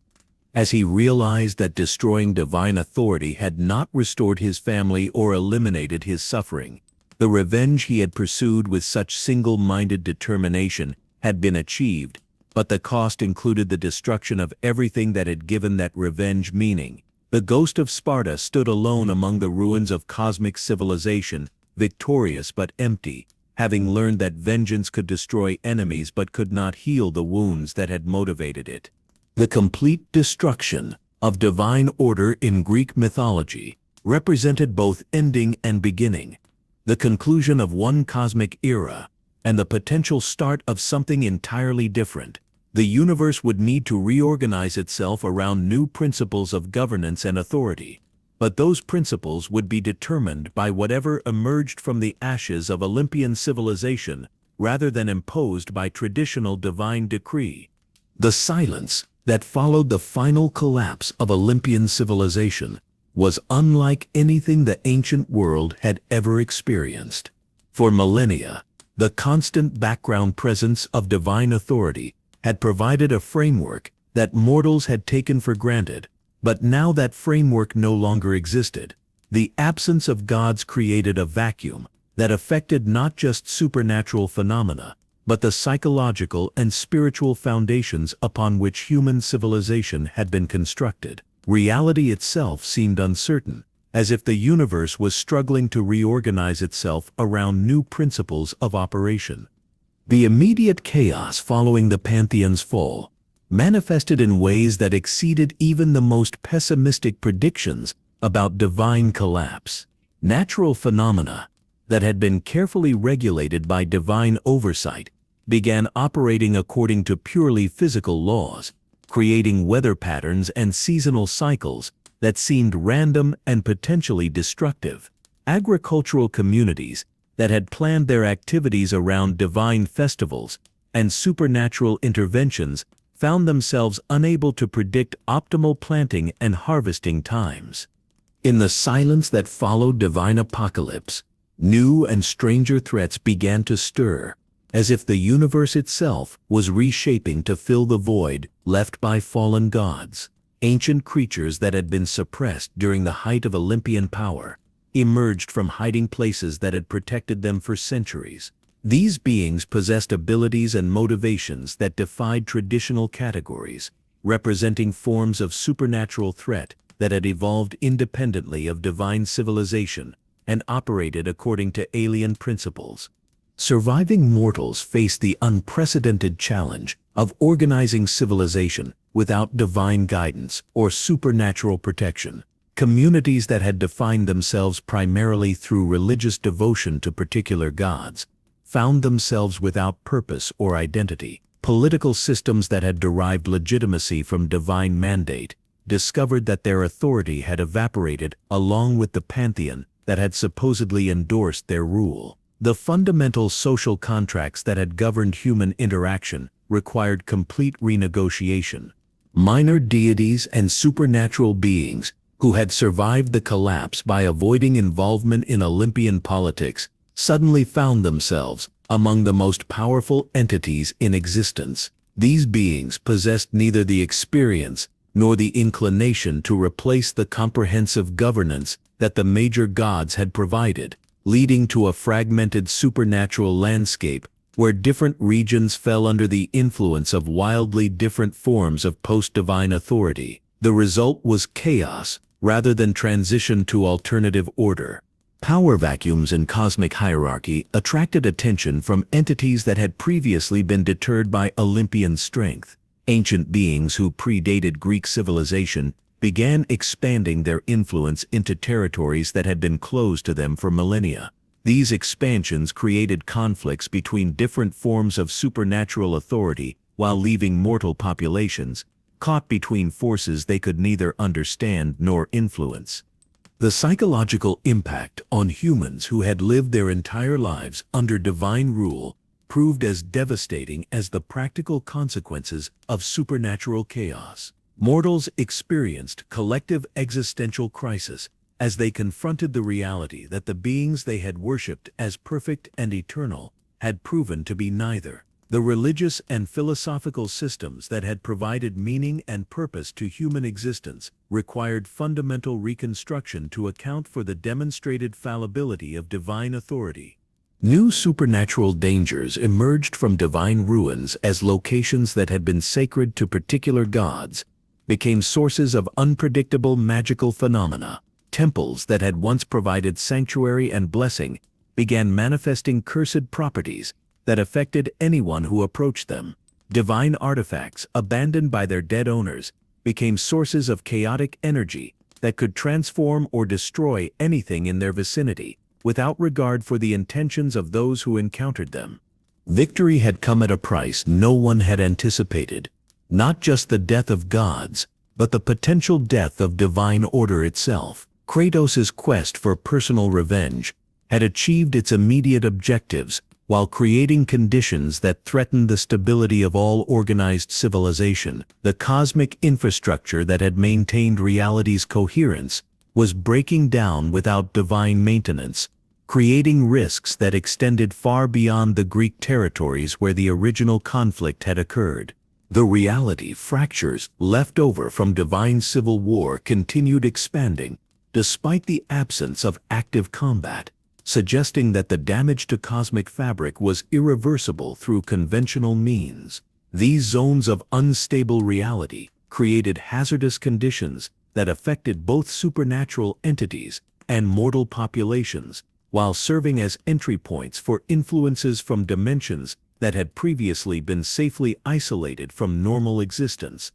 Speaker 1: as he realized that destroying divine authority had not restored his family or eliminated his suffering. The revenge he had pursued with such single-minded determination had been achieved, but the cost included the destruction of everything that had given that revenge meaning. The ghost of Sparta stood alone among the ruins of cosmic civilization, victorious but empty, having learned that vengeance could destroy enemies but could not heal the wounds that had motivated it. The complete destruction of divine order in Greek mythology represented both ending and beginning, the conclusion of one cosmic era, and the potential start of something entirely different. The universe would need to reorganize itself around new principles of governance and authority, but those principles would be determined by whatever emerged from the ashes of Olympian civilization rather than imposed by traditional divine decree. The silence that followed the final collapse of Olympian civilization was unlike anything the ancient world had ever experienced. For millennia, the constant background presence of divine authority had provided a framework that mortals had taken for granted, but now that framework no longer existed. The absence of gods created a vacuum that affected not just supernatural phenomena, but the psychological and spiritual foundations upon which human civilization had been constructed. Reality itself seemed uncertain, as if the universe was struggling to reorganize itself around new principles of operation. The immediate chaos following the Pantheon's fall manifested in ways that exceeded even the most pessimistic predictions about divine collapse. Natural phenomena that had been carefully regulated by divine oversight began operating according to purely physical laws, creating weather patterns and seasonal cycles that seemed random and potentially destructive. Agricultural communities that had planned their activities around divine festivals and supernatural interventions found themselves unable to predict optimal planting and harvesting times. In the silence that followed divine apocalypse, new and stranger threats began to stir, as if the universe itself was reshaping to fill the void left by fallen gods. Ancient creatures that had been suppressed during the height of Olympian power emerged from hiding places that had protected them for centuries. These beings possessed abilities and motivations that defied traditional categories, representing forms of supernatural threat that had evolved independently of divine civilization and operated according to alien principles. Surviving mortals faced the unprecedented challenge of organizing civilization without divine guidance or supernatural protection. Communities that had defined themselves primarily through religious devotion to particular gods found themselves without purpose or identity. Political systems that had derived legitimacy from divine mandate discovered that their authority had evaporated along with the Pantheon that had supposedly endorsed their rule. The fundamental social contracts that had governed human interaction required complete renegotiation. Minor deities and supernatural beings who had survived the collapse by avoiding involvement in Olympian politics suddenly found themselves among the most powerful entities in existence. These beings possessed neither the experience nor the inclination to replace the comprehensive governance that the major gods had provided, leading to a fragmented supernatural landscape where different regions fell under the influence of wildly different forms of post-divine authority. The result was chaos rather than transition to alternative order. Power vacuums in cosmic hierarchy attracted attention from entities that had previously been deterred by Olympian strength. Ancient beings who predated Greek civilization began expanding their influence into territories that had been closed to them for millennia. These expansions created conflicts between different forms of supernatural authority while leaving mortal populations caught between forces they could neither understand nor influence. The psychological impact on humans who had lived their entire lives under divine rule proved as devastating as the practical consequences of supernatural chaos. Mortals experienced collective existential crisis as they confronted the reality that the beings they had worshipped as perfect and eternal had proven to be neither. The religious and philosophical systems that had provided meaning and purpose to human existence required fundamental reconstruction to account for the demonstrated fallibility of divine authority. New supernatural dangers emerged from divine ruins as locations that had been sacred to particular gods became sources of unpredictable magical phenomena. Temples that had once provided sanctuary and blessing began manifesting cursed properties that affected anyone who approached them. Divine artifacts abandoned by their dead owners became sources of chaotic energy that could transform or destroy anything in their vicinity without regard for the intentions of those who encountered them. Victory had come at a price no one had anticipated, not just the death of gods, but the potential death of divine order itself. Kratos' quest for personal revenge had achieved its immediate objectives while creating conditions that threatened the stability of all organized civilization. The cosmic infrastructure that had maintained reality's coherence was breaking down without divine maintenance, creating risks that extended far beyond the Greek territories where the original conflict had occurred. The reality fractures left over from divine civil war continued expanding, despite the absence of active combat, suggesting that the damage to cosmic fabric was irreversible through conventional means. These zones of unstable reality created hazardous conditions that affected both supernatural entities and mortal populations, while serving as entry points for influences from dimensions that had previously been safely isolated from normal existence.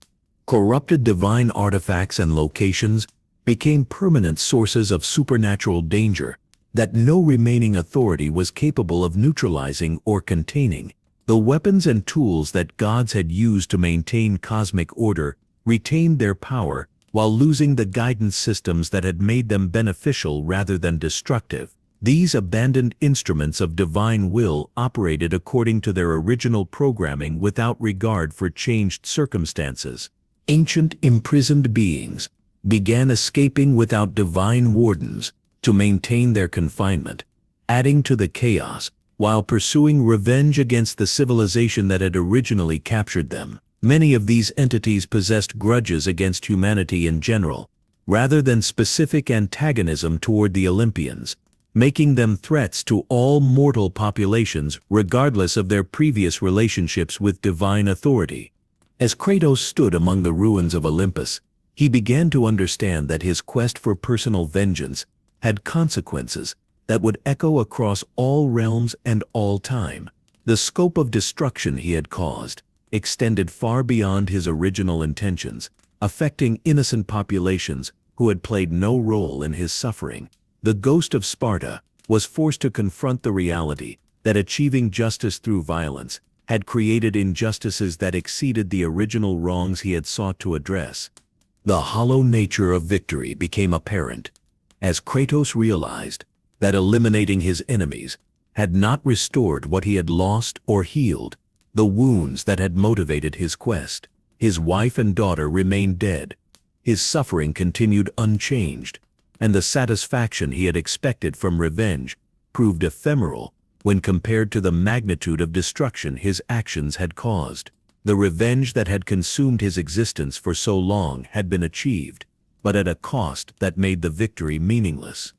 Speaker 1: Corrupted divine artifacts and locations became permanent sources of supernatural danger that no remaining authority was capable of neutralizing or containing. The weapons and tools that gods had used to maintain cosmic order retained their power while losing the guidance systems that had made them beneficial rather than destructive. These abandoned instruments of divine will operated according to their original programming without regard for changed circumstances. Ancient imprisoned beings began escaping without divine wardens to maintain their confinement, adding to the chaos while pursuing revenge against the civilization that had originally captured them. Many of these entities possessed grudges against humanity in general, rather than specific antagonism toward the Olympians, making them threats to all mortal populations regardless of their previous relationships with divine authority. As Kratos stood among the ruins of Olympus, he began to understand that his quest for personal vengeance had consequences that would echo across all realms and all time. The scope of destruction he had caused extended far beyond his original intentions, affecting innocent populations who had played no role in his suffering. The ghost of Sparta was forced to confront the reality that achieving justice through violence had created injustices that exceeded the original wrongs he had sought to address. The hollow nature of victory became apparent as Kratos realized that eliminating his enemies had not restored what he had lost or healed the wounds that had motivated his quest. His wife and daughter remained dead. His suffering continued unchanged, and the satisfaction he had expected from revenge proved ephemeral when compared to the magnitude of destruction his actions had caused. The revenge that had consumed his existence for so long had been achieved, but at a cost that made the victory meaningless.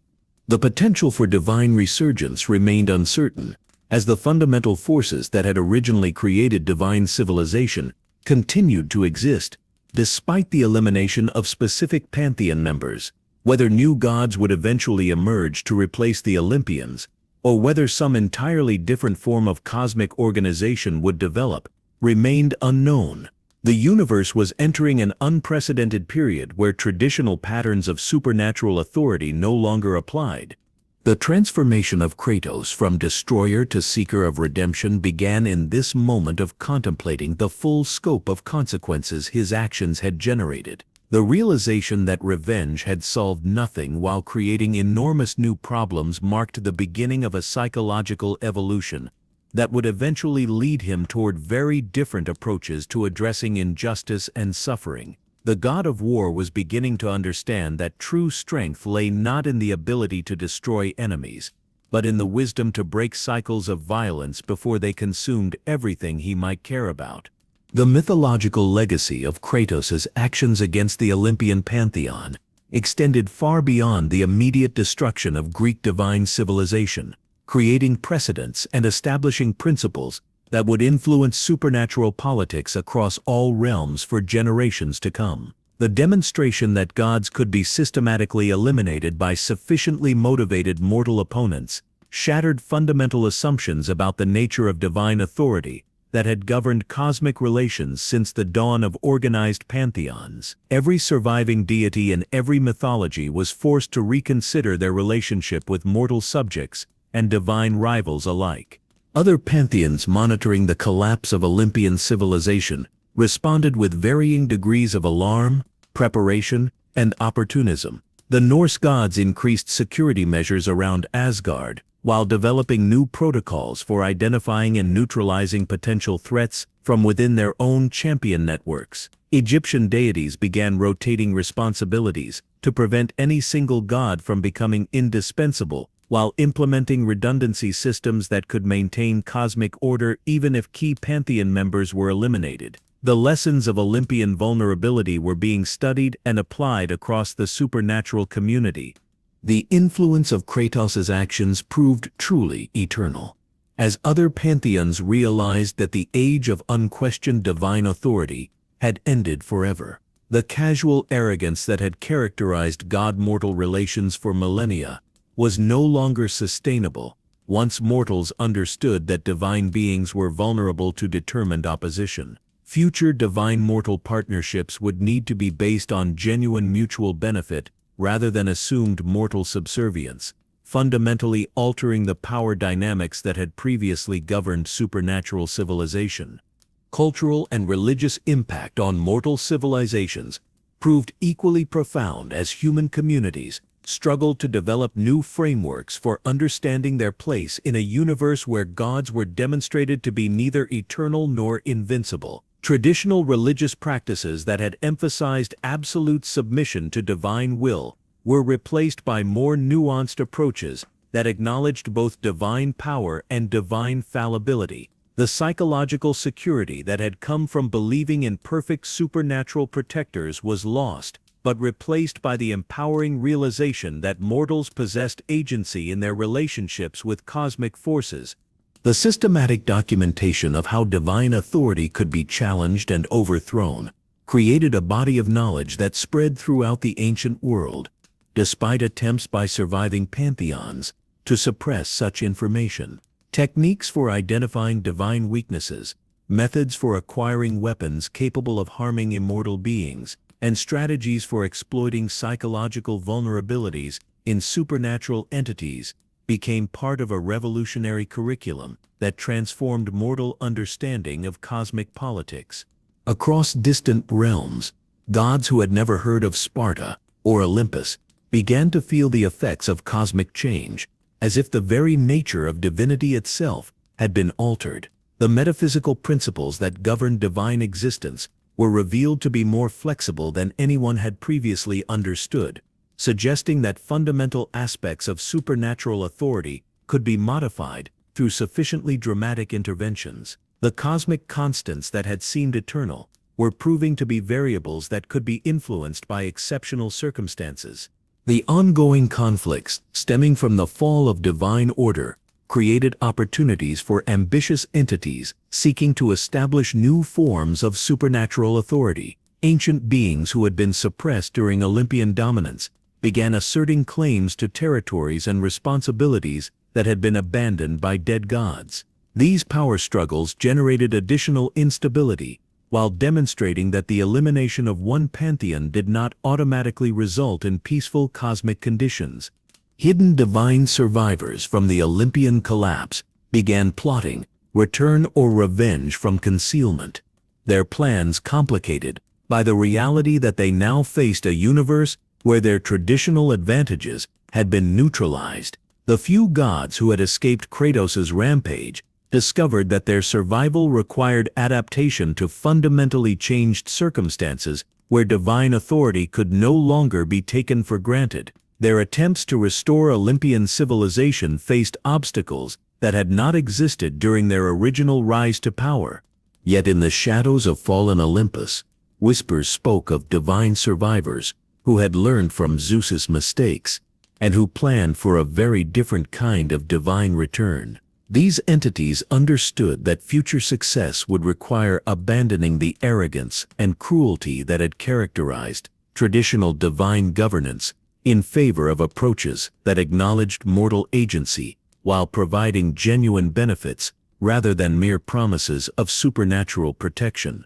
Speaker 1: The potential for divine resurgence remained uncertain, as the fundamental forces that had originally created divine civilization continued to exist, despite the elimination of specific Pantheon members. Whether new gods would eventually emerge to replace the Olympians, or whether some entirely different form of cosmic organization would develop, remained unknown. The universe was entering an unprecedented period where traditional patterns of supernatural authority no longer applied. The transformation of Kratos from destroyer to seeker of redemption began in this moment of contemplating the full scope of consequences his actions had generated. The realization that revenge had solved nothing while creating enormous new problems marked the beginning of a psychological evolution that would eventually lead him toward very different approaches to addressing injustice and suffering. The god of war was beginning to understand that true strength lay not in the ability to destroy enemies, but in the wisdom to break cycles of violence before they consumed everything he might care about. The mythological legacy of Kratos' actions against the Olympian Pantheon extended far beyond the immediate destruction of Greek divine civilization, creating precedents and establishing principles that would influence supernatural politics across all realms for generations to come. The demonstration that gods could be systematically eliminated by sufficiently motivated mortal opponents shattered fundamental assumptions about the nature of divine authority that had governed cosmic relations since the dawn of organized pantheons. Every surviving deity in every mythology was forced to reconsider their relationship with mortal subjects and divine rivals alike. Other pantheons monitoring the collapse of Olympian civilization responded with varying degrees of alarm, preparation, and opportunism. The Norse gods increased security measures around Asgard, while developing new protocols for identifying and neutralizing potential threats from within their own champion networks. Egyptian deities began rotating responsibilities to prevent any single god from becoming indispensable, while implementing redundancy systems that could maintain cosmic order even if key pantheon members were eliminated. The lessons of Olympian vulnerability were being studied and applied across the supernatural community. The influence of Kratos' actions proved truly eternal. As other pantheons realized that the age of unquestioned divine authority had ended forever, the casual arrogance that had characterized god-mortal relations for millennia was no longer sustainable. Once mortals understood that divine beings were vulnerable to determined opposition, future divine-mortal partnerships would need to be based on genuine mutual benefit rather than assumed mortal subservience, fundamentally altering the power dynamics that had previously governed supernatural civilization. Cultural and religious impact on mortal civilizations proved equally profound as human communities struggled to develop new frameworks for understanding their place in a universe where gods were demonstrated to be neither eternal nor invincible. Traditional religious practices that had emphasized absolute submission to divine will were replaced by more nuanced approaches that acknowledged both divine power and divine fallibility. The psychological security that had come from believing in perfect supernatural protectors was lost, but replaced by the empowering realization that mortals possessed agency in their relationships with cosmic forces. The systematic documentation of how divine authority could be challenged and overthrown created a body of knowledge that spread throughout the ancient world, despite attempts by surviving pantheons to suppress such information. Techniques for identifying divine weaknesses, methods for acquiring weapons capable of harming immortal beings, and strategies for exploiting psychological vulnerabilities in supernatural entities became part of a revolutionary curriculum that transformed mortal understanding of cosmic politics. Across distant realms, gods who had never heard of Sparta or Olympus began to feel the effects of cosmic change, as if the very nature of divinity itself had been altered. The metaphysical principles that governed divine existence were revealed to be more flexible than anyone had previously understood, suggesting that fundamental aspects of supernatural authority could be modified through sufficiently dramatic interventions. The cosmic constants that had seemed eternal were proving to be variables that could be influenced by exceptional circumstances. The ongoing conflicts stemming from the fall of divine order created opportunities for ambitious entities seeking to establish new forms of supernatural authority. Ancient beings who had been suppressed during Olympian dominance began asserting claims to territories and responsibilities that had been abandoned by dead gods. These power struggles generated additional instability, while demonstrating that the elimination of one pantheon did not automatically result in peaceful cosmic conditions. Hidden divine survivors from the Olympian collapse began plotting return or revenge from concealment, their plans complicated by the reality that they now faced a universe where their traditional advantages had been neutralized. The few gods who had escaped Kratos' rampage discovered that their survival required adaptation to fundamentally changed circumstances where divine authority could no longer be taken for granted. Their attempts to restore Olympian civilization faced obstacles that had not existed during their original rise to power. Yet in the shadows of fallen Olympus, whispers spoke of divine survivors who had learned from Zeus's mistakes and who planned for a very different kind of divine return. These entities understood that future success would require abandoning the arrogance and cruelty that had characterized traditional divine governance in favor of approaches that acknowledged mortal agency while providing genuine benefits rather than mere promises of supernatural protection.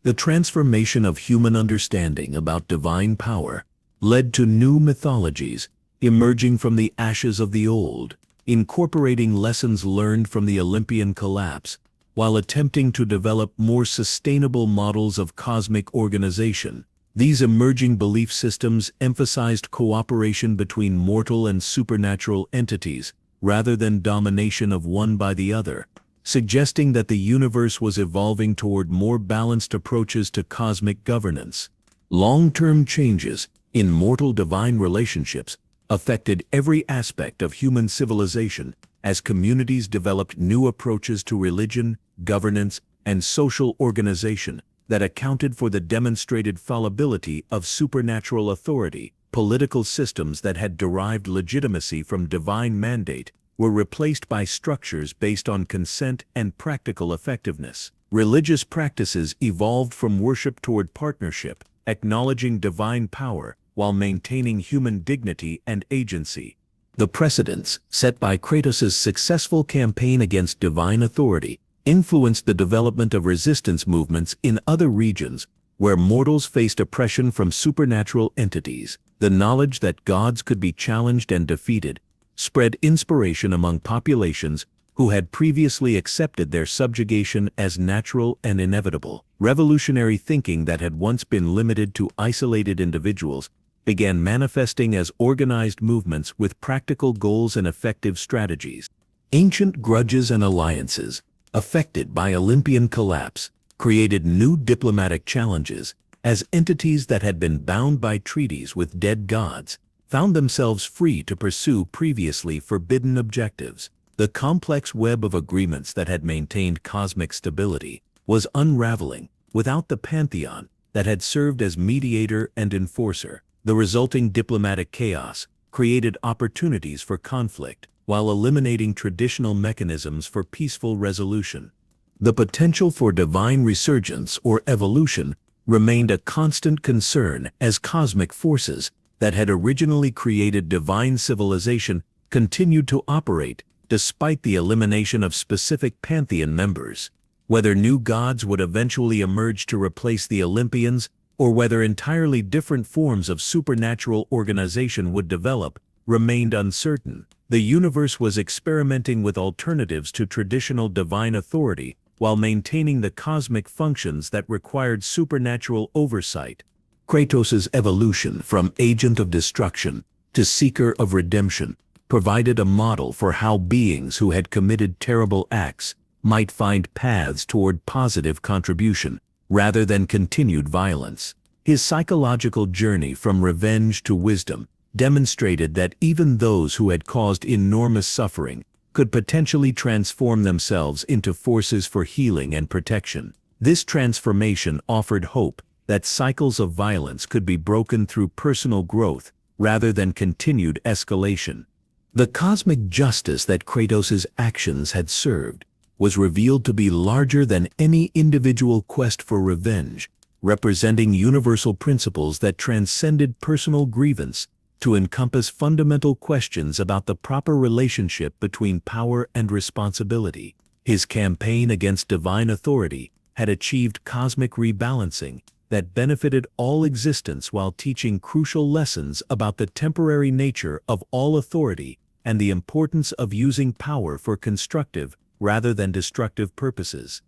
Speaker 1: The transformation of human understanding about divine power led to new mythologies emerging from the ashes of the old. incorporating lessons learned from the Olympian collapse, while attempting to develop more sustainable models of cosmic organization. These emerging belief systems emphasized cooperation between mortal and supernatural entities, rather than domination of one by the other, suggesting that the universe was evolving toward more balanced approaches to cosmic governance. Long-term changes in mortal-divine relationships affected every aspect of human civilization as communities developed new approaches to religion, governance, and social organization that accounted for the demonstrated fallibility of supernatural authority. Political systems that had derived legitimacy from divine mandate were replaced by structures based on consent and practical effectiveness. Religious practices evolved from worship toward partnership, acknowledging divine power while maintaining human dignity and agency. The precedents set by Kratos' successful campaign against divine authority influenced the development of resistance movements in other regions where mortals faced oppression from supernatural entities. The knowledge that gods could be challenged and defeated spread inspiration among populations who had previously accepted their subjugation as natural and inevitable. Revolutionary thinking that had once been limited to isolated individuals began manifesting as organized movements with practical goals and effective strategies. Ancient grudges and alliances, affected by Olympian collapse, created new diplomatic challenges as entities that had been bound by treaties with dead gods found themselves free to pursue previously forbidden objectives. The complex web of agreements that had maintained cosmic stability was unraveling without the Pantheon that had served as mediator and enforcer. The resulting diplomatic chaos created opportunities for conflict while eliminating traditional mechanisms for peaceful resolution. The potential for divine resurgence or evolution remained a constant concern as cosmic forces that had originally created divine civilization continued to operate despite the elimination of specific Pantheon members. Whether new gods would eventually emerge to replace the Olympians, or whether entirely different forms of supernatural organization would develop, remained uncertain. The universe was experimenting with alternatives to traditional divine authority while maintaining the cosmic functions that required supernatural oversight. Kratos' evolution from agent of destruction to seeker of redemption provided a model for how beings who had committed terrible acts might find paths toward positive contribution rather than continued violence. His psychological journey from revenge to wisdom demonstrated that even those who had caused enormous suffering could potentially transform themselves into forces for healing and protection. This transformation offered hope that cycles of violence could be broken through personal growth rather than continued escalation. The cosmic justice that Kratos' actions had served was revealed to be larger than any individual quest for revenge, representing universal principles that transcended personal grievance to encompass fundamental questions about the proper relationship between power and responsibility. His campaign against divine authority had achieved cosmic rebalancing that benefited all existence while teaching crucial lessons about the temporary nature of all authority and the importance of using power for constructive rather than destructive purposes.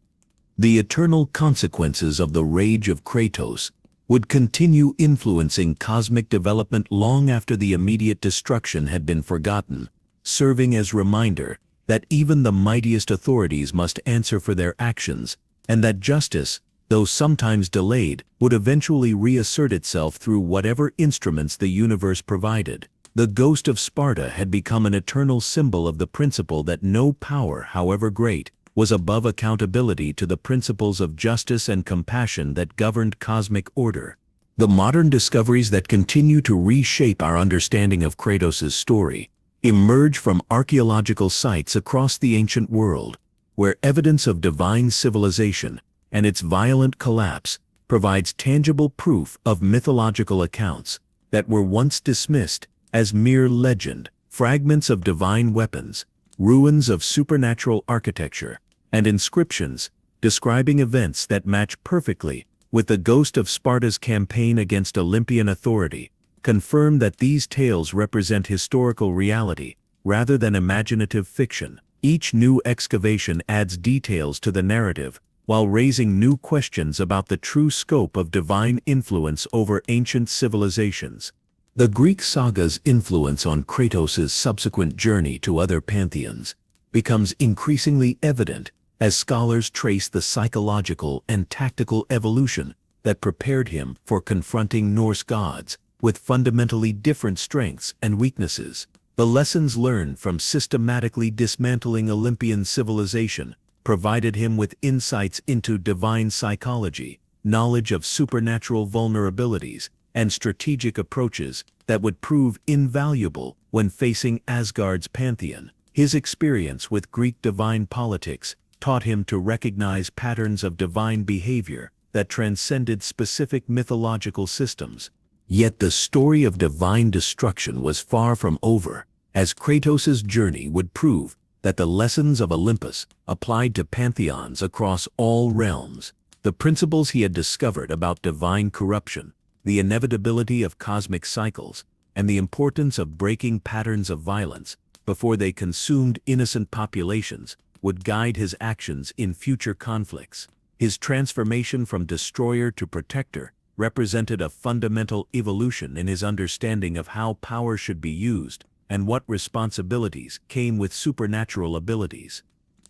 Speaker 1: The eternal consequences of the rage of Kratos would continue influencing cosmic development long after the immediate destruction had been forgotten, serving as reminder that even the mightiest authorities must answer for their actions, and that justice, though sometimes delayed, would eventually reassert itself through whatever instruments the universe provided. The ghost of Sparta had become an eternal symbol of the principle that no power, however great, was above accountability to the principles of justice and compassion that governed cosmic order. The modern discoveries that continue to reshape our understanding of Kratos' story emerge from archaeological sites across the ancient world, where evidence of divine civilization and its violent collapse provides tangible proof of mythological accounts that were once dismissed as mere legend. Fragments of divine weapons, ruins of supernatural architecture, and inscriptions describing events that match perfectly with the ghost of Sparta's campaign against Olympian authority confirm that these tales represent historical reality rather than imaginative fiction. Each new excavation adds details to the narrative, while raising new questions about the true scope of divine influence over ancient civilizations. The Greek saga's influence on Kratos' subsequent journey to other pantheons becomes increasingly evident as scholars trace the psychological and tactical evolution that prepared him for confronting Norse gods with fundamentally different strengths and weaknesses. The lessons learned from systematically dismantling Olympian civilization provided him with insights into divine psychology, knowledge of supernatural vulnerabilities, and strategic approaches that would prove invaluable when facing Asgard's pantheon. His experience with Greek divine politics taught him to recognize patterns of divine behavior that transcended specific mythological systems. Yet the story of divine destruction was far from over, as Kratos' journey would prove that the lessons of Olympus applied to pantheons across all realms. The principles he had discovered about divine corruption, the inevitability of cosmic cycles, and the importance of breaking patterns of violence before they consumed innocent populations would guide his actions in future conflicts. His transformation from destroyer to protector represented a fundamental evolution in his understanding of how power should be used and what responsibilities came with supernatural abilities.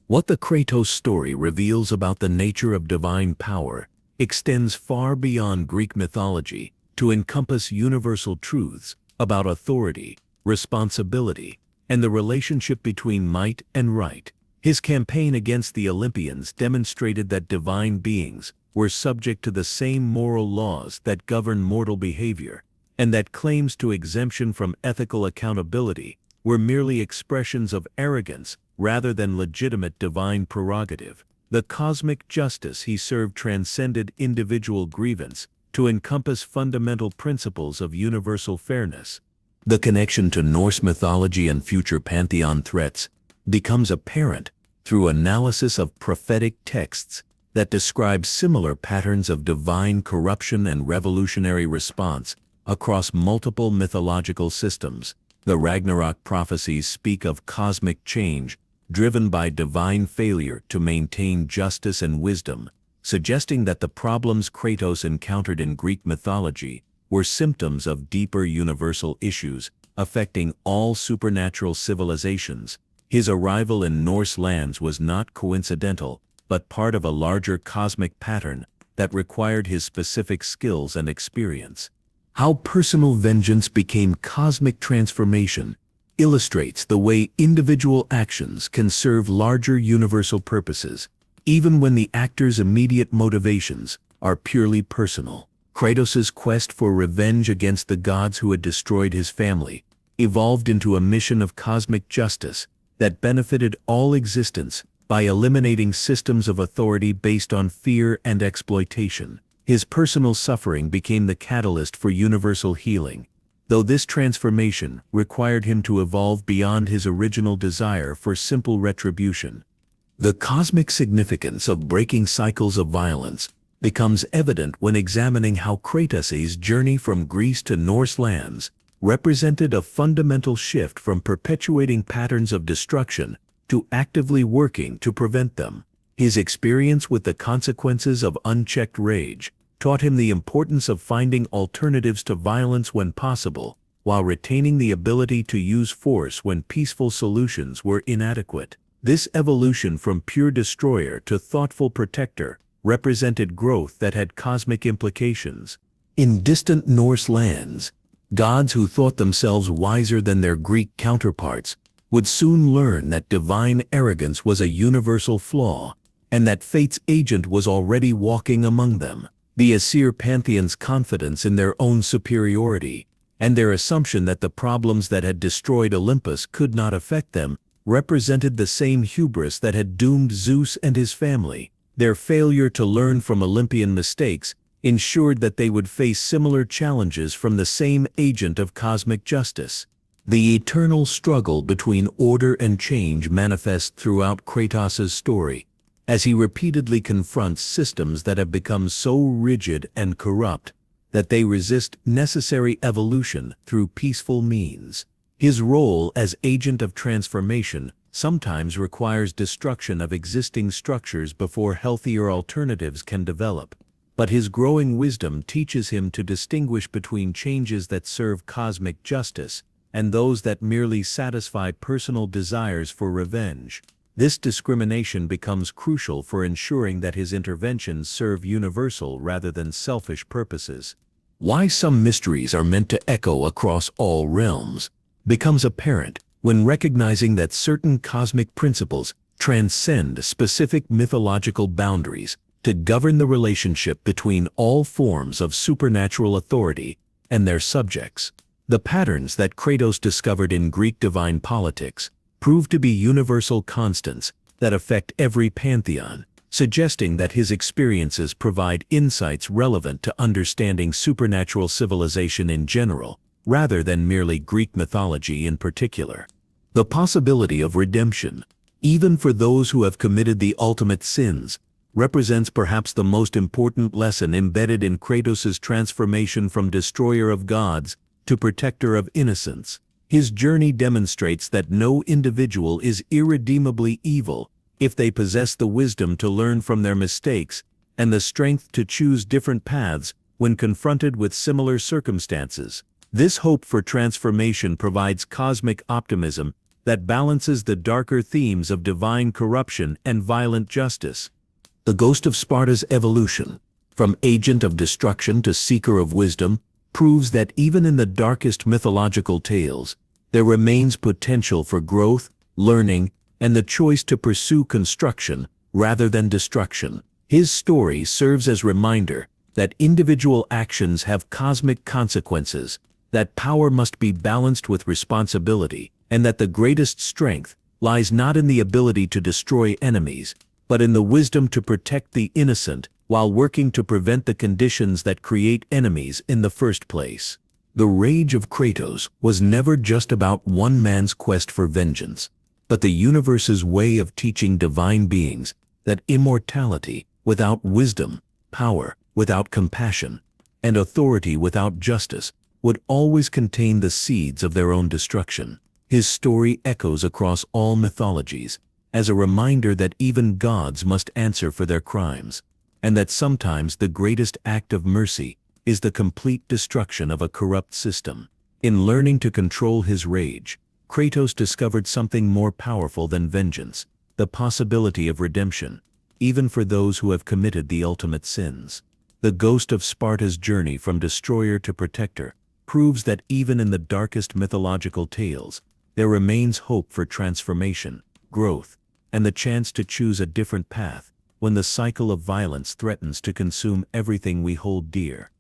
Speaker 1: What the Kratos story reveals about the nature of divine power extends far beyond Greek mythology to encompass universal truths about authority, responsibility, and the relationship between might and right. His campaign against the Olympians demonstrated that divine beings were subject to the same moral laws that govern mortal behavior, and that claims to exemption from ethical accountability were merely expressions of arrogance rather than legitimate divine prerogative. The cosmic justice he served transcended individual grievance to encompass fundamental principles of universal fairness. The connection to Norse mythology and future pantheon threats becomes apparent through analysis of prophetic texts that describe similar patterns of divine corruption and revolutionary response across multiple mythological systems. The Ragnarok prophecies speak of cosmic change driven by divine failure to maintain justice and wisdom, suggesting that the problems Kratos encountered in Greek mythology were symptoms of deeper universal issues affecting all supernatural civilizations. His arrival in Norse lands was not coincidental, but part of a larger cosmic pattern that required his specific skills and experience. How personal vengeance became cosmic transformation illustrates the way individual actions can serve larger universal purposes, even when the actor's immediate motivations are purely personal. Kratos' quest for revenge against the gods who had destroyed his family evolved into a mission of cosmic justice that benefited all existence by eliminating systems of authority based on fear and exploitation. His personal suffering became the catalyst for universal healing, though this transformation required him to evolve beyond his original desire for simple retribution. The cosmic significance of breaking cycles of violence becomes evident when examining how Kratos' journey from Greece to Norse lands represented a fundamental shift from perpetuating patterns of destruction to actively working to prevent them. His experience with the consequences of unchecked rage taught him the importance of finding alternatives to violence when possible, while retaining the ability to use force when peaceful solutions were inadequate. This evolution from pure destroyer to thoughtful protector represented growth that had cosmic implications. In distant Norse lands, gods who thought themselves wiser than their Greek counterparts would soon learn that divine arrogance was a universal flaw, and that fate's agent was already walking among them. The Aesir pantheon's confidence in their own superiority, and their assumption that the problems that had destroyed Olympus could not affect them, represented the same hubris that had doomed Zeus and his family. Their failure to learn from Olympian mistakes ensured that they would face similar challenges from the same agent of cosmic justice. The eternal struggle between order and change manifests throughout Kratos' story, as he repeatedly confronts systems that have become so rigid and corrupt that they resist necessary evolution through peaceful means. His role as agent of transformation sometimes requires destruction of existing structures before healthier alternatives can develop. But his growing wisdom teaches him to distinguish between changes that serve cosmic justice and those that merely satisfy personal desires for revenge. This discrimination becomes crucial for ensuring that his interventions serve universal rather than selfish purposes. Why some mysteries are meant to echo across all realms becomes apparent when recognizing that certain cosmic principles transcend specific mythological boundaries to govern the relationship between all forms of supernatural authority and their subjects. The patterns that Kratos discovered in Greek divine politics prove to be universal constants that affect every pantheon, suggesting that his experiences provide insights relevant to understanding supernatural civilization in general, rather than merely Greek mythology in particular. The possibility of redemption, even for those who have committed the ultimate sins, represents perhaps the most important lesson embedded in Kratos' transformation from destroyer of gods to protector of innocence. His journey demonstrates that no individual is irredeemably evil if they possess the wisdom to learn from their mistakes and the strength to choose different paths when confronted with similar circumstances. This hope for transformation provides cosmic optimism that balances the darker themes of divine corruption and violent justice. The ghost of Sparta's evolution, from agent of destruction to seeker of wisdom, proves that even in the darkest mythological tales, there remains potential for growth, learning, and the choice to pursue construction rather than destruction. His story serves as a reminder that individual actions have cosmic consequences, that power must be balanced with responsibility, and that the greatest strength lies not in the ability to destroy enemies, but in the wisdom to protect the innocent while working to prevent the conditions that create enemies in the first place. The rage of Kratos was never just about one man's quest for vengeance, but the universe's way of teaching divine beings that immortality without wisdom, power without compassion, and authority without justice would always contain the seeds of their own destruction. His story echoes across all mythologies as a reminder that even gods must answer for their crimes, and that sometimes the greatest act of mercy is the complete destruction of a corrupt system. In learning to control his rage, Kratos discovered something more powerful than vengeance, the possibility of redemption, even for those who have committed the ultimate sins. The ghost of Sparta's journey from destroyer to protector proves that even in the darkest mythological tales, there remains hope for transformation, growth, and the chance to choose a different path when the cycle of violence threatens to consume everything we hold dear.